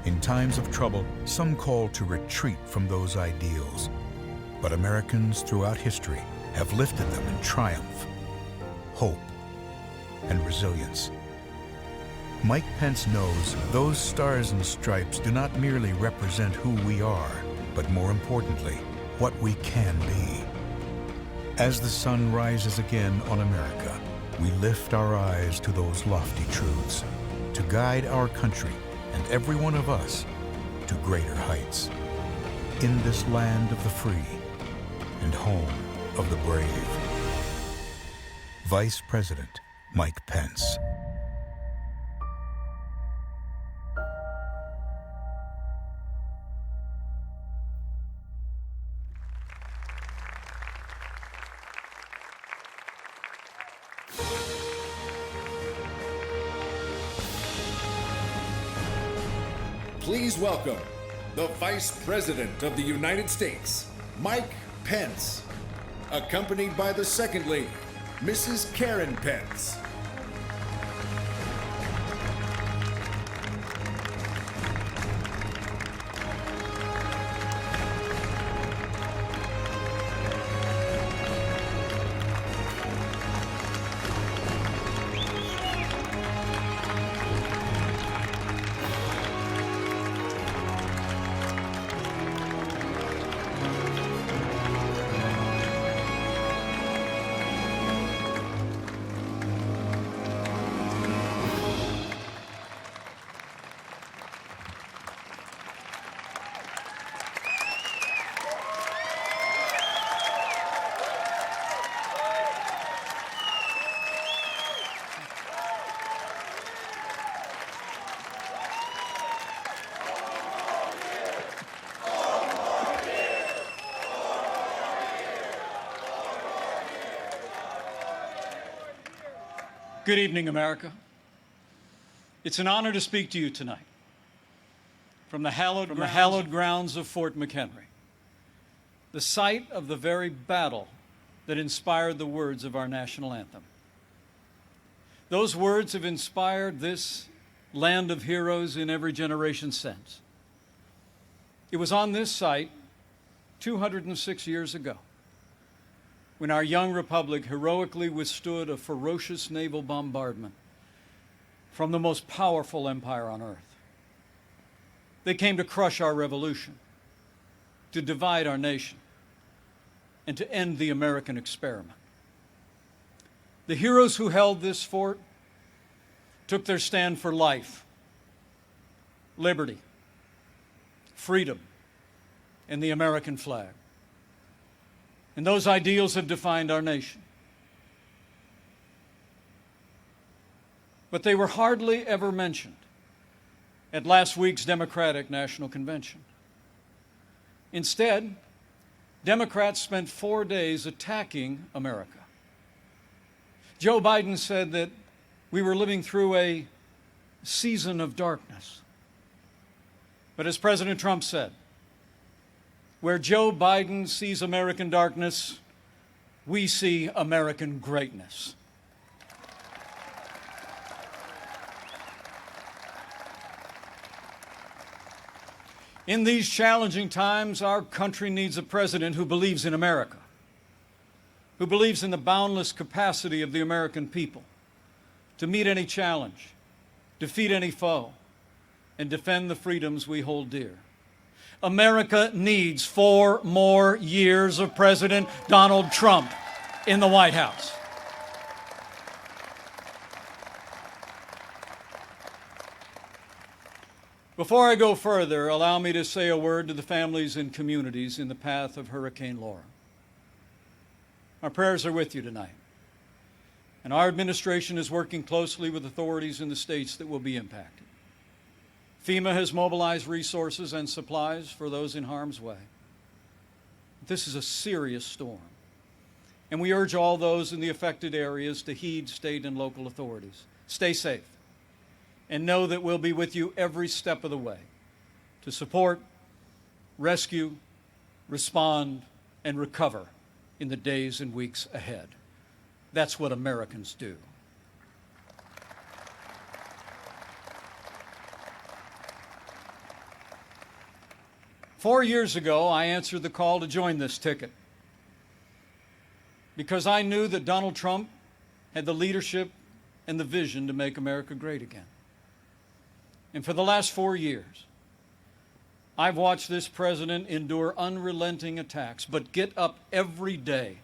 In times of trouble, some call to retreat from those ideals. But Americans throughout history have lifted them in triumph, hope, and resilience. Mike Pence knows those stars and stripes do not merely represent who we are, but more importantly, what we can be. As the sun rises again on America, we lift our eyes to those lofty truths, to guide our country and every one of us to greater heights. In this land of the free and home of the brave. Vice President Mike Pence. Please welcome the Vice President of the United States, Mike Pence, accompanied by the Second Lady, Mrs. Karen Pence. Good evening, America. It's an honor to speak to you tonight from the hallowed grounds of Fort McHenry, the site of the very battle that inspired the words of our national anthem. Those words have inspired this land of heroes in every generation since. It was on this site 206 years ago when our young republic heroically withstood a ferocious naval bombardment from the most powerful empire on earth. They came to crush our revolution, to divide our nation, and to end the American experiment. The heroes who held this fort took their stand for life, liberty, freedom, and the American flag. And those ideals have defined our nation. But they were hardly ever mentioned at last week's Democratic National Convention. Instead, Democrats spent 4 days attacking America. Joe Biden said that we were living through a season of darkness. But as President Trump said, where Joe Biden sees American darkness, we see American greatness. In these challenging times, our country needs a president who believes in America, who believes in the boundless capacity of the American people to meet any challenge, defeat any foe, and defend the freedoms we hold dear. America needs 4 more years of President Donald Trump in the White House. Before I go further, allow me to say a word to the families and communities in the path of Hurricane Laura. Our prayers are with you tonight, and our administration is working closely with authorities in the states that will be impacted. FEMA has mobilized resources and supplies for those in harm's way. This is a serious storm, and we urge all those in the affected areas to heed state and local authorities. Stay safe, and know that we'll be with you every step of the way to support, rescue, respond, and recover in the days and weeks ahead. That's what Americans do. Four years ago, I answered the call to join this ticket because I knew that Donald Trump had the leadership and the vision to make America great again. And for the last 4 years, I've watched this president endure unrelenting attacks, but get up every day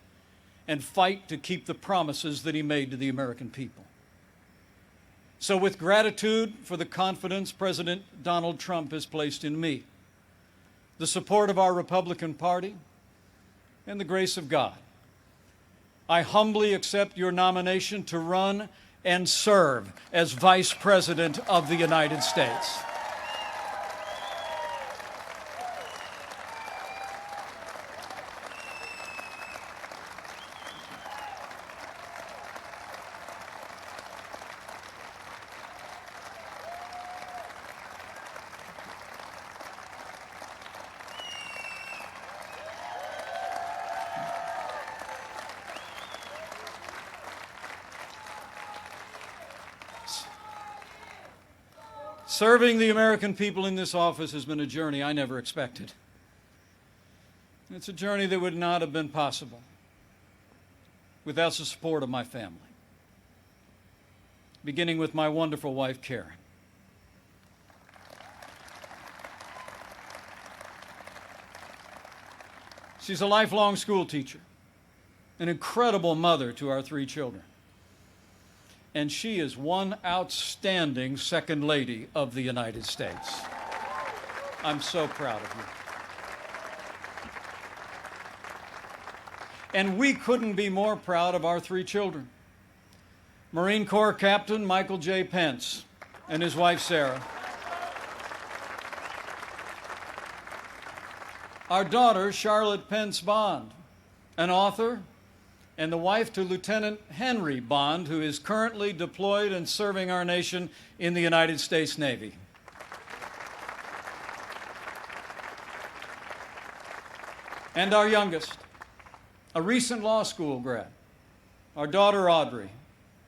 and fight to keep the promises that he made to the American people. So with gratitude for the confidence President Donald Trump has placed in me, the support of our Republican Party, and the grace of God, I humbly accept your nomination to run and serve as Vice President of the United States. Serving the American people in this office has been a journey I never expected. It's a journey that would not have been possible without the support of my family, beginning with my wonderful wife, Karen. She's a lifelong school teacher, an incredible mother to our 3 children. And she is one outstanding Second Lady of the United States. I'm so proud of you. And we couldn't be more proud of our 3 children. Marine Corps Captain Michael J. Pence and his wife, Sarah. Our daughter, Charlotte Pence Bond, an author, and the wife to Lieutenant Henry Bond, who is currently deployed and serving our nation in the United States Navy. And our youngest, a recent law school grad, our daughter Audrey,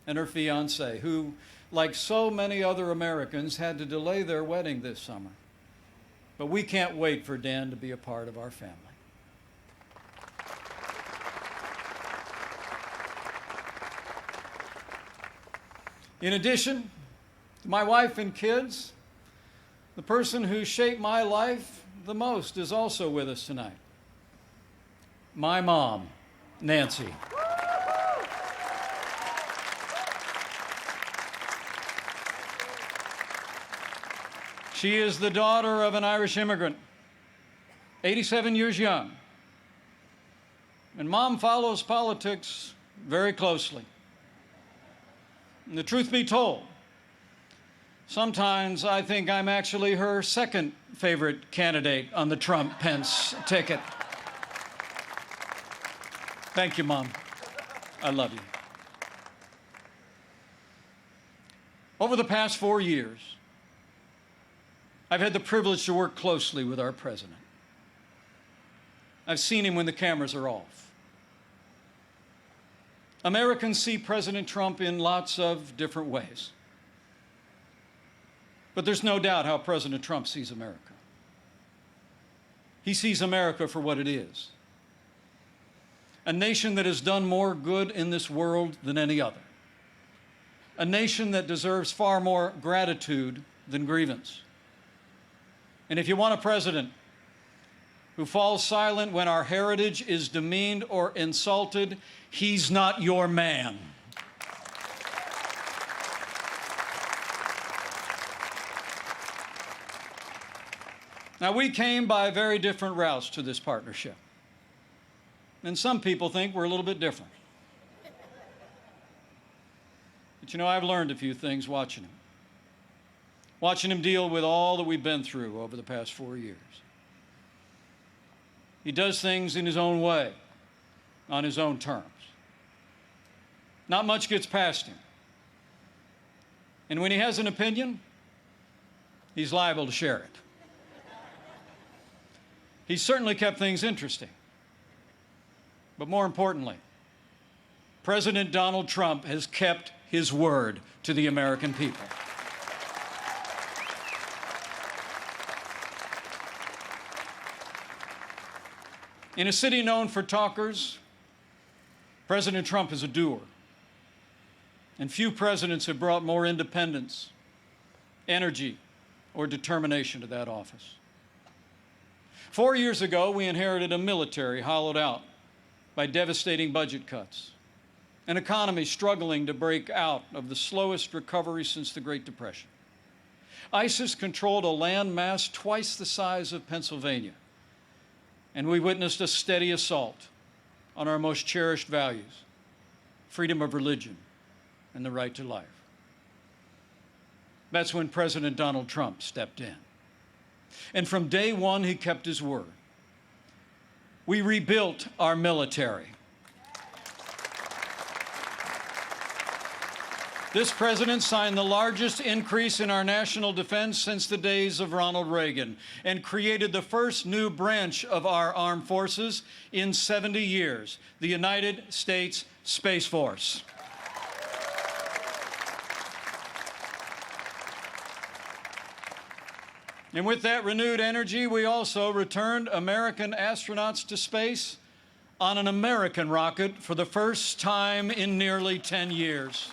and her fiancé, who, like so many other Americans, had to delay their wedding this summer. But we can't wait for Dan to be a part of our family. In addition to my wife and kids, the person who shaped my life the most is also with us tonight. My mom, Nancy. She is the daughter of an Irish immigrant, 87 years young. And Mom follows politics very closely. And the truth be told, sometimes I think I'm actually her second favorite candidate on the Trump-Pence ticket. Thank you, Mom. I love you. Over the past 4 years, I've had the privilege to work closely with our president. I've seen him when the cameras are off. Americans see President Trump in lots of different ways. But there's no doubt how President Trump sees America. He sees America for what it is. A nation that has done more good in this world than any other. A nation that deserves far more gratitude than grievance. And if you want a president who falls silent when our heritage is demeaned or insulted, he's not your man. Now, we came by very different routes to this partnership. And some people think we're a little bit different. But you know, I've learned a few things watching him. Watching him deal with all that we've been through over the past 4 years. He does things in his own way, on his own terms. Not much gets past him. And when he has an opinion, he's liable to share it. He's certainly kept things interesting. But more importantly, President Donald Trump has kept his word to the American people. In a city known for talkers, President Trump is a doer. And few presidents have brought more independence, energy, or determination to that office. 4 years ago, we inherited a military hollowed out by devastating budget cuts, an economy struggling to break out of the slowest recovery since the Great Depression. ISIS controlled a land mass twice the size of Pennsylvania. And we witnessed a steady assault on our most cherished values, freedom of religion and the right to life. That's when President Donald Trump stepped in. And from day one, he kept his word. We rebuilt our military. This president signed the largest increase in our national defense since the days of Ronald Reagan and created the first new branch of our armed forces in 70 years, the United States Space Force. And with that renewed energy, we also returned American astronauts to space on an American rocket for the first time in nearly 10 years.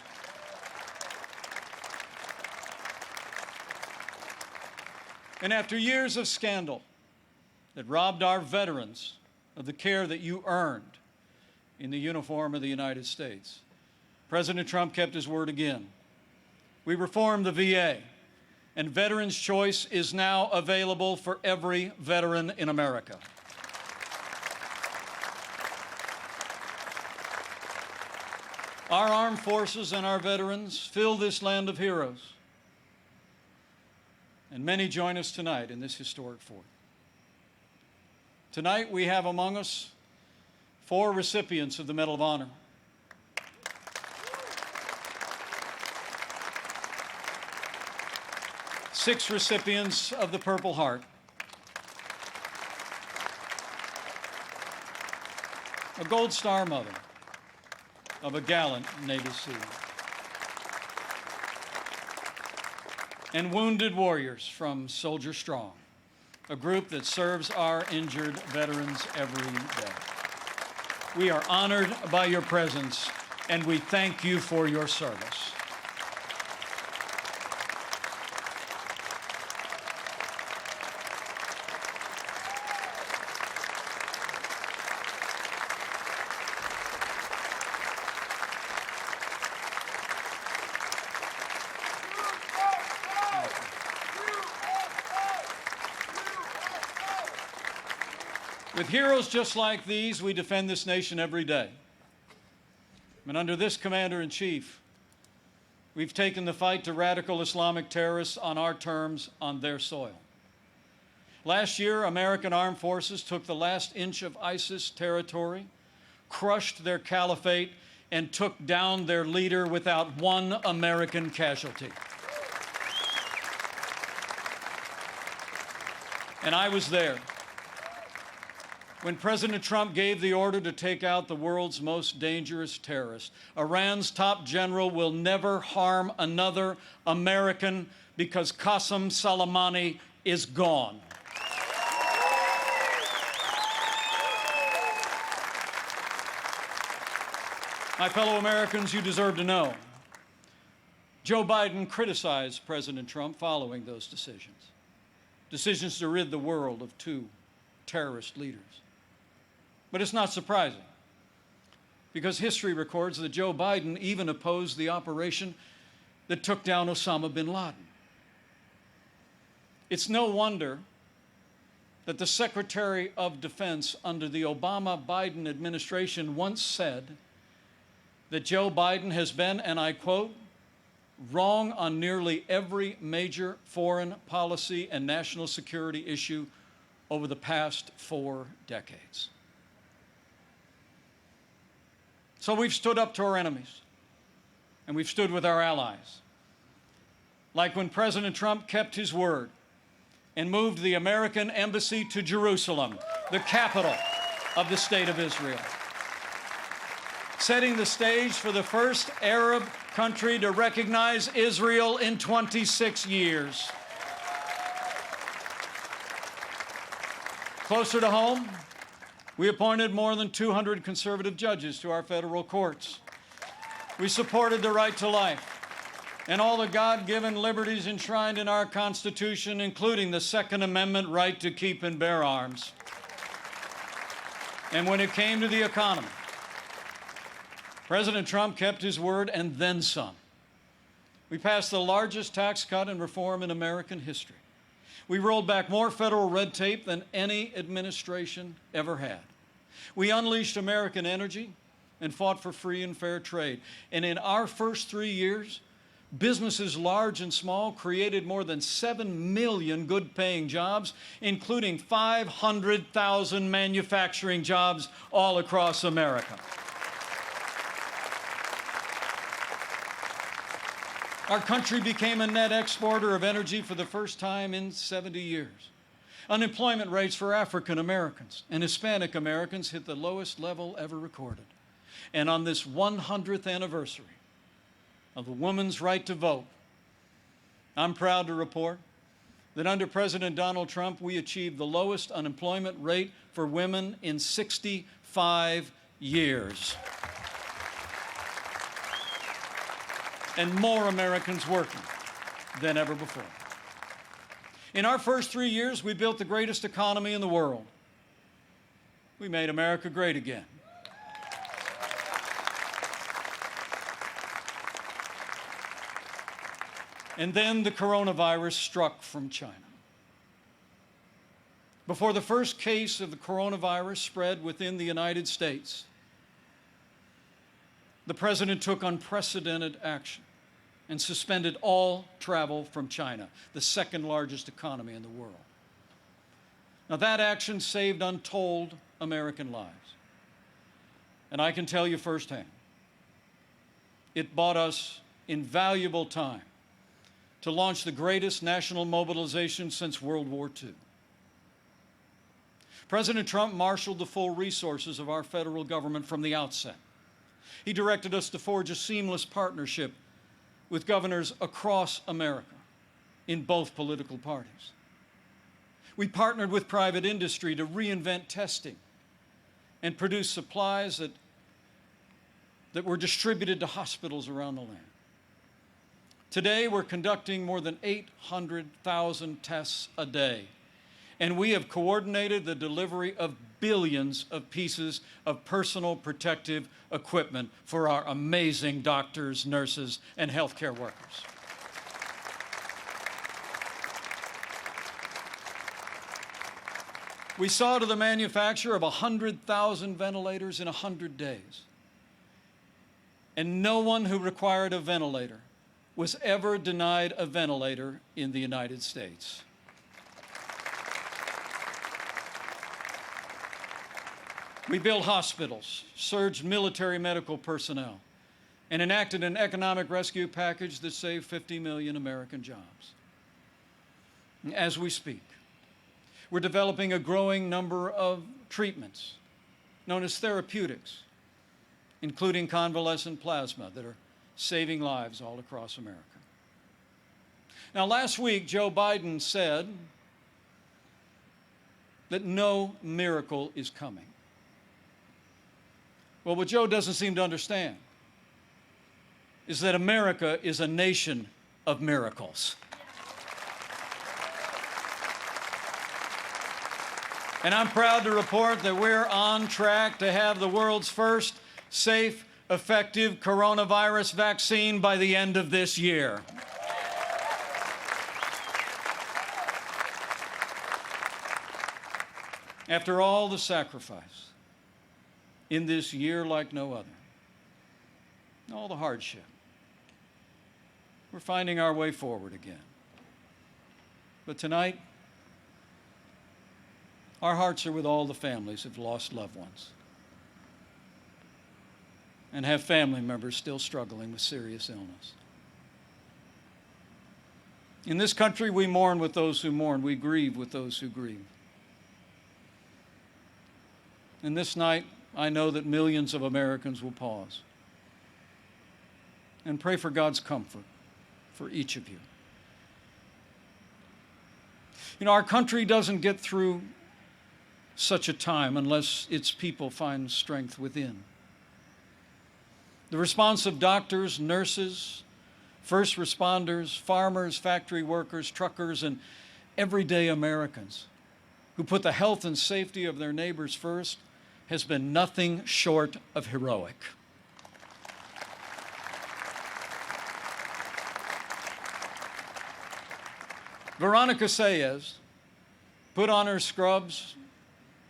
And after years of scandal that robbed our veterans of the care that you earned in the uniform of the United States, President Trump kept his word again. We reformed the VA, and Veterans Choice is now available for every veteran in America. Our armed forces and our veterans fill this land of heroes, and many join us tonight in this historic fort. Tonight we have among us 4 recipients of the Medal of Honor. Six recipients of the Purple Heart. A Gold Star mother of a gallant Navy SEAL. And wounded warriors from Soldier Strong, a group that serves our injured veterans every day. We are honored by your presence, and we thank you for your service. With heroes just like these, we defend this nation every day. And under this commander-in-chief, we've taken the fight to radical Islamic terrorists on our terms, on their soil. Last year, American armed forces took the last inch of ISIS territory, crushed their caliphate, and took down their leader without one American casualty. And I was there when President Trump gave the order to take out the world's most dangerous terrorist. Iran's top general will never harm another American because Qasem Soleimani is gone. My fellow Americans, you deserve to know. Joe Biden criticized President Trump following those decisions to rid the world of 2 terrorist leaders. But it's not surprising, because history records that Joe Biden even opposed the operation that took down Osama bin Laden. It's no wonder that the Secretary of Defense under the Obama-Biden administration once said that Joe Biden has been, and I quote, wrong on nearly every major foreign policy and national security issue over the past 4 decades. So we've stood up to our enemies, and we've stood with our allies. Like when President Trump kept his word and moved the American embassy to Jerusalem, the capital of the State of Israel, setting the stage for the first Arab country to recognize Israel in 26 years. Closer to home, we appointed more than 200 conservative judges to our federal courts. We supported the right to life and all the God-given liberties enshrined in our Constitution, including the Second Amendment right to keep and bear arms. And when it came to the economy, President Trump kept his word and then some. We passed the largest tax cut and reform in American history. We rolled back more federal red tape than any administration ever had. We unleashed American energy and fought for free and fair trade. And in our first 3 years, businesses large and small created more than 7 million good-paying jobs, including 500,000 manufacturing jobs all across America. Our country became a net exporter of energy for the first time in 70 years. Unemployment rates for African Americans and Hispanic Americans hit the lowest level ever recorded. And on this 100th anniversary of the woman's right to vote, I'm proud to report that under President Donald Trump, we achieved the lowest unemployment rate for women in 65 years. And more Americans working than ever before. In our first 3 years, we built the greatest economy in the world. We made America great again. And then the coronavirus struck from China. Before the first case of the coronavirus spread within the United States, the President took unprecedented action and suspended all travel from China, the second largest economy in the world. Now, that action saved untold American lives. And I can tell you firsthand, it bought us invaluable time to launch the greatest national mobilization since World War II. President Trump marshaled the full resources of our federal government from the outset. He directed us to forge a seamless partnership with governors across America in both political parties. We partnered with private industry to reinvent testing and produce supplies that were distributed to hospitals around the land. Today, we're conducting more than 800,000 tests a day, and we have coordinated the delivery of billions of pieces of personal protective equipment for our amazing doctors, nurses, and healthcare workers. We saw to the manufacture of 100,000 ventilators in 100 days. And no one who required a ventilator was ever denied a ventilator in the United States. We built hospitals, surged military medical personnel, and enacted an economic rescue package that saved 50 million American jobs. As we speak, we're developing a growing number of treatments known as therapeutics, including convalescent plasma, that are saving lives all across America. Now, last week, Joe Biden said that no miracle is coming. Well, what Joe doesn't seem to understand is that America is a nation of miracles. And I'm proud to report that we're on track to have the world's first safe, effective coronavirus vaccine by the end of this year. After all the sacrifice in this year like no other, all the hardship, we're finding our way forward again. But tonight, our hearts are with all the families who've lost loved ones and have family members still struggling with serious illness. In this country, we mourn with those who mourn. We grieve with those who grieve. And this night, I know that millions of Americans will pause and pray for God's comfort for each of you. You know, our country doesn't get through such a time unless its people find strength within. The response of doctors, nurses, first responders, farmers, factory workers, truckers, and everyday Americans who put the health and safety of their neighbors first has been nothing short of heroic. Veronica Sayez put on her scrubs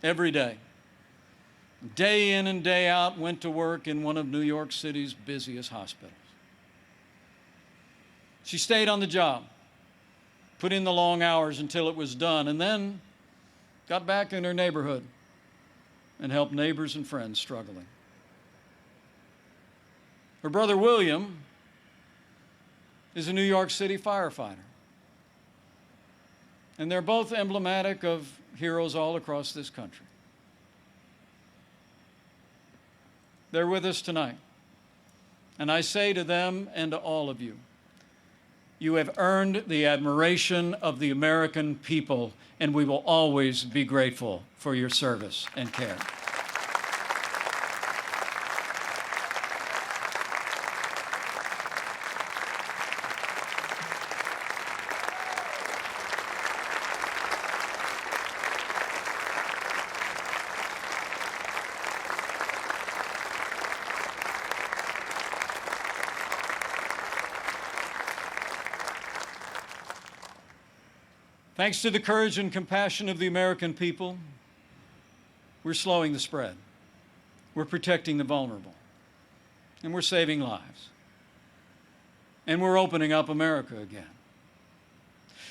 every day. Day in and day out, went to work in one of New York City's busiest hospitals. She stayed on the job, put in the long hours until it was done, and then got back in her neighborhood and helped neighbors and friends struggling. Her brother William is a New York City firefighter. And they're both emblematic of heroes all across this country. They're with us tonight. And I say to them and to all of you, You have earned the admiration of the American people, and we will always be grateful for your service and care. Thanks to the courage and compassion of the American people, we're slowing the spread. We're protecting the vulnerable. And we're saving lives. And we're opening up America again.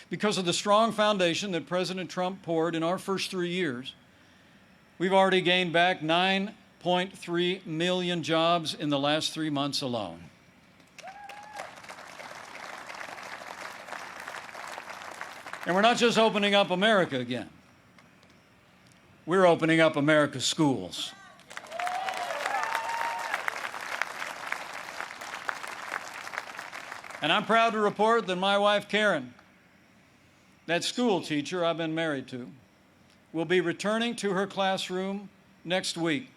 Because of the strong foundation that President Trump poured in our first 3 years, we've already gained back 9.3 million jobs in the last 3 months alone. And we're not just opening up America again. We're opening up America's schools. And I'm proud to report that my wife, Karen, that school teacher I've been married to, will be returning to her classroom next week.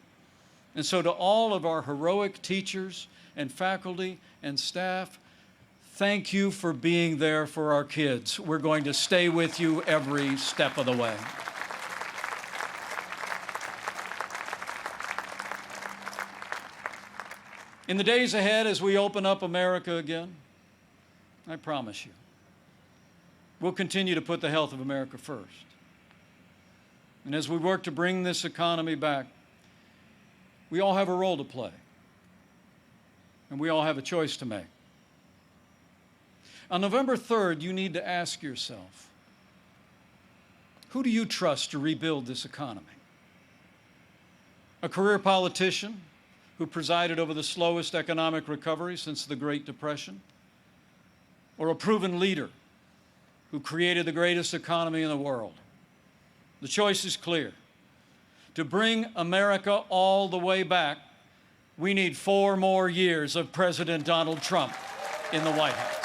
And so to all of our heroic teachers and faculty and staff, thank you for being there for our kids. We're going to stay with you every step of the way. In the days ahead, as we open up America again, I promise you, we'll continue to put the health of America first. And as we work to bring this economy back, we all have a role to play. And we all have a choice to make. On November 3rd, you need to ask yourself, who do you trust to rebuild this economy? A career politician who presided over the slowest economic recovery since the Great Depression? Or a proven leader who created the greatest economy in the world? The choice is clear. To bring America all the way back, we need 4 more years of President Donald Trump in the White House.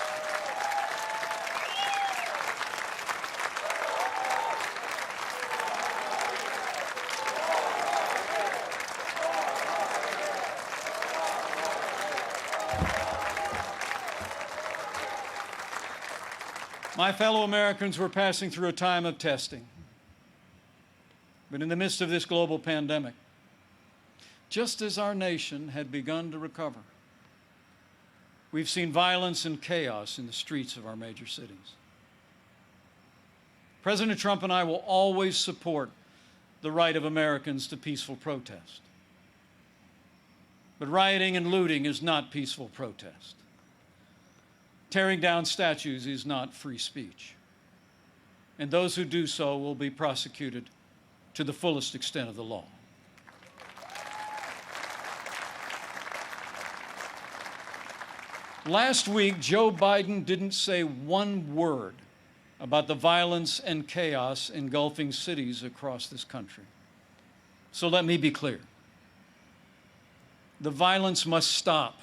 My fellow Americans, were passing through a time of testing. But in the midst of this global pandemic, just as our nation had begun to recover, we've seen violence and chaos in the streets of our major cities. President Trump and I will always support the right of Americans to peaceful protest. But rioting and looting is not peaceful protest. Tearing down statues is not free speech. And those who do so will be prosecuted to the fullest extent of the law. Last week, Joe Biden didn't say one word about the violence and chaos engulfing cities across this country. So let me be clear. The violence must stop,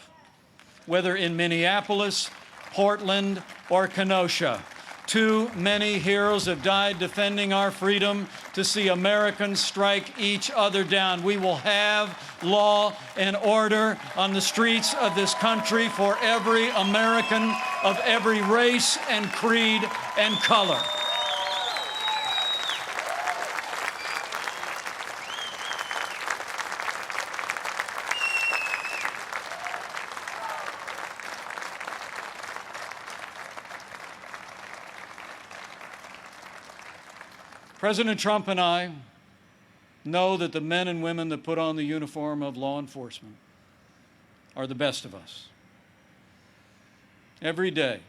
whether in Minneapolis, Portland, or Kenosha. Too many heroes have died defending our freedom to see Americans strike each other down. We will have law and order on the streets of this country for every American of every race and creed and color. President Trump and I know that the men and women that put on the uniform of law enforcement are the best of us. Every day,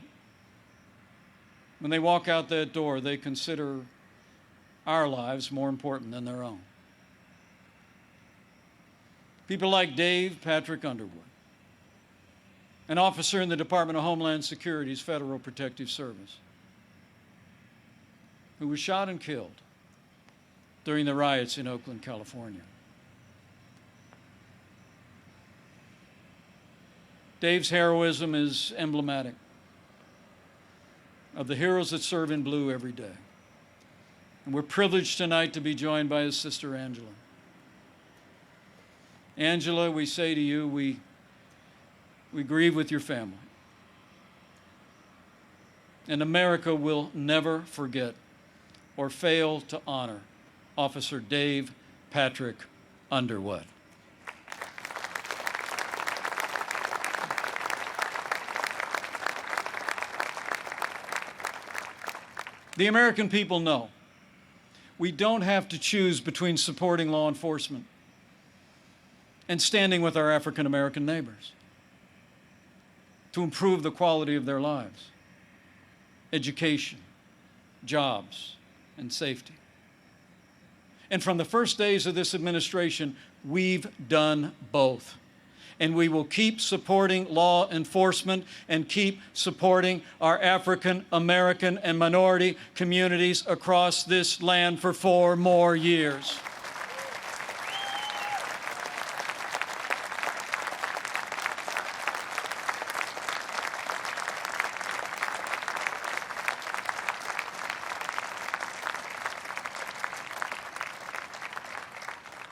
when they walk out that door, they consider our lives more important than their own. People like Dave Patrick Underwood, an officer in the Department of Homeland Security's Federal Protective Service, who was shot and killed during the riots in Oakland, California. Dave's heroism is emblematic. of the heroes that serve in blue every day. And we're privileged tonight to be joined by his sister, Angela. Angela, we say to you, we grieve with your family. And America will never forget or fail to honor Officer Dave Patrick Underwood. The American people know we don't have to choose between supporting law enforcement and standing with our African American neighbors to improve the quality of their lives, education, jobs, and safety. And from the first days of this administration, we've done both. And we will keep supporting law enforcement and keep supporting our African American and minority communities across this land for 4 more years.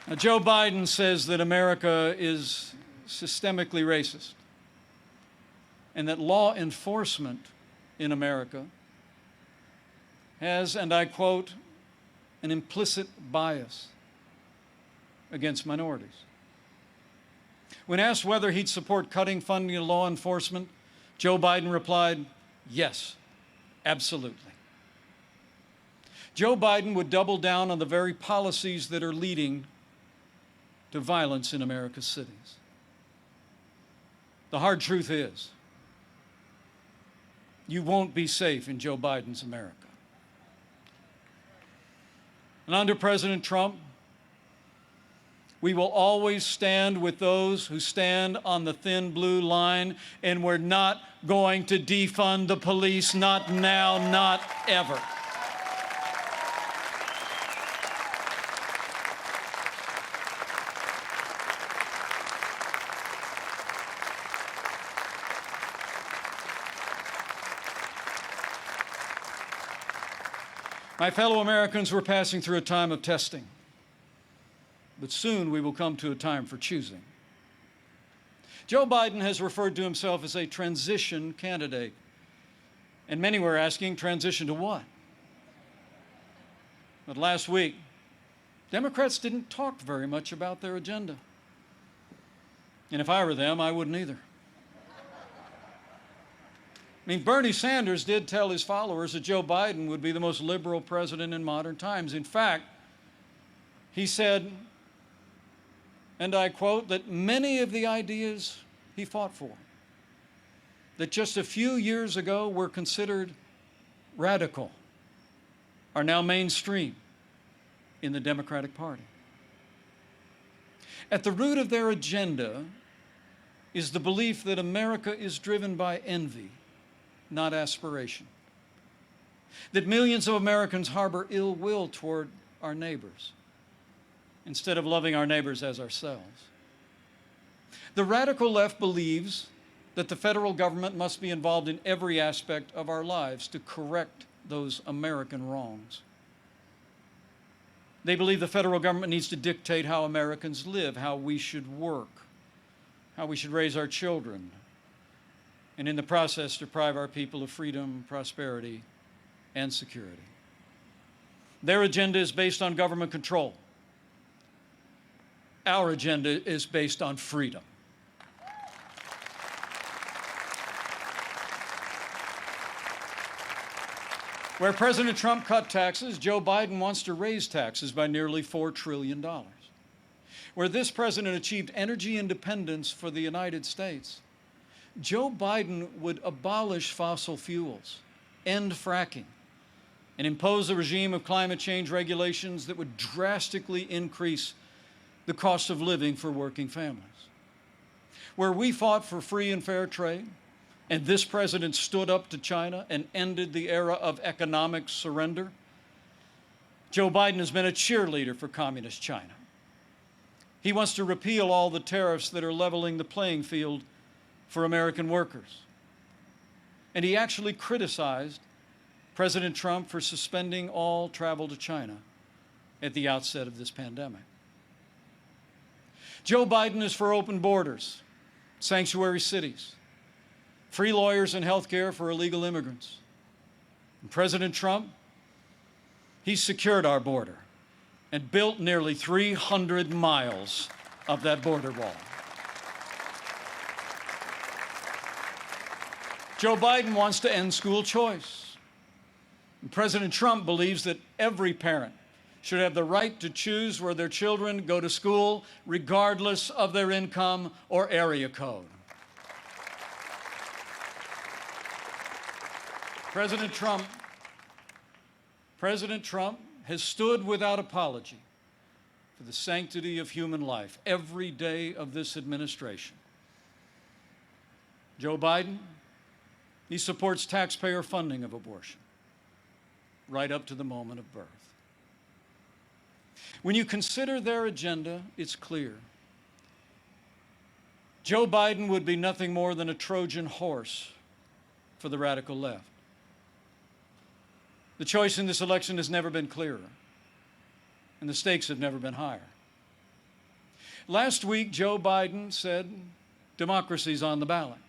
Now, Joe Biden says that America is systemically racist and that law enforcement in America has, and I quote, an implicit bias against minorities. When asked whether he'd support cutting funding to law enforcement, Joe Biden replied, yes, absolutely. Joe Biden would double down on the very policies that are leading to violence in America's cities. The hard truth is, you won't be safe in Joe Biden's America. And under President Trump, we will always stand with those who stand on the thin blue line, and we're not going to defund the police, not now, not ever. My fellow Americans, we're passing through a time of testing, but soon we will come to a time for choosing. Joe Biden has referred to himself as a transition candidate, and many were asking, transition to what? But last week, Democrats didn't talk very much about their agenda. And if I were them, I wouldn't either. I mean, Bernie Sanders did tell his followers that Joe Biden would be the most liberal president in modern times. In fact, he said, and I quote, that many of the ideas he fought for, that just a few years ago were considered radical, are now mainstream in the Democratic Party. At the root of their agenda is the belief that America is driven by envy, not aspiration. That millions of Americans harbor ill will toward our neighbors instead of loving our neighbors as ourselves. The radical left believes that the federal government must be involved in every aspect of our lives to correct those American wrongs. They believe the federal government needs to dictate how Americans live, how we should work, how we should raise our children, and in the process deprive our people of freedom, prosperity, and security. Their agenda is based on government control. Our agenda is based on freedom. Where President Trump cut taxes, Joe Biden wants to raise taxes by nearly $4 trillion. Where this president achieved energy independence for the United States, Joe Biden would abolish fossil fuels, end fracking, and impose a regime of climate change regulations that would drastically increase the cost of living for working families. Where we fought for free and fair trade, and this president stood up to China and ended the era of economic surrender, Joe Biden has been a cheerleader for communist China. He wants to repeal all the tariffs that are leveling the playing field for American workers. And he actually criticized President Trump for suspending all travel to China at the outset of this pandemic. Joe Biden is for open borders, sanctuary cities, free lawyers and health care for illegal immigrants. And President Trump, he secured our border and built nearly 300 miles of that border wall. Joe Biden wants to end school choice. And President Trump believes that every parent should have the right to choose where their children go to school, regardless of their income or area code. President Trump has stood without apology for the sanctity of human life every day of this administration. Joe Biden, he supports taxpayer funding of abortion right up to the moment of birth. When you consider their agenda, it's clear. Joe Biden would be nothing more than a Trojan horse for the radical left. The choice in this election has never been clearer, and the stakes have never been higher. Last week, Joe Biden said, democracy's on the ballot.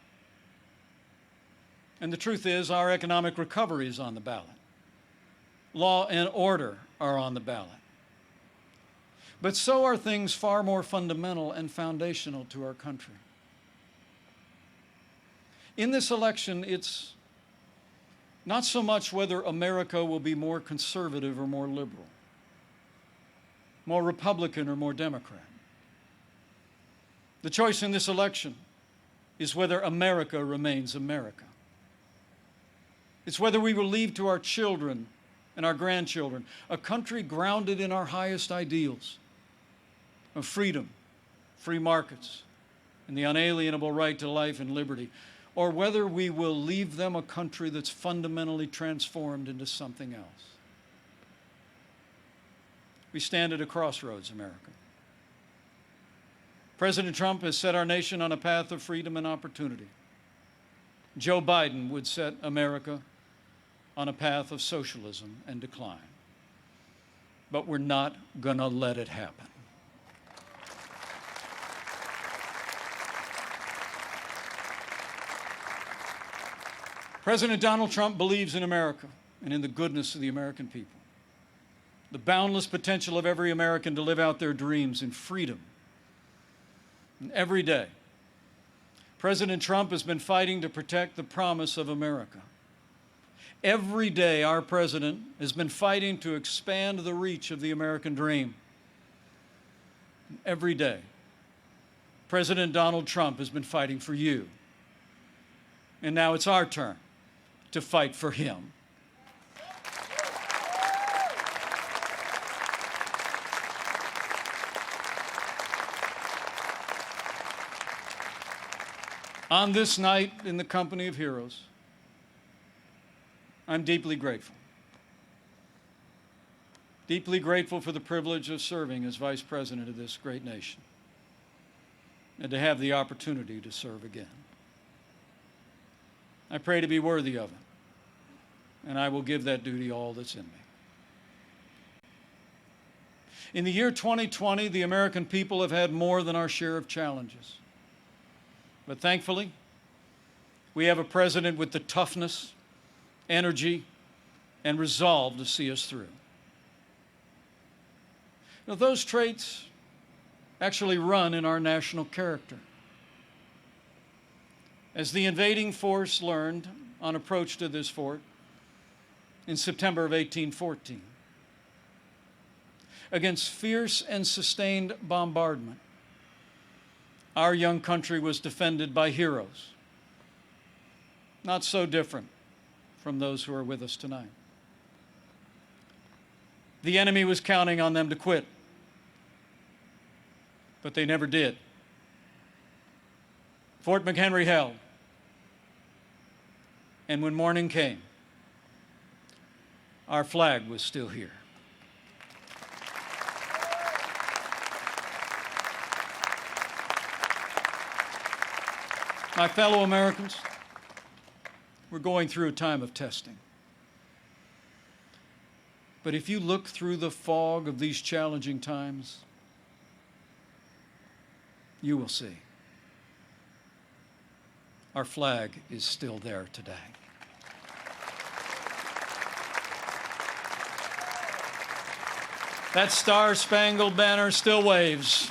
And the truth is, our economic recovery is on the ballot. Law and order are on the ballot. But so are things far more fundamental and foundational to our country. In this election, it's not so much whether America will be more conservative or more liberal, more Republican or more Democrat. The choice in this election is whether America remains America. It's whether we will leave to our children and our grandchildren a country grounded in our highest ideals of freedom, free markets, and the unalienable right to life and liberty, or whether we will leave them a country that's fundamentally transformed into something else. We stand at a crossroads, America. President Trump has set our nation on a path of freedom and opportunity. Joe Biden would set America on a path of socialism and decline. But we're not going to let it happen. President Donald Trump believes in America and in the goodness of the American people, the boundless potential of every American to live out their dreams in freedom. And every day, President Trump has been fighting to protect the promise of America. Every day, our president has been fighting to expand the reach of the American dream. And every day, President Donald Trump has been fighting for you. And now it's our turn to fight for him. On this night in the company of heroes, I'm deeply grateful. Deeply grateful for the privilege of serving as Vice President of this great nation and to have the opportunity to serve again. I pray to be worthy of it, and I will give that duty all that's in me. In the year 2020, the American people have had more than our share of challenges. But thankfully, we have a president with the toughness, energy, and resolve to see us through. Now, those traits actually run in our national character. As the invading force learned on approach to this fort in September of 1814, against fierce and sustained bombardment, our young country was defended by heroes, not so different from those who are with us tonight. The enemy was counting on them to quit, but they never did. Fort McHenry held, and when morning came, our flag was still here. My fellow Americans, we're going through a time of testing. But if you look through the fog of these challenging times, you will see our flag is still there today. That star-spangled banner still waves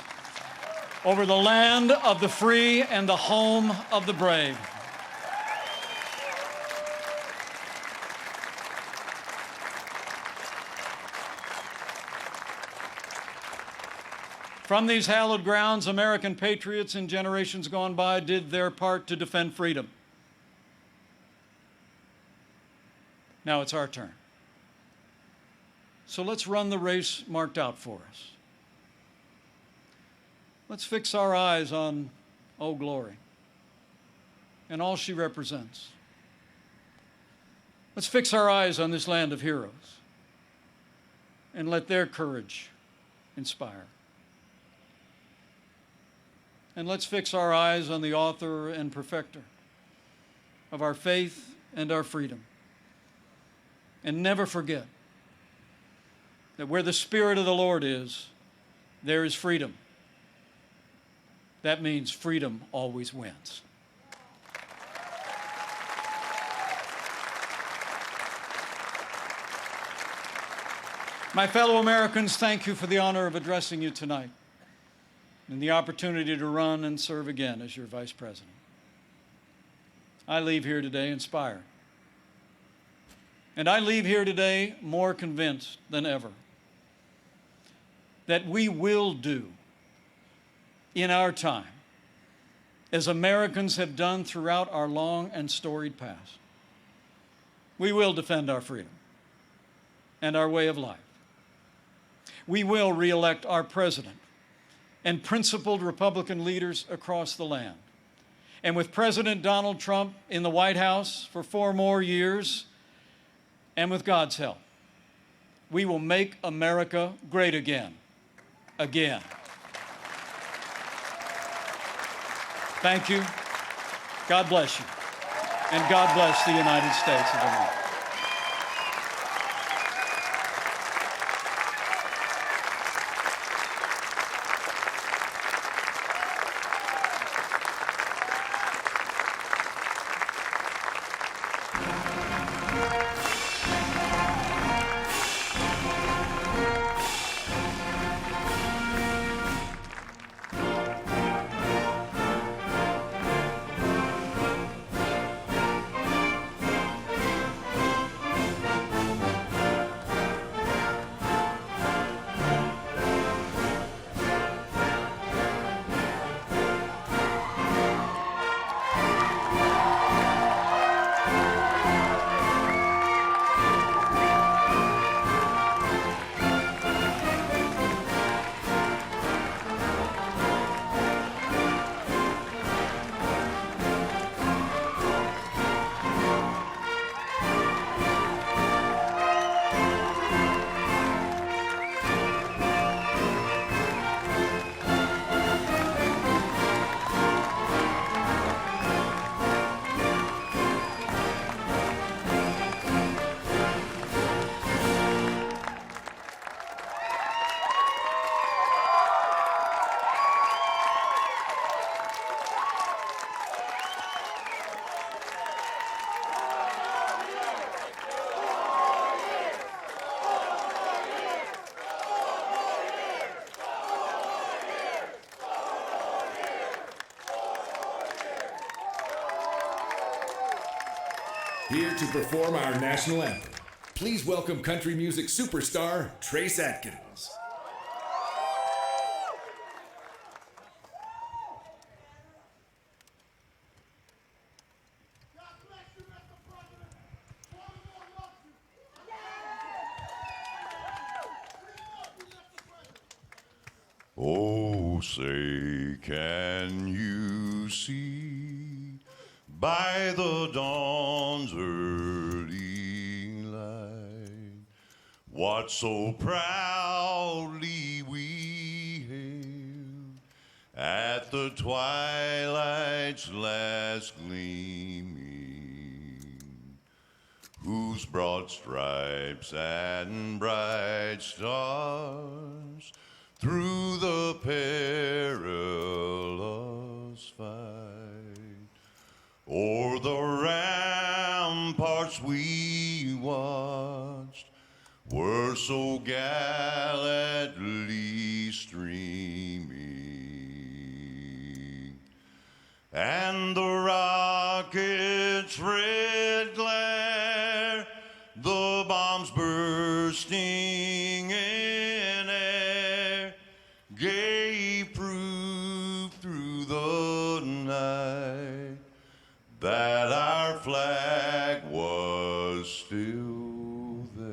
over the land of the free and the home of the brave. From these hallowed grounds, American patriots in generations gone by did their part to defend freedom. Now it's our turn. So let's run the race marked out for us. Let's fix our eyes on Old Glory and all she represents. Let's fix our eyes on this land of heroes and let their courage inspire. And let's fix our eyes on the author and perfecter of our faith and our freedom. And never forget that where the Spirit of the Lord is, there is freedom. That means freedom always wins. My fellow Americans, thank you for the honor of addressing you tonight and the opportunity to run and serve again as your Vice President. I leave here today inspired. And I leave here today more convinced than ever that we will do in our time as Americans have done throughout our long and storied past. We will defend our freedom and our way of life. We will re-elect our president and principled Republican leaders across the land. And with President Donald Trump in the White House for 4 more years, and with God's help, we will make America great again. Again. Thank you. God bless you. And God bless the United States of America. Here to perform our national anthem, please welcome country music superstar Trace Atkins. Oh, say, can you see by the dawn's early light what so proudly we hailed at the twilight's last gleaming? Who whose broad stripes and bright stars through the perilous fight, o'er the ramparts we watched, were so gallantly streaming, and the rocket's red glare, the bombs bursting in air, gave proof through the night that our flag was still there.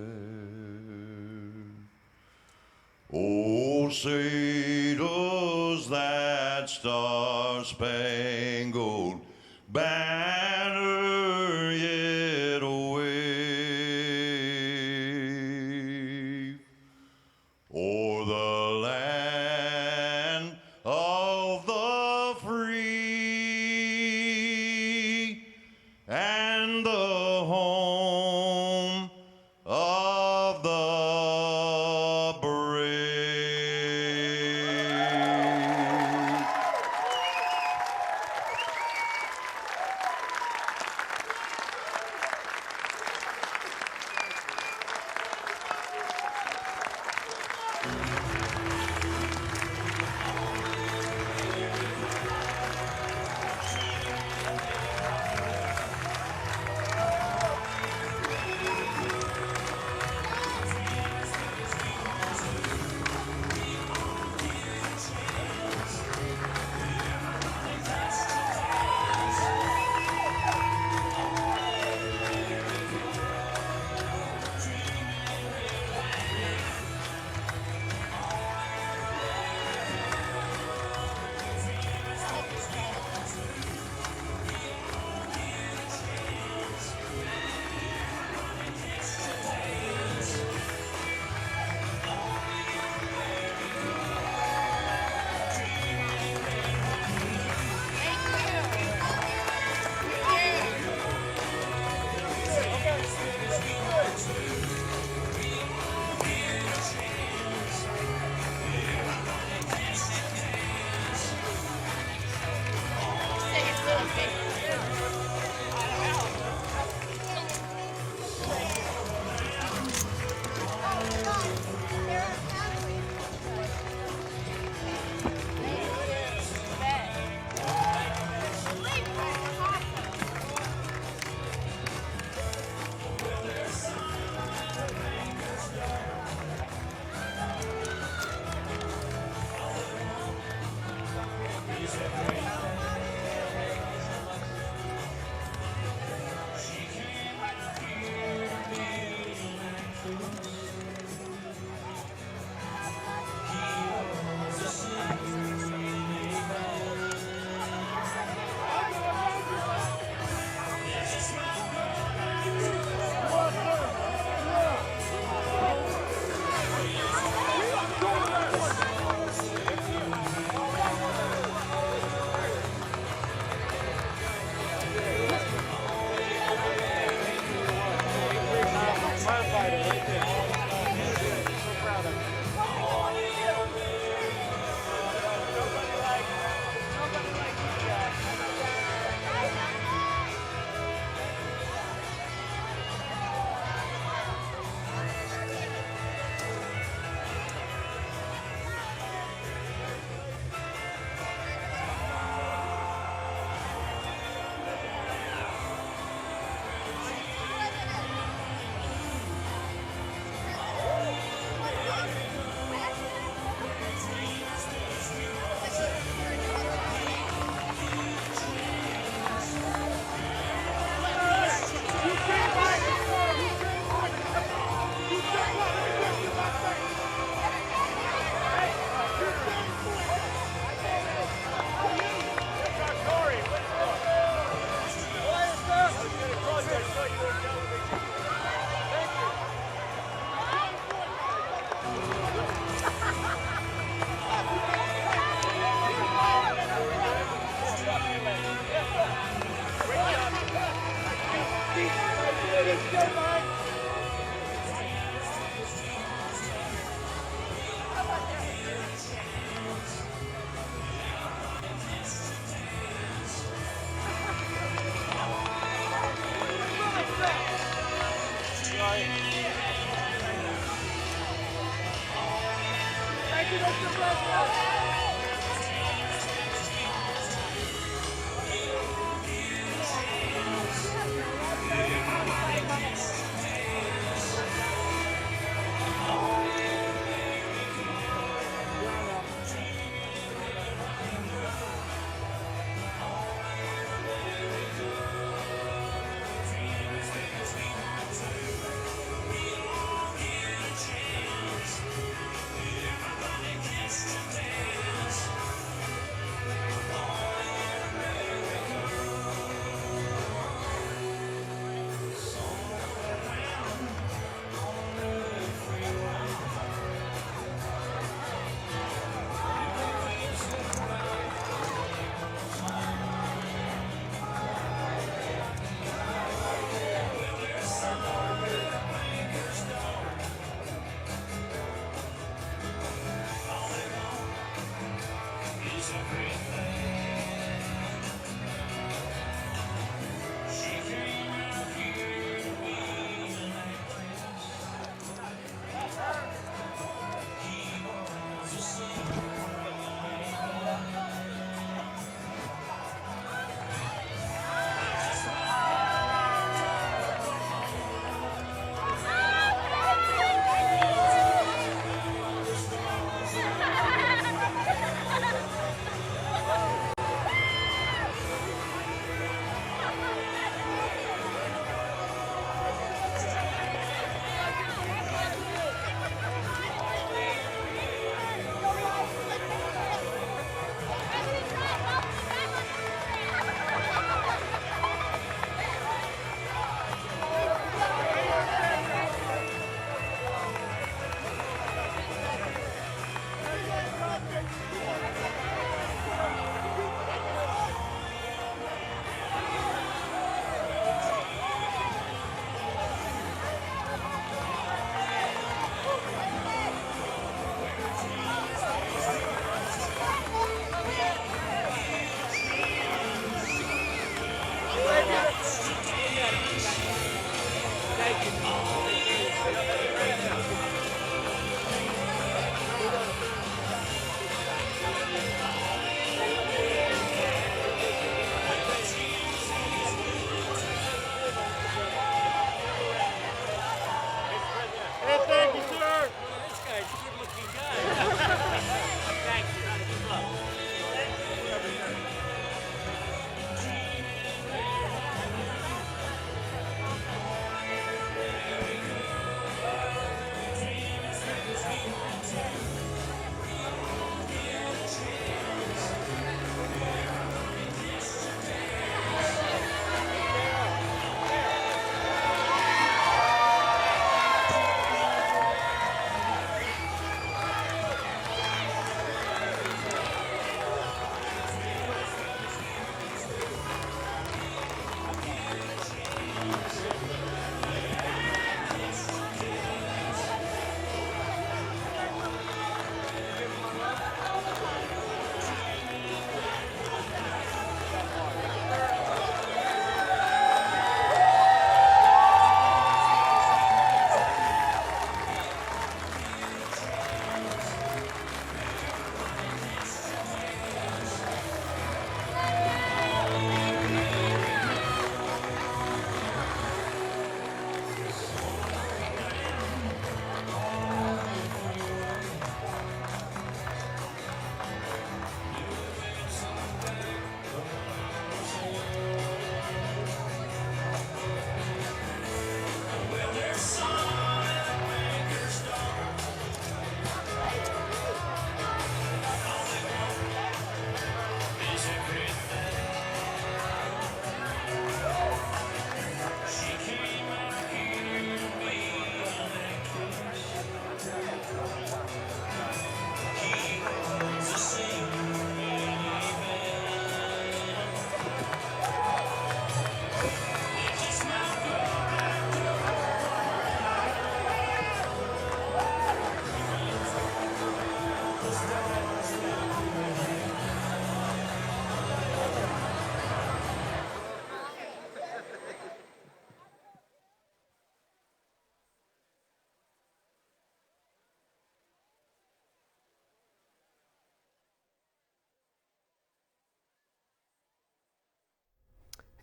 Oh, say does that star-spangled banner yet wave o'er the land of the free and the home of the brave.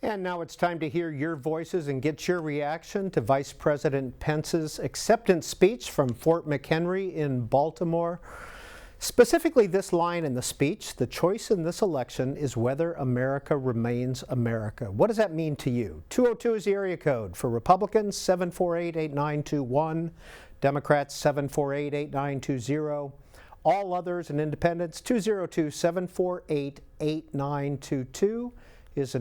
And now it's time to hear your voices and get your reaction to Vice President Pence's acceptance speech from Fort McHenry in Baltimore. Specifically this line in the speech, "The choice in this election is whether America remains America." What does that mean to you? 202 is the area code. For Republicans, 748-8921. Democrats, 748-8920. All others and independents, 202-748-8922 is the